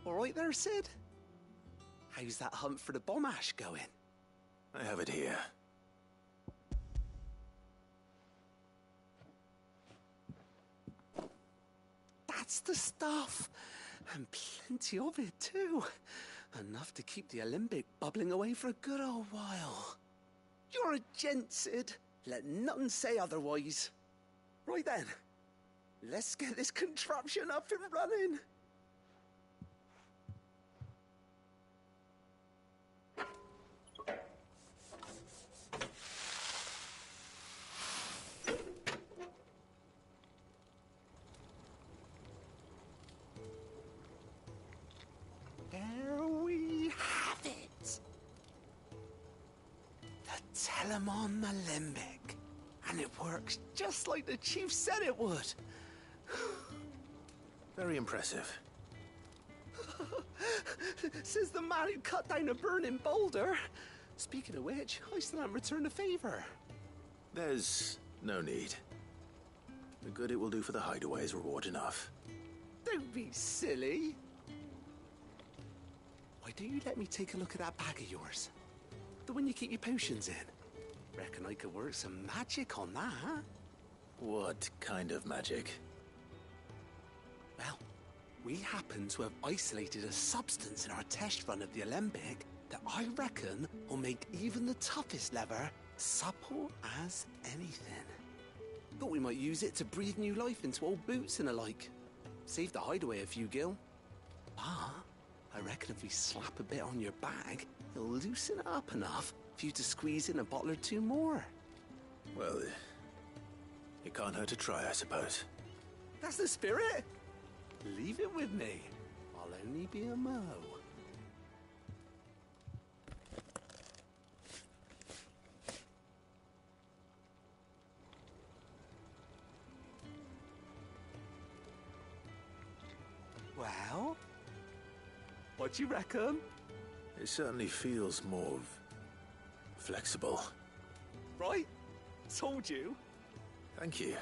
Speaker 15: All right there, Sid? How's that hunt for the bomb ash going?
Speaker 4: I have it here.
Speaker 15: That's the stuff. And plenty of it, too. Enough to keep the Olympic bubbling away for a good old while. You're a gent, Sid. Let nothing say otherwise. Right then, let's get this contraption up and running. I'm on my limbic. And it works just like the chief said it would.
Speaker 4: Very impressive.
Speaker 15: Says the man who cut down a burning boulder. Speaking of which, I still haven't returned the favor.
Speaker 4: There's no need. The good it will do for the hideaway is reward enough.
Speaker 15: Don't be silly. Why don't you let me take a look at that bag of yours? The one you keep your potions in. Reckon I could work some magic on that, huh?
Speaker 4: What kind of magic?
Speaker 15: Well, we happen to have isolated a substance in our test run of the Alembic that I reckon will make even the toughest leather supple as anything. Thought we might use it to breathe new life into old boots and the like. Save the hideaway a few gil. But I reckon if we slap a bit on your bag, it'll loosen it up enough for you to squeeze in a bottle or two more.
Speaker 4: Well, it can't hurt to try, I suppose.
Speaker 15: That's the spirit. Leave it with me. I'll only be a mo. Well, what do you reckon?
Speaker 4: It certainly feels more flexible.
Speaker 15: Right? Told you.
Speaker 4: Thank you.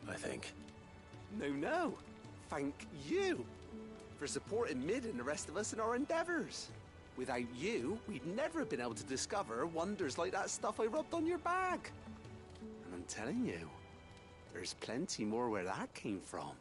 Speaker 4: I think.
Speaker 15: No. Thank you for supporting Mid and the rest of us in our endeavors. Without you, we'd never have been able to discover wonders like that stuff I rubbed on your bag. And I'm telling you, there's plenty more where that came from.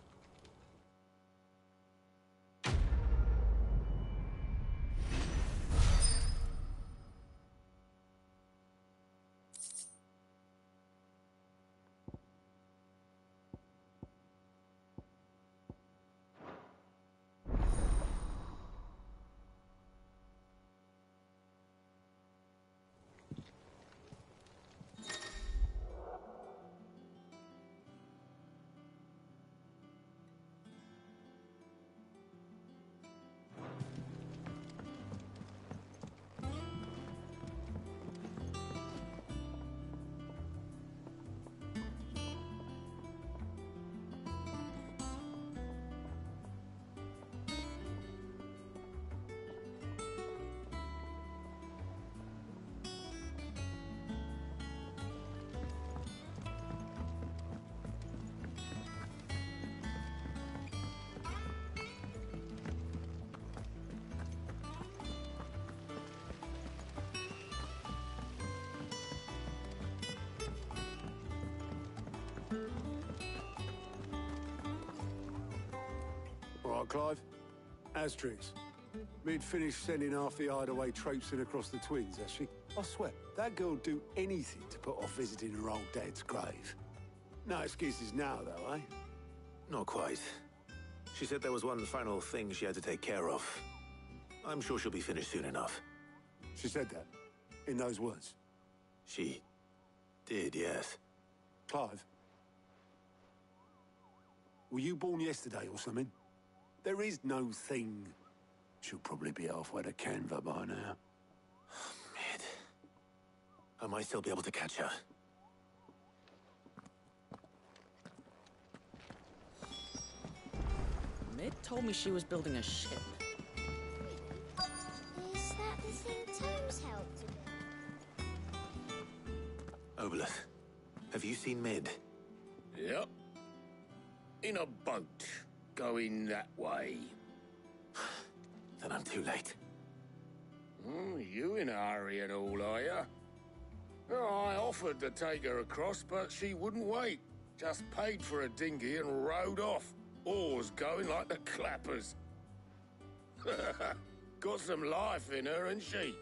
Speaker 7: All right, Clive. Asterix. Mid finished sending half the hideaway traipsing across the twins, has she? I swear, that girl'd do anything to put off visiting her old dad's grave. No excuses now, though, eh?
Speaker 4: Not quite. She said there was one final thing she had to take care of. I'm sure she'll be finished soon enough.
Speaker 7: She said that? In those words?
Speaker 4: She did, yes.
Speaker 7: Clive? Were you born yesterday or something? There is no thing. She'll probably be halfway to Canva by now.
Speaker 4: Mid. I might still be able to catch her.
Speaker 6: Mid told me she was building a ship.
Speaker 3: Is that the thing Tomes helped with?
Speaker 4: Obelith, have you seen Mid?
Speaker 17: Yep. In a boat, going that way.
Speaker 4: Then I'm too late.
Speaker 17: You in a hurry and all, are you? Oh, I offered to take her across, but she wouldn't wait. Just paid for a dinghy and rowed off. Oars going like the clappers. Got some life in her, ain't she?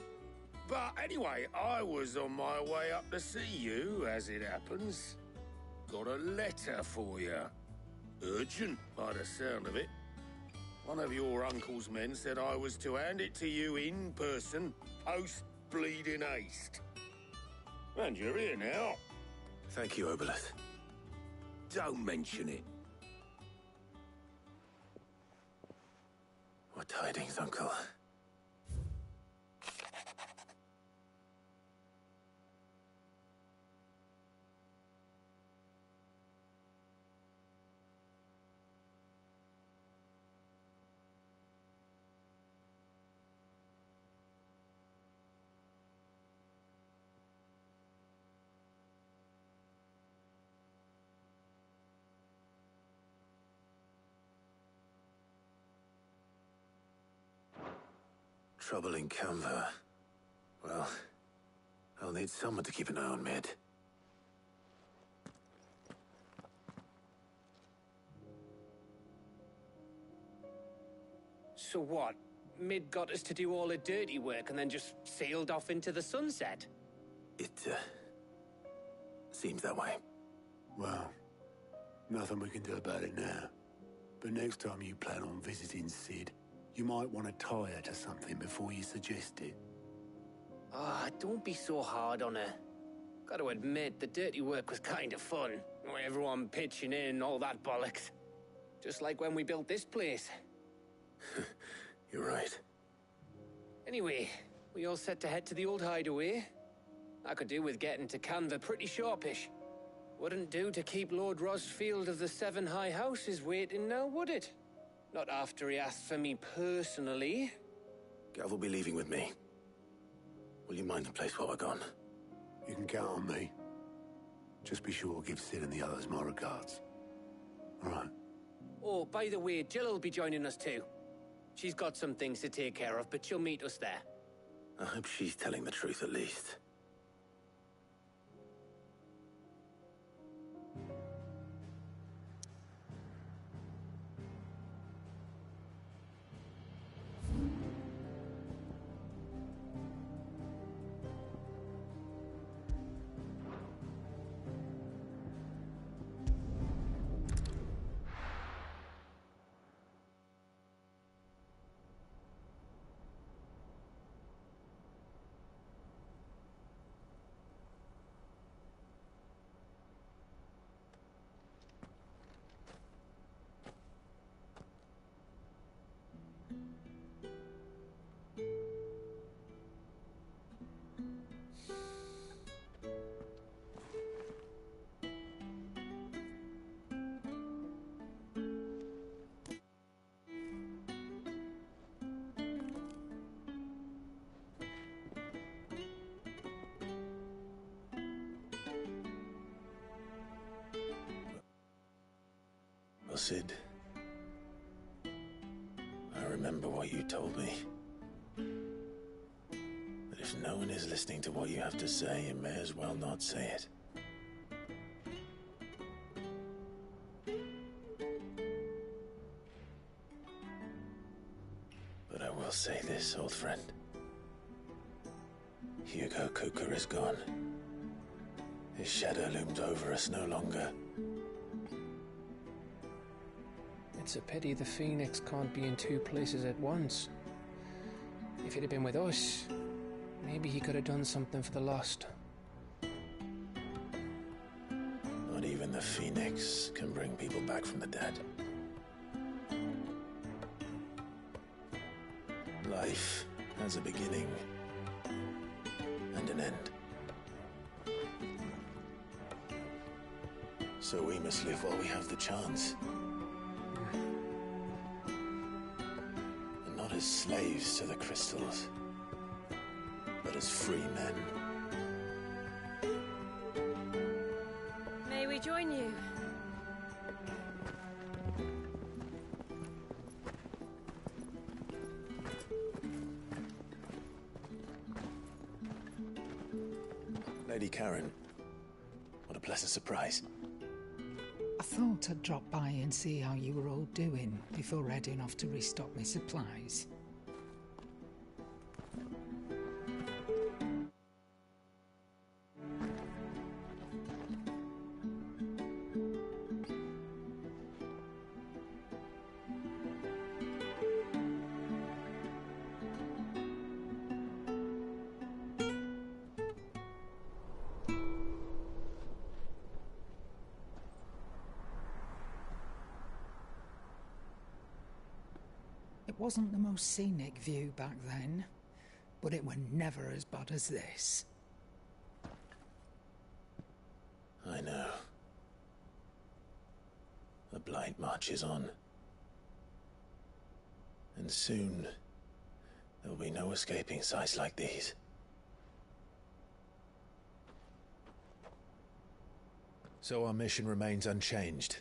Speaker 17: But anyway, I was on my way up to see you, as it happens. Got a letter for you. Urgent, by the sound of it. One of your uncle's men said I was to hand it to you in person, post-bleeding haste. And you're here now.
Speaker 4: Thank you, Obelith.
Speaker 17: Don't mention it.
Speaker 4: What tidings, Uncle? Trouble in Canva. Well, I'll need someone to keep an eye on Mid.
Speaker 11: So what? Mid got us to do all the dirty work and then just sailed off into the sunset?
Speaker 4: It, seems that way.
Speaker 7: Well, nothing we can do about it now. But next time you plan on visiting Sid, you might want to tie her to something before you suggest it.
Speaker 11: Ah, don't be so hard on her. Gotta admit, the dirty work was kind of fun. Everyone pitching in, all that bollocks. Just like when we built this place.
Speaker 4: You're right.
Speaker 11: Anyway, we all set to head to the old hideaway. I could do with getting to Canva pretty sharpish. Wouldn't do to keep Lord Rosfield of the Seven High Houses waiting now, would it? Not after he asked for me personally.
Speaker 4: Gav will be leaving with me. Will you mind the place while we're gone?
Speaker 7: You can count on me. Just be sure to give Sid and the others my regards. All right.
Speaker 11: Oh, by the way, Jill will be joining us too. She's got some things to take care of, but she'll meet us there.
Speaker 4: I hope she's telling the truth at least. Well, Sid, I remember what you told me. That if no one is listening to what you have to say, you may as well not say it. But I will say this, old friend. Hugo Cooker is gone. His shadow looms over us no longer.
Speaker 22: It's a pity the Phoenix can't be in two places at once. If he'd have been with us, maybe he could have done something for the lost.
Speaker 4: Not even the Phoenix can bring people back from the dead. Life has a beginning and an end. So we must live while we have the chance. And not as slaves to the crystals, but as free men.
Speaker 19: May we join you?
Speaker 4: Lady Karen, what a pleasant surprise.
Speaker 23: I thought I'd drop by and see how you were all doing before heading off to restock my supplies. It wasn't the most scenic view back then, but it were never as bad as this.
Speaker 4: I know. The Blight marches on. And soon, there'll be no escaping sights like these.
Speaker 24: So our mission remains unchanged.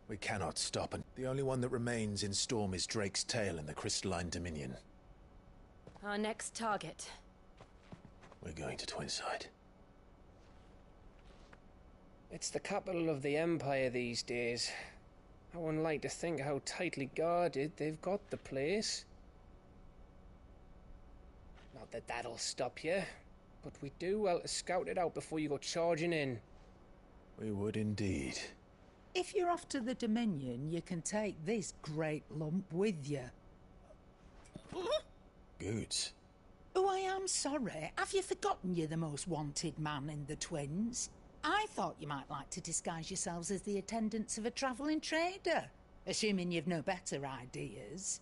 Speaker 4: We cannot stop, and the only one that remains in Storm is Drake's Tail in the Crystalline Dominion.
Speaker 16: Our next target.
Speaker 4: We're going to Twinside.
Speaker 22: It's the capital of the Empire these days. I wouldn't like to think how tightly guarded they've got the place. Not that that'll stop you, but we do well to scout it out before you go charging in.
Speaker 4: We would indeed.
Speaker 23: If you're off to the Dominion, you can take this great lump with you.
Speaker 4: Goods.
Speaker 23: Oh, I am sorry. Have you forgotten you're the most wanted man in the Twins? I thought you might like to disguise yourselves as the attendants of a travelling trader, assuming you've no better ideas.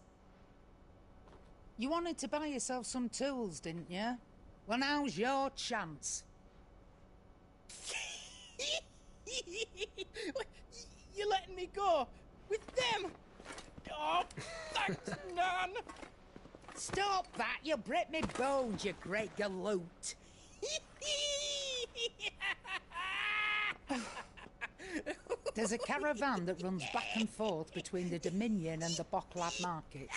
Speaker 23: You wanted to buy yourself some tools, didn't you? Well, now's your chance.
Speaker 12: You're letting me go? With them? Oh, thanks, Nan!
Speaker 23: Stop that! You'll break me bones, you great galoot! There's a caravan that runs back and forth between the Dominion and the Bocklad markets.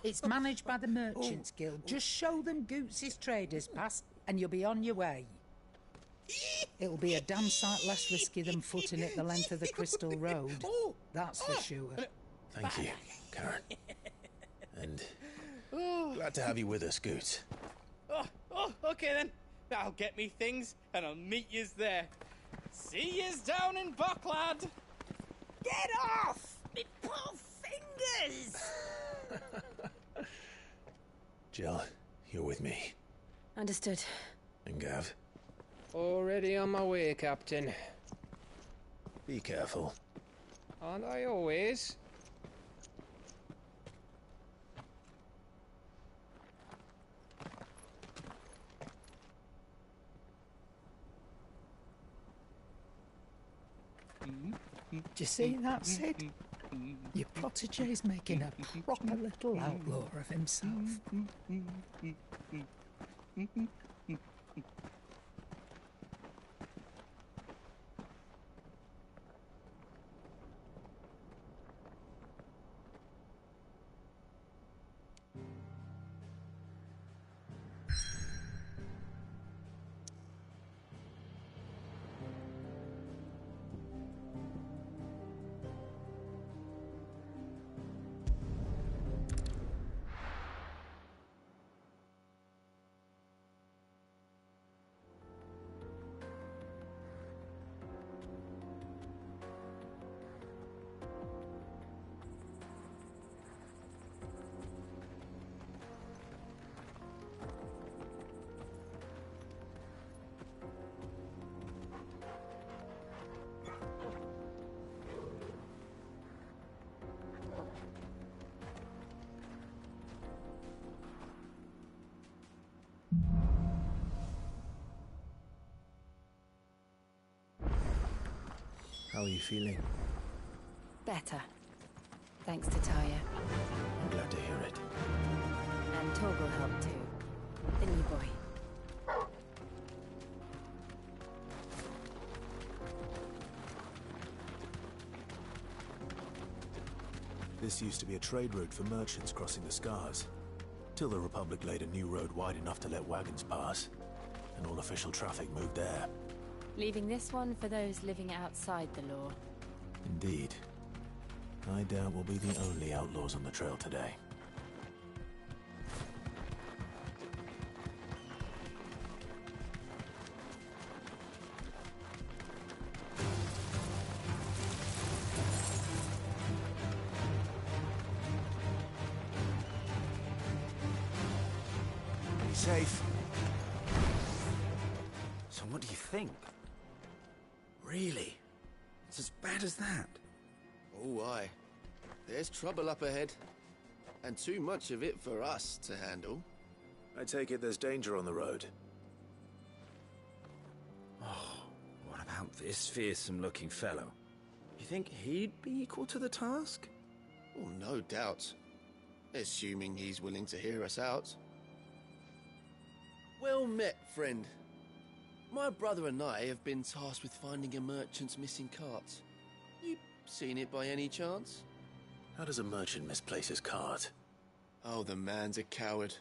Speaker 23: It's managed by the Merchants Guild. Just show them Goots' traders pass and you'll be on your way. It'll be a damn sight less risky than footing it the length of the Crystal Road. That's for sure.
Speaker 4: Thank you, Karen. And glad to have you with us, Goots.
Speaker 12: Okay then. I'll get me things and I'll meet yous there. See yous down in Bocklad.
Speaker 23: Get off! Me poor fingers!
Speaker 4: Jill, you're with me.
Speaker 16: Understood.
Speaker 4: And Gav?
Speaker 22: Already on my way, Captain.
Speaker 4: Be careful.
Speaker 22: Aren't I always?
Speaker 23: Do you see that, Sid? Your protégé's making a proper little outlaw of himself.
Speaker 4: How are you feeling?
Speaker 16: Better. Thanks to Taya.
Speaker 4: I'm glad to hear it.
Speaker 16: And Torgal helped too. The new boy.
Speaker 4: This used to be a trade route for merchants crossing the Scars, till the Republic laid a new road wide enough to let wagons pass, and all official traffic moved there.
Speaker 16: Leaving this one for those living outside the law.
Speaker 4: Indeed. I doubt we'll be the only outlaws on the trail today.
Speaker 15: Be safe. So what do you think?
Speaker 18: Really? It's as bad as that?
Speaker 21: Oh, aye. There's trouble up ahead. And too much of it for us to handle.
Speaker 4: I take it there's danger on the road.
Speaker 18: Oh, what about this fearsome-looking fellow? You think he'd be equal to the task?
Speaker 21: Oh, no doubt. Assuming he's willing to hear us out. Well met, friend. My brother and I have been tasked with finding a merchant's missing cart. You seen it by any chance?
Speaker 4: How does a merchant misplace his cart?
Speaker 21: Oh, the man's a coward.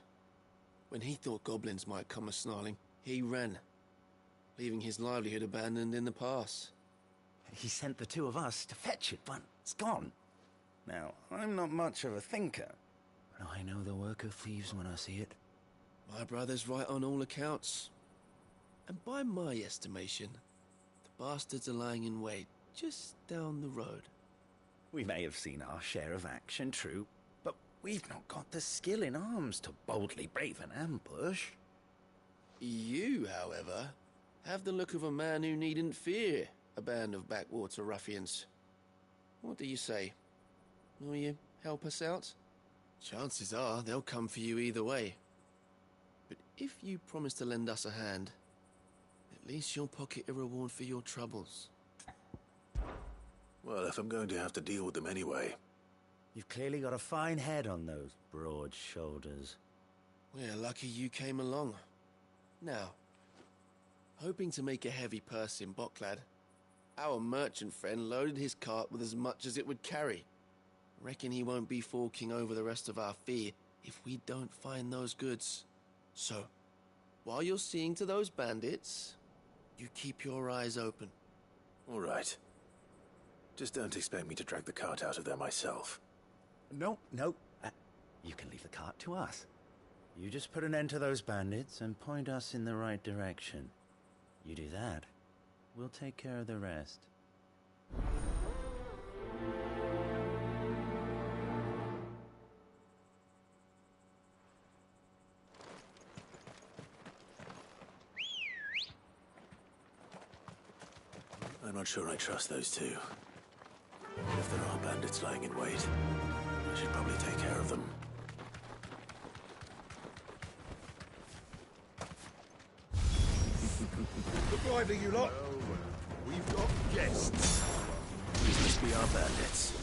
Speaker 21: When he thought goblins might come a-snarling, he ran, leaving his livelihood abandoned in the pass.
Speaker 18: He sent the two of us to fetch it, but it's gone. Now, I'm not much of a thinker, but I know the work of thieves when I see it.
Speaker 21: My brother's right on all accounts. And by my estimation, the bastards are lying in wait just down the road.
Speaker 18: We may have seen our share of action, true, but we've not got the skill in arms to boldly brave an ambush.
Speaker 21: You, however, have the look of a man who needn't fear a band of backwater ruffians. What do you say? Will you help us out? Chances are they'll come for you either way. But if you promise to lend us a hand, at least you'll pocket a reward for your troubles.
Speaker 4: Well, if I'm going to have to deal with them anyway.
Speaker 18: You've clearly got a fine head on those broad shoulders.
Speaker 21: We're lucky you came along. Now, hoping to make a heavy purse in Boklad, our merchant friend loaded his cart with as much as it would carry. Reckon he won't be forking over the rest of our fee if we don't find those goods. So, while you're seeing to those bandits, you keep your eyes open.
Speaker 4: All right. Just don't expect me to drag the cart out of there myself.
Speaker 18: No. You can leave the cart to us. You just put an end to those bandits and point us in the right direction. You do that, we'll take care of the rest.
Speaker 4: I'm not sure I trust those two. If there are bandits lying in wait, I should probably take care of them.
Speaker 17: Look lively, you lot. We've got guests.
Speaker 4: These must be our bandits.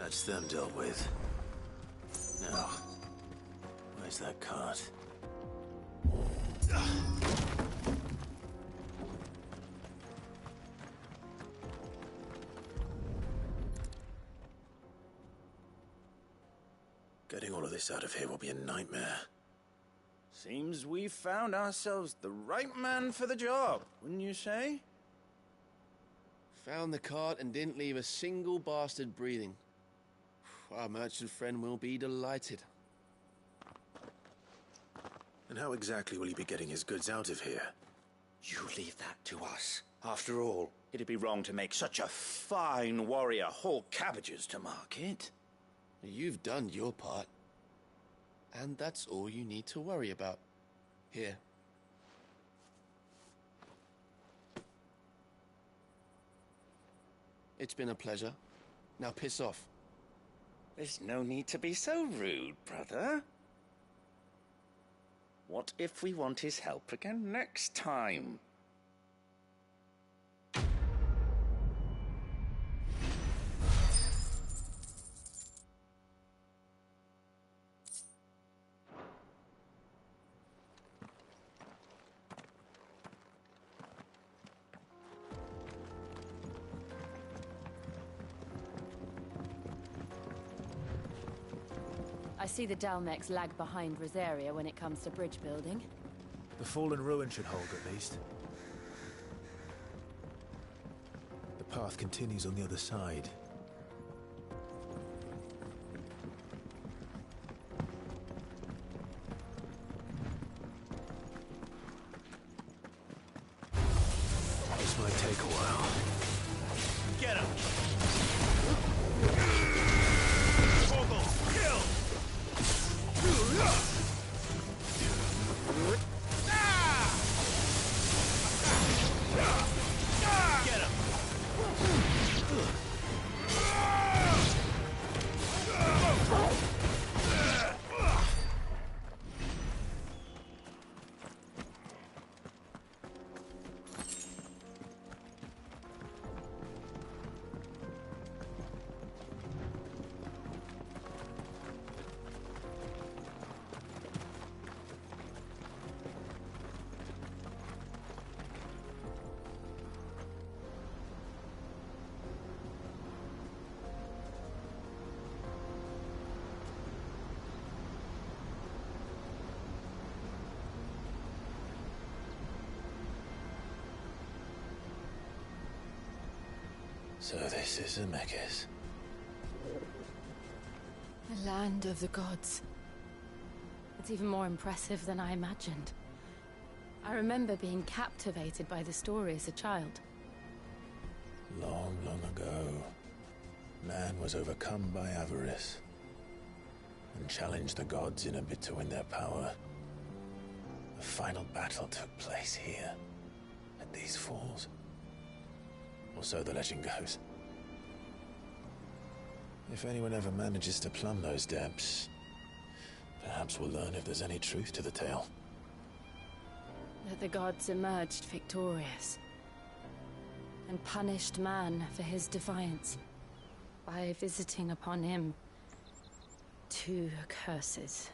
Speaker 4: That's them dealt with. Now, where's that cart? Getting all of this out of here will be a nightmare.
Speaker 18: Seems we've found ourselves the right man for the job, wouldn't you say?
Speaker 21: Found the cart and didn't leave a single bastard breathing. Our merchant friend will be delighted.
Speaker 4: And how exactly will he be getting his goods out of here?
Speaker 1: You leave that to us. After all, it'd be wrong to make such a fine warrior haul cabbages to market.
Speaker 21: You've done your part. And that's all you need to worry about. Here. It's been a pleasure. Now piss off.
Speaker 1: There's no need to be so rude, brother. What if we want his help again next time?
Speaker 16: see the Dalmex lag behind Rosaria when it comes to bridge building.
Speaker 4: The fallen ruin should hold, at least. The path continues on the other side. This might take a while. Get him! Vogel, kill! Get him! So this is Zemeckis.
Speaker 16: The land of the gods. It's even more impressive than I imagined. I remember being captivated by the story as a child.
Speaker 4: Long, long ago, man was overcome by avarice and challenged the gods in a bid to win their power. The final battle took place here, at these falls. Or so the legend goes. If anyone ever manages to plumb those depths, perhaps we'll learn if there's any truth to the tale.
Speaker 16: That the gods emerged victorious and punished man for his defiance by visiting upon him 2 curses.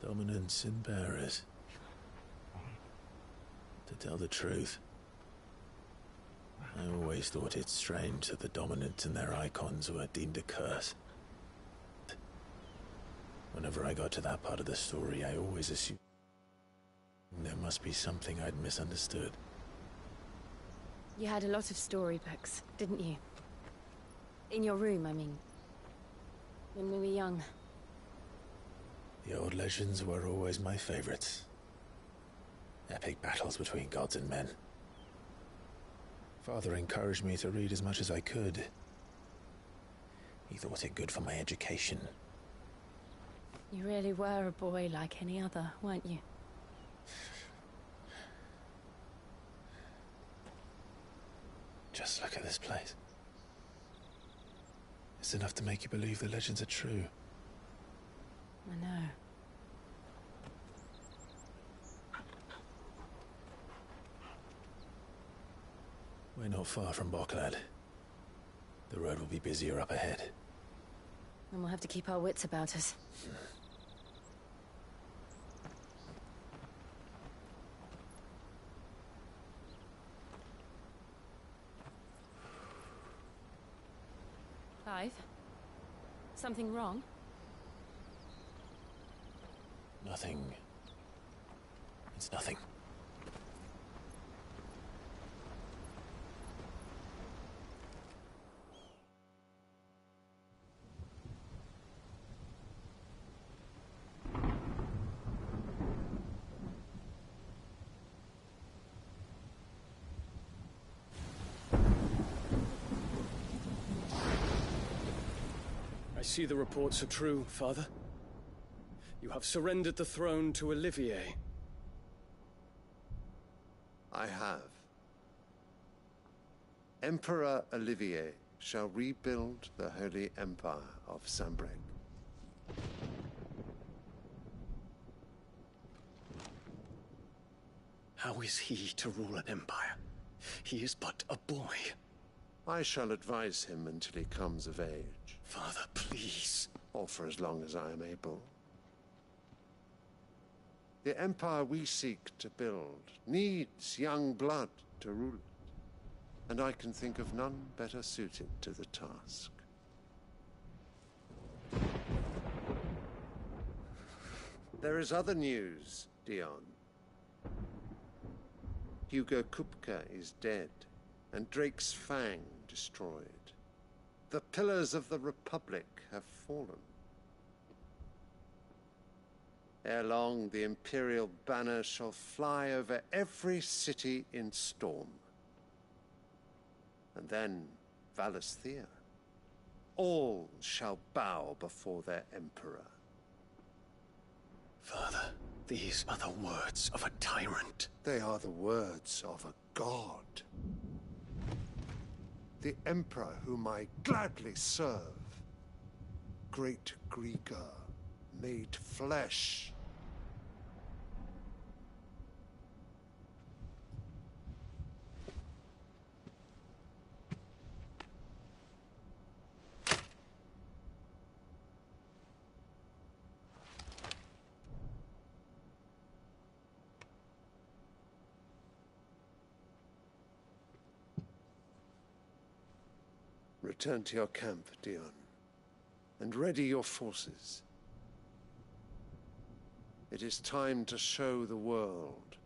Speaker 4: Dominance and bearers. To tell the truth, I always thought it strange that the dominants and their icons were deemed a curse. Whenever I got to that part of the story, I always assumed there must be something I'd misunderstood.
Speaker 16: You had a lot of storybooks, didn't you? In your room, I mean. When we were young.
Speaker 4: The old legends were always my favorites. Epic battles between gods and men. Father encouraged me to read as much as I could. He thought it good for my education.
Speaker 16: You really were a boy like any other, weren't you?
Speaker 4: Just look at this place. It's enough to make you believe the legends are true.
Speaker 16: I know.
Speaker 4: We're not far from Boklad. The road will be busier up ahead.
Speaker 16: And we'll have to keep our wits about us. Clive? Something wrong?
Speaker 4: Nothing. It's nothing.
Speaker 2: I see the reports are true, Father. You have surrendered the throne to Olivier.
Speaker 14: I have. Emperor Olivier shall rebuild the Holy Empire of Sanbreque.
Speaker 2: How is he to rule an empire? He is but a boy.
Speaker 14: I shall advise him until he comes of age.
Speaker 2: Father, please.
Speaker 14: Or for as long as I am able. The empire we seek to build needs young blood to rule it. And I can think of none better suited to the task. There is other news, Dion. Hugo Kupka is dead, and Drake's Fang destroyed. The pillars of the Republic have fallen. Ere long, the Imperial banner shall fly over every city in Storm. And then Valisthea. All shall bow before their Emperor.
Speaker 2: Father, these are the words of a tyrant.
Speaker 14: They are the words of a god. The Emperor whom I gladly serve. Great Grieger, made flesh. Return to your camp, Dion, and ready your forces. It is time to show the world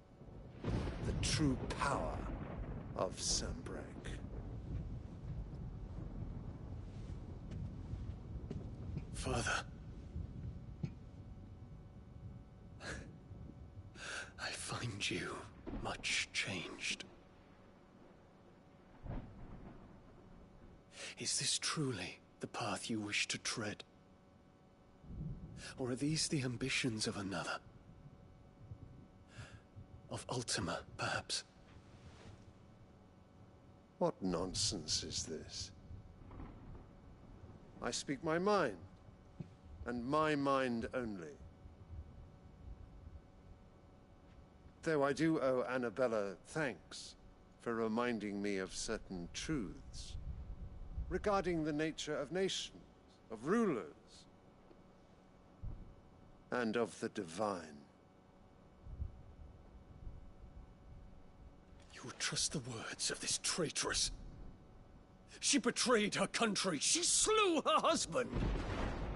Speaker 14: the true power of Sanbreque.
Speaker 2: Father. I find you much changed. Is this truly the path you wish to tread? Or are these the ambitions of another? Of Ultima, perhaps?
Speaker 14: What nonsense is this? I speak my mind, and my mind only. Though I do owe Annabella thanks for reminding me of certain truths regarding the nature of nations, of rulers, and of the divine.
Speaker 2: You would trust the words of this traitress? She betrayed her country. She slew her husband.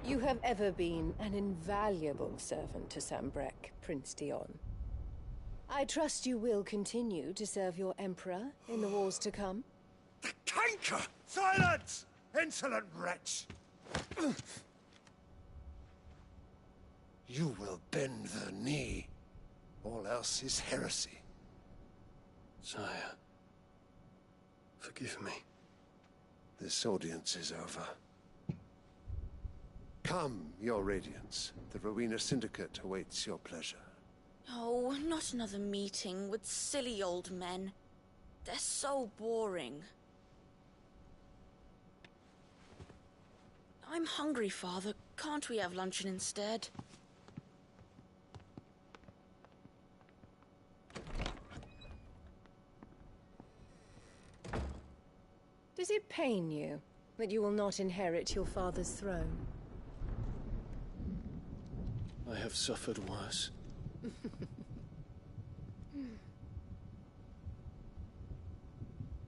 Speaker 19: You have ever been an invaluable servant to Sanbreque, Prince Dion. I trust you will continue to serve your Emperor in the wars to come.
Speaker 14: The canker! Silence! Insolent wretch! You will bend the knee. All else is heresy.
Speaker 2: Sire, forgive me.
Speaker 14: This audience is over. Come, your Radiance. The Rowena Syndicate awaits your pleasure.
Speaker 6: Oh, not another meeting with silly old men. They're so boring. I'm hungry, Father. Can't we have luncheon instead?
Speaker 19: Does it pain you that you will not inherit your father's throne?
Speaker 2: I have suffered worse.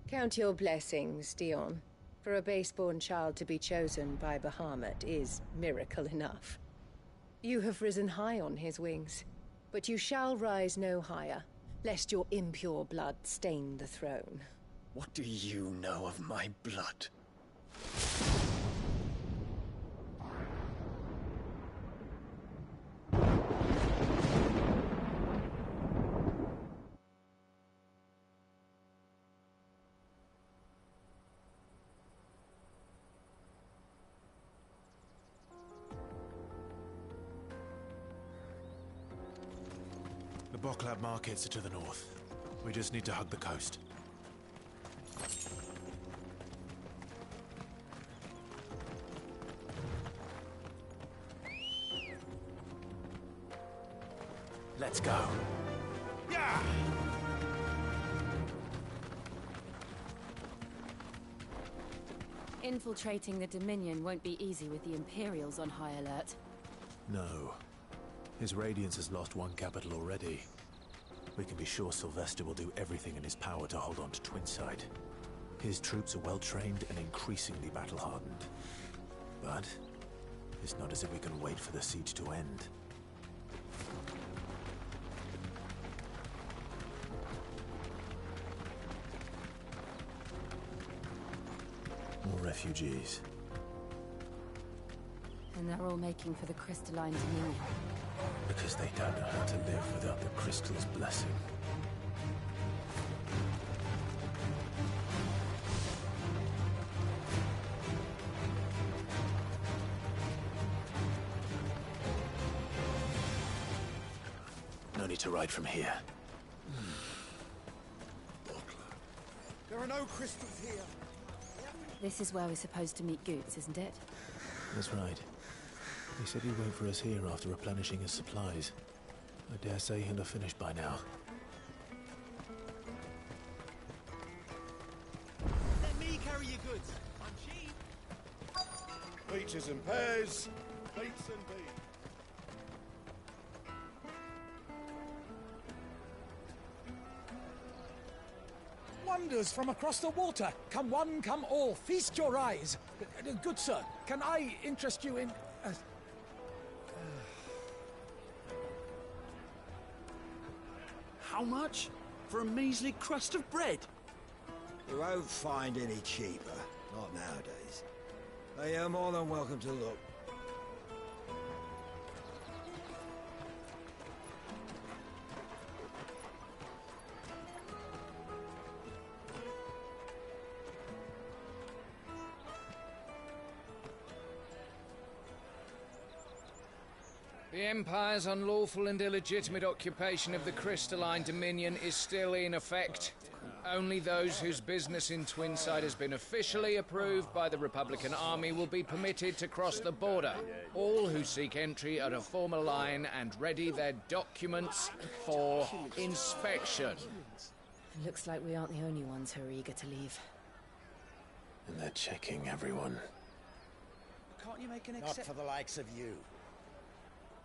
Speaker 19: Count your blessings, Dion. For a base-born child to be chosen by Bahamut is miracle enough. You have risen high on his wings, but you shall rise no higher, lest your impure blood stain the throne.
Speaker 2: What do you know of my blood?
Speaker 4: The Boklab markets are to the north. We just need to hug the coast. Let's go. Yeah!
Speaker 16: Infiltrating the Dominion won't be easy with the Imperials on high alert.
Speaker 4: No. His Radiance has lost one capital already. We can be sure Sylvester will do everything in his power to hold on to Twinside. His troops are well-trained and increasingly battle-hardened. But It's not as if we can wait for the siege to end. More refugees.
Speaker 16: And they're all making for the crystalline dominion.
Speaker 4: Because they don't know how to live without the crystal's blessing. No need to ride from here.
Speaker 9: There are no crystals here.
Speaker 16: This is where we're supposed to meet Goots, isn't it?
Speaker 4: That's right. He said he'd wait for us here after replenishing his supplies. I dare say he'll have finished by now.
Speaker 9: Let me carry your goods. I'm cheap.
Speaker 14: Peaches and pears, beets and beans.
Speaker 10: Wonders from across the water. Come one, come all. Feast your eyes. Good sir, can I interest you in...
Speaker 1: How much? For a measly crust of bread?
Speaker 9: You won't find any cheaper. Not nowadays. But you're more than welcome to look.
Speaker 22: The Empire's unlawful and illegitimate occupation of the crystalline dominion is still in effect. Only those whose business in Twinside has been officially approved by the Republican Army will be permitted to cross the border. All who seek entry are to form a line and ready their documents for inspection.
Speaker 16: Looks like we aren't the only ones who are eager to leave.
Speaker 4: And they're checking everyone.
Speaker 10: Can't you make an
Speaker 9: Not for the likes of you.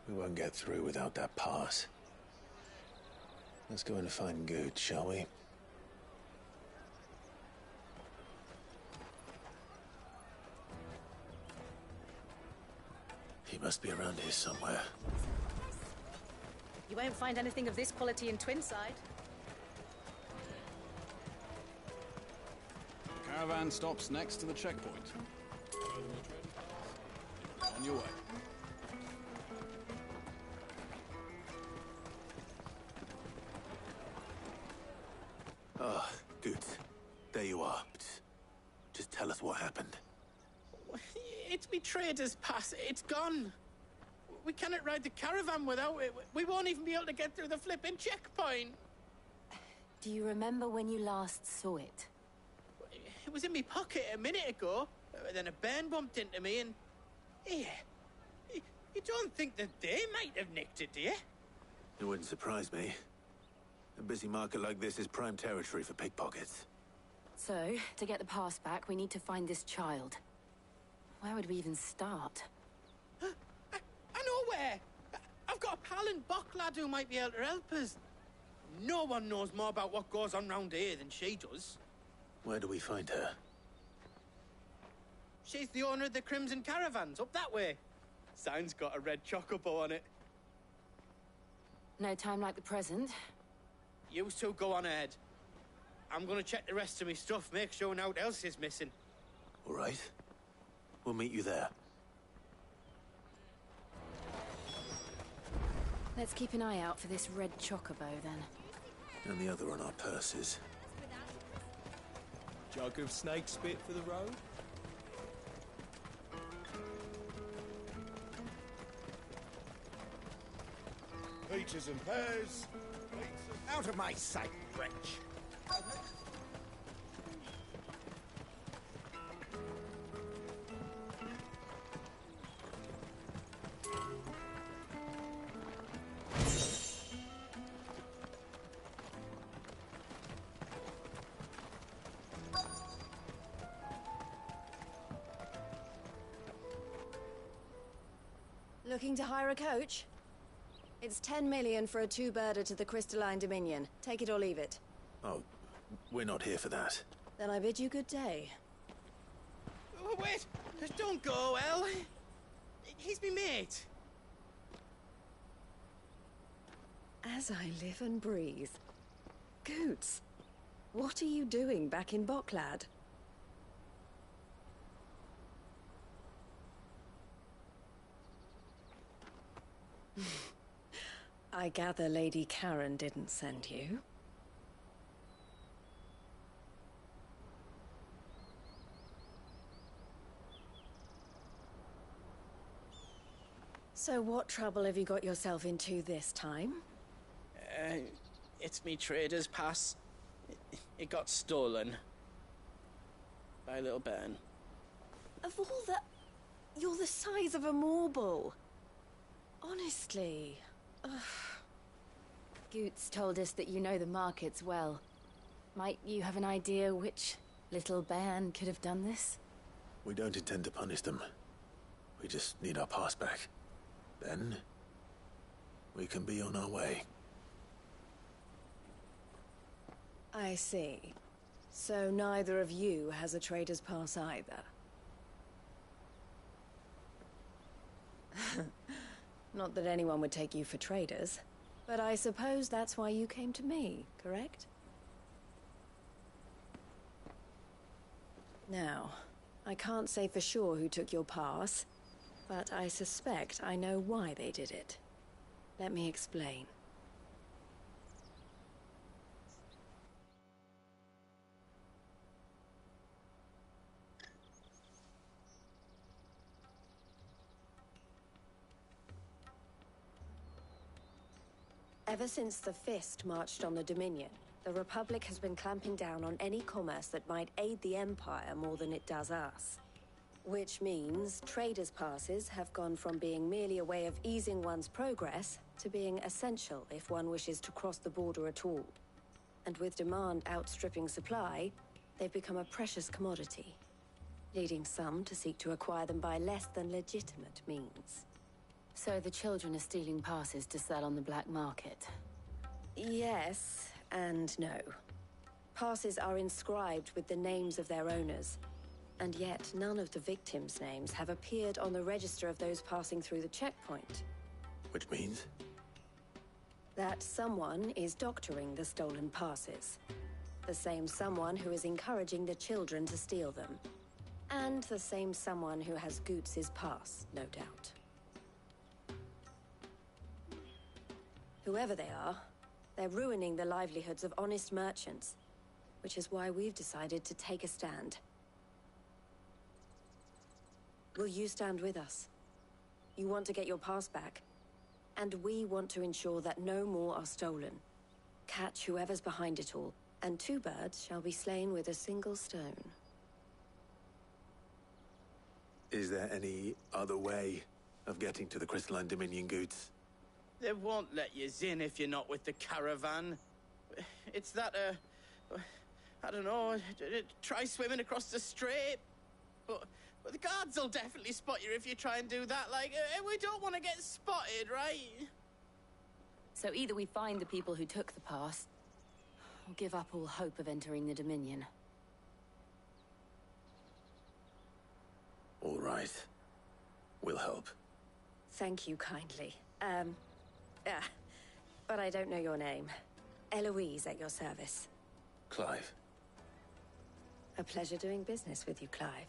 Speaker 4: We won't get through without that pass. Let's go and find Good, shall we? He must be around here somewhere.
Speaker 13: You won't find anything of this quality in Twinside.
Speaker 2: Caravan stops next to the checkpoint. On your way.
Speaker 4: Ah, good. There you are. Just tell us what happened.
Speaker 12: It's me trader's pass. It's gone. We cannot ride the caravan without it. We won't even be able to get through the flipping checkpoint.
Speaker 16: Do you remember when you last saw it?
Speaker 12: It was in my pocket a minute ago. Then a bairn bumped into me and... Yeah. You don't think that they might have nicked it, do you?
Speaker 4: It wouldn't surprise me. A busy market like this is prime territory for pickpockets.
Speaker 16: So, to get the pass back, we need to find this child. Where would we even start?
Speaker 12: I know where! I've got a pal in Bocklad who might be able to help us. No one knows more about what goes on round here than she does.
Speaker 4: Where do we find her?
Speaker 12: She's the owner of the Crimson Caravans, up that way. Sign's got a red chocobo on it.
Speaker 16: No time like the present.
Speaker 12: You two go on ahead. I'm gonna check the rest of my stuff, make sure naught else is missing.
Speaker 4: All right. We'll meet you there.
Speaker 16: Let's keep an eye out for this red chocobo, then.
Speaker 4: And the other on our purses.
Speaker 10: Jug of snake spit for the road?
Speaker 9: Peaches and pears. Out of my sight, wretch.
Speaker 20: Looking to hire a coach? It's 10 million for a two-birder to the Crystalline Dominion. Take it or leave it.
Speaker 4: Oh, we're not here for that.
Speaker 20: Then I bid you good day.
Speaker 12: Oh, wait! Don't go, El! He's me mate.
Speaker 20: As I live and breathe. Goots, what are you doing back in Bocklad? I gather Lady Karen didn't send you. So what trouble have you got yourself into this time?
Speaker 12: It's me trader's pass. It got stolen. By little Ben.
Speaker 20: Of all the... You're the size of a marble. Honestly. Ugh.
Speaker 16: Goots told us that you know the markets well. Might you have an idea which little bairn could have done this?
Speaker 4: We don't intend to punish them. We just need our pass back. Then, we can be on our way.
Speaker 20: I see. So neither of you has a trader's pass either. Not that anyone would take you for traders, but I suppose that's why you came to me, correct? Now, I can't say for sure who took your pass, but I suspect I know why they did it. Let me explain. Ever since the Fist marched on the Dominion, the Republic has been clamping down on any commerce that might aid the Empire more than it does us. Which means traders' passes have gone from being merely a way of easing one's progress to being essential if one wishes to cross the border at all. And with demand outstripping supply, they've become a precious commodity, leading some to seek to acquire them by less than legitimate means.
Speaker 16: So the children are stealing passes to sell on the black market?
Speaker 20: Yes and no. Passes are inscribed with the names of their owners, and yet none of the victims' names have appeared on the register of those passing through the checkpoint.
Speaker 4: Which means?
Speaker 20: That someone is doctoring the stolen passes. The same someone who is encouraging the children to steal them. And the same someone who has Goots' pass, no doubt. Whoever they are, they're ruining the livelihoods of honest merchants, which is why we've decided to take a stand. Will you stand with us? You want to get your pass back, and we want to ensure that no more are stolen. Catch whoever's behind it all, and 2 birds shall be slain with a single stone.
Speaker 4: Is there any other way of getting to the Crystalline Dominion, Goots?
Speaker 12: They won't let you in if you're not with the caravan. It's that, I don't know, try swimming across the strait. But the guards will definitely spot you if you try and do that. Like, we don't want to get spotted, right?
Speaker 16: So either we find the people who took the pass, or give up all hope of entering the Dominion.
Speaker 4: All right. We'll help.
Speaker 20: Thank you kindly. But I don't know your name. Eloise at your service.
Speaker 4: Clive.
Speaker 20: A pleasure doing business with you, Clive.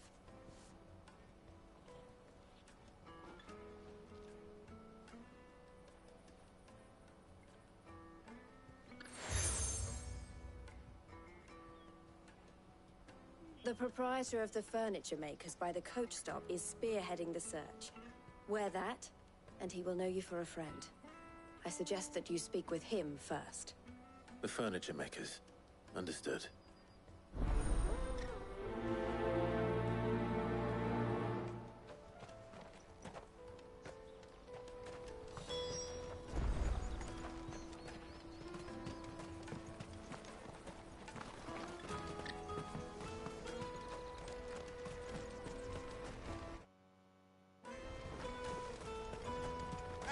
Speaker 20: The proprietor of the furniture makers by the coach stop is spearheading the search. Wear that, and he will know you for a friend. I suggest that you speak with him first.
Speaker 4: The furniture makers. Understood.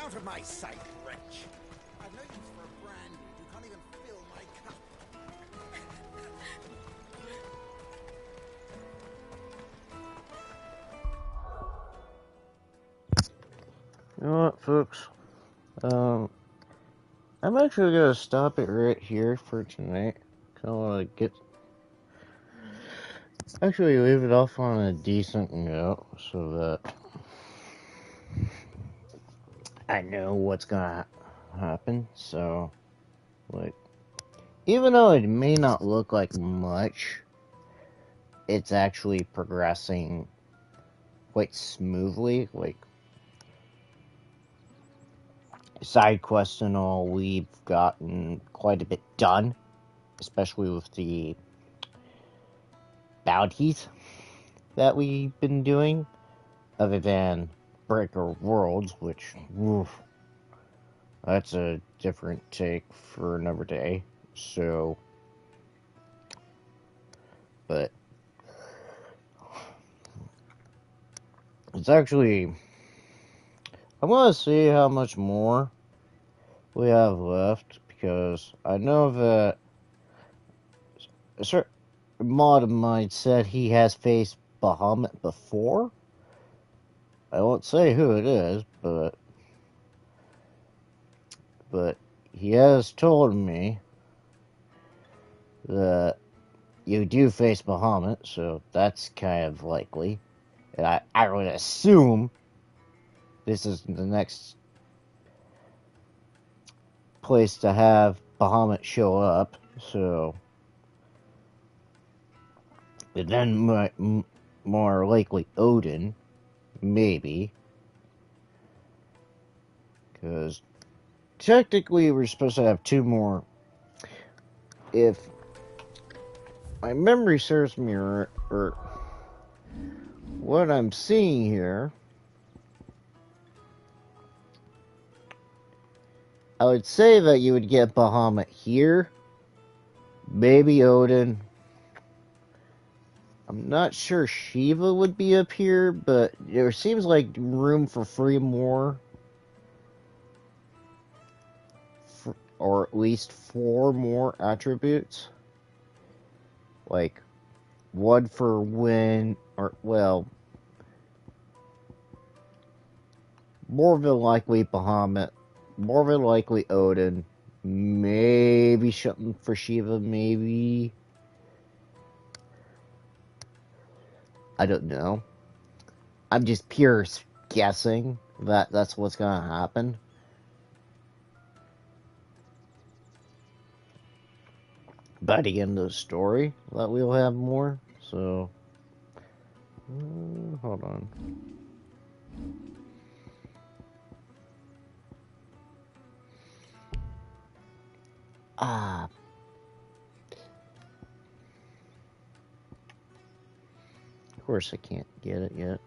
Speaker 9: Out of my sight, wretch! I've no use for a brand new. You can't even fill my cup.
Speaker 3: You know what, folks? I'm actually gonna stop it right here for tonight. I want to get actually leave it off on a decent note so that I know what's gonna happen. So, like, even though it may not look like much, it's actually progressing quite smoothly. Like, side quests and all, we've gotten quite a bit done, especially with the bounties that we've been doing, other than Breaker Worlds, which, oof, that's a different take for another day. So, but it's actually, I want to see how much more we have left, because I know that a certain mod of mine said he has faced Bahamut before. I won't say who it is, but he has told me that you do face Bahamut, so that's kind of likely. And I would assume this is the next place to have Bahamut show up, so... And then more likely Odin, maybe. Because technically we're supposed to have 2 more. If my memory serves me right, or what I'm seeing here, I would say that you would get Bahamut here, maybe Odin. I'm not sure Shiva would be up here, but there seems like room for 3 more. Or at least 4 more attributes. Like, 1 for wind, or, well, more than likely Bahamut, more than likely Odin, maybe something for Shiva, maybe. I don't know. I'm just pure guessing that that's what's gonna happen. By the end of the story, that we'll have more, so... hold on. Of course I can't get it yet.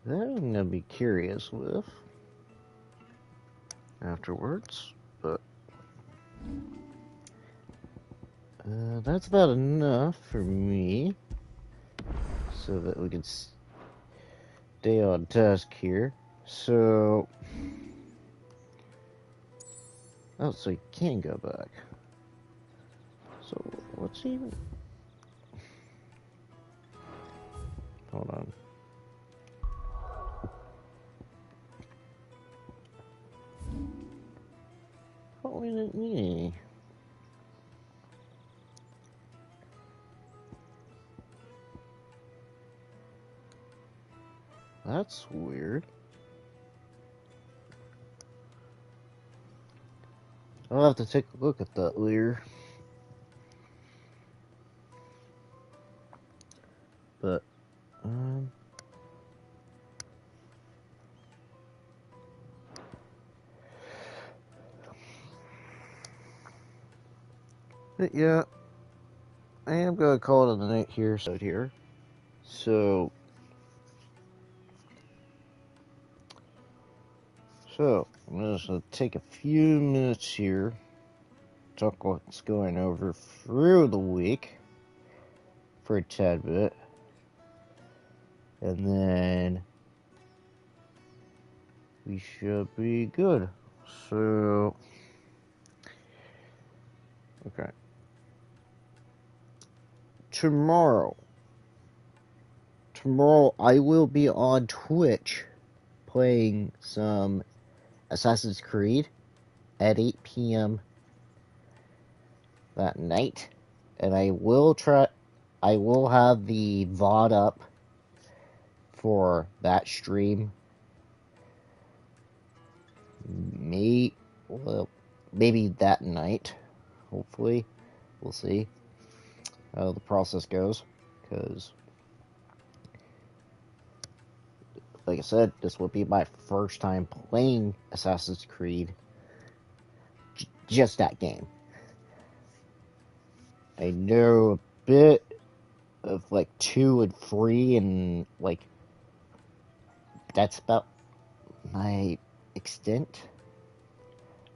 Speaker 3: That I'm gonna be curious with afterwards, but that's about enough for me, so that we can stay on task here. So, oh, so you can go back. So, what's even... Hold on. What would it mean? That's weird. I'll have to take a look at that later. But, But yeah, I am gonna call it a night here. So I'm just gonna take a few minutes here, talk what's going over through the week for a tad bit, and then we should be good. So, okay. Tomorrow I will be on Twitch playing some Assassin's Creed at 8 p.m. that night, and I will have the VOD up for that stream. Maybe that night. Hopefully, we'll see how the process goes. Because, like I said, this will be my first time playing Assassin's Creed. Just that game. I know a bit of like 2 and 3, and like that's about my extent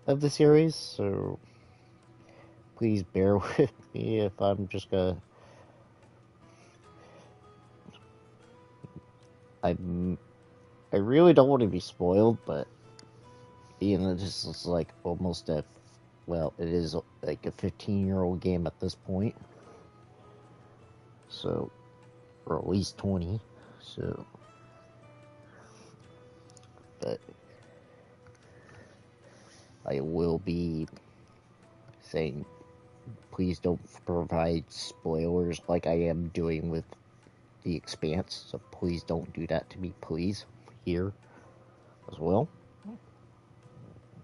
Speaker 3: of the series, so please bear with me if I'm just gonna... I really don't want to be spoiled, but this is like almost it is like a 15-year-old game at this point, so, or at least 20, so, but I will be saying, please don't provide spoilers like I am doing with The Expanse, so please don't do that to me, please, here as well.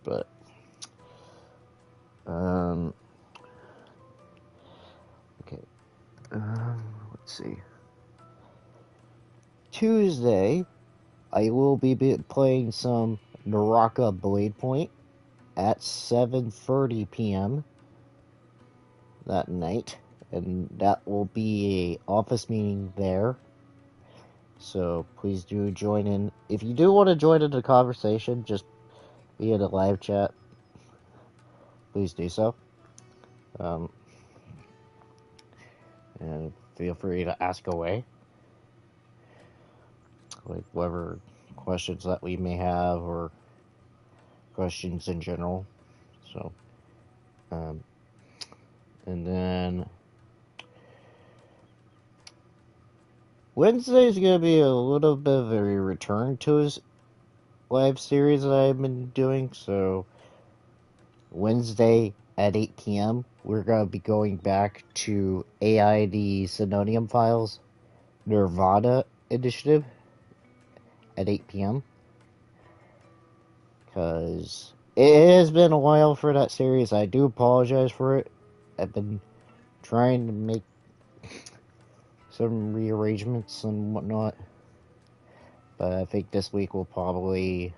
Speaker 3: But okay, let's see. Tuesday, I will be playing some Naraka Blade Point at 7:30 p.m. that night, and that will be a office meeting there. So please do join in. If you do want to join in the conversation, just be in a live chat. Please do so. And feel free to ask away, like whatever questions that we may have, or questions in general. So, and then Wednesday is going to be a little bit of a return to his live series that I've been doing. So, Wednesday at 8 p.m., we're going to be going back to AI the Synodium Files Nirvana Initiative at 8 p.m. Because it has been a while for that series. I do apologize for it. I've been trying to make some rearrangements and whatnot, but I think this week will probably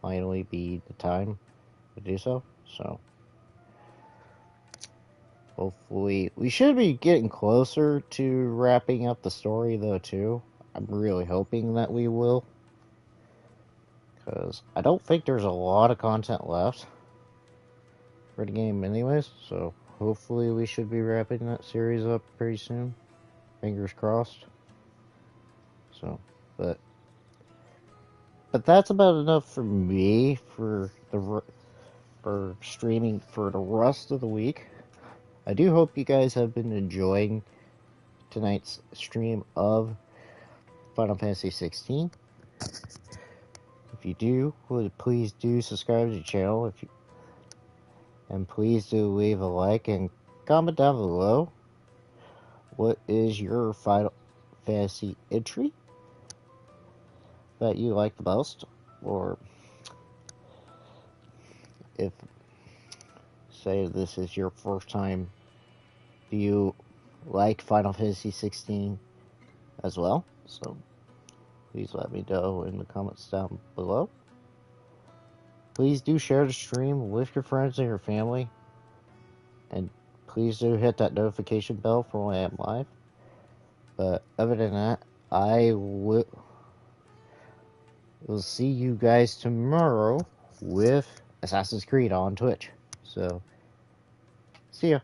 Speaker 3: finally be the time to do so. So hopefully we should be getting closer to wrapping up the story, though, too. I'm really hoping that we will, because I don't think there's a lot of content left for the game anyways, so hopefully we should be wrapping that series up pretty soon. Fingers crossed. So, but that's about enough for me for streaming for the rest of the week. I do hope you guys have been enjoying tonight's stream of Final Fantasy XVI. If you do, please do subscribe to the channel. And please do leave a like and comment down below. What is your Final Fantasy entry that you like the most? Or if, say, this is your first time, do you like Final Fantasy 16 as well? So please let me know in the comments down below. Please do share the stream with your friends and your family. And please do hit that notification bell for when I am live. But other than that, I will see you guys tomorrow with Assassin's Creed on Twitch. So, see ya.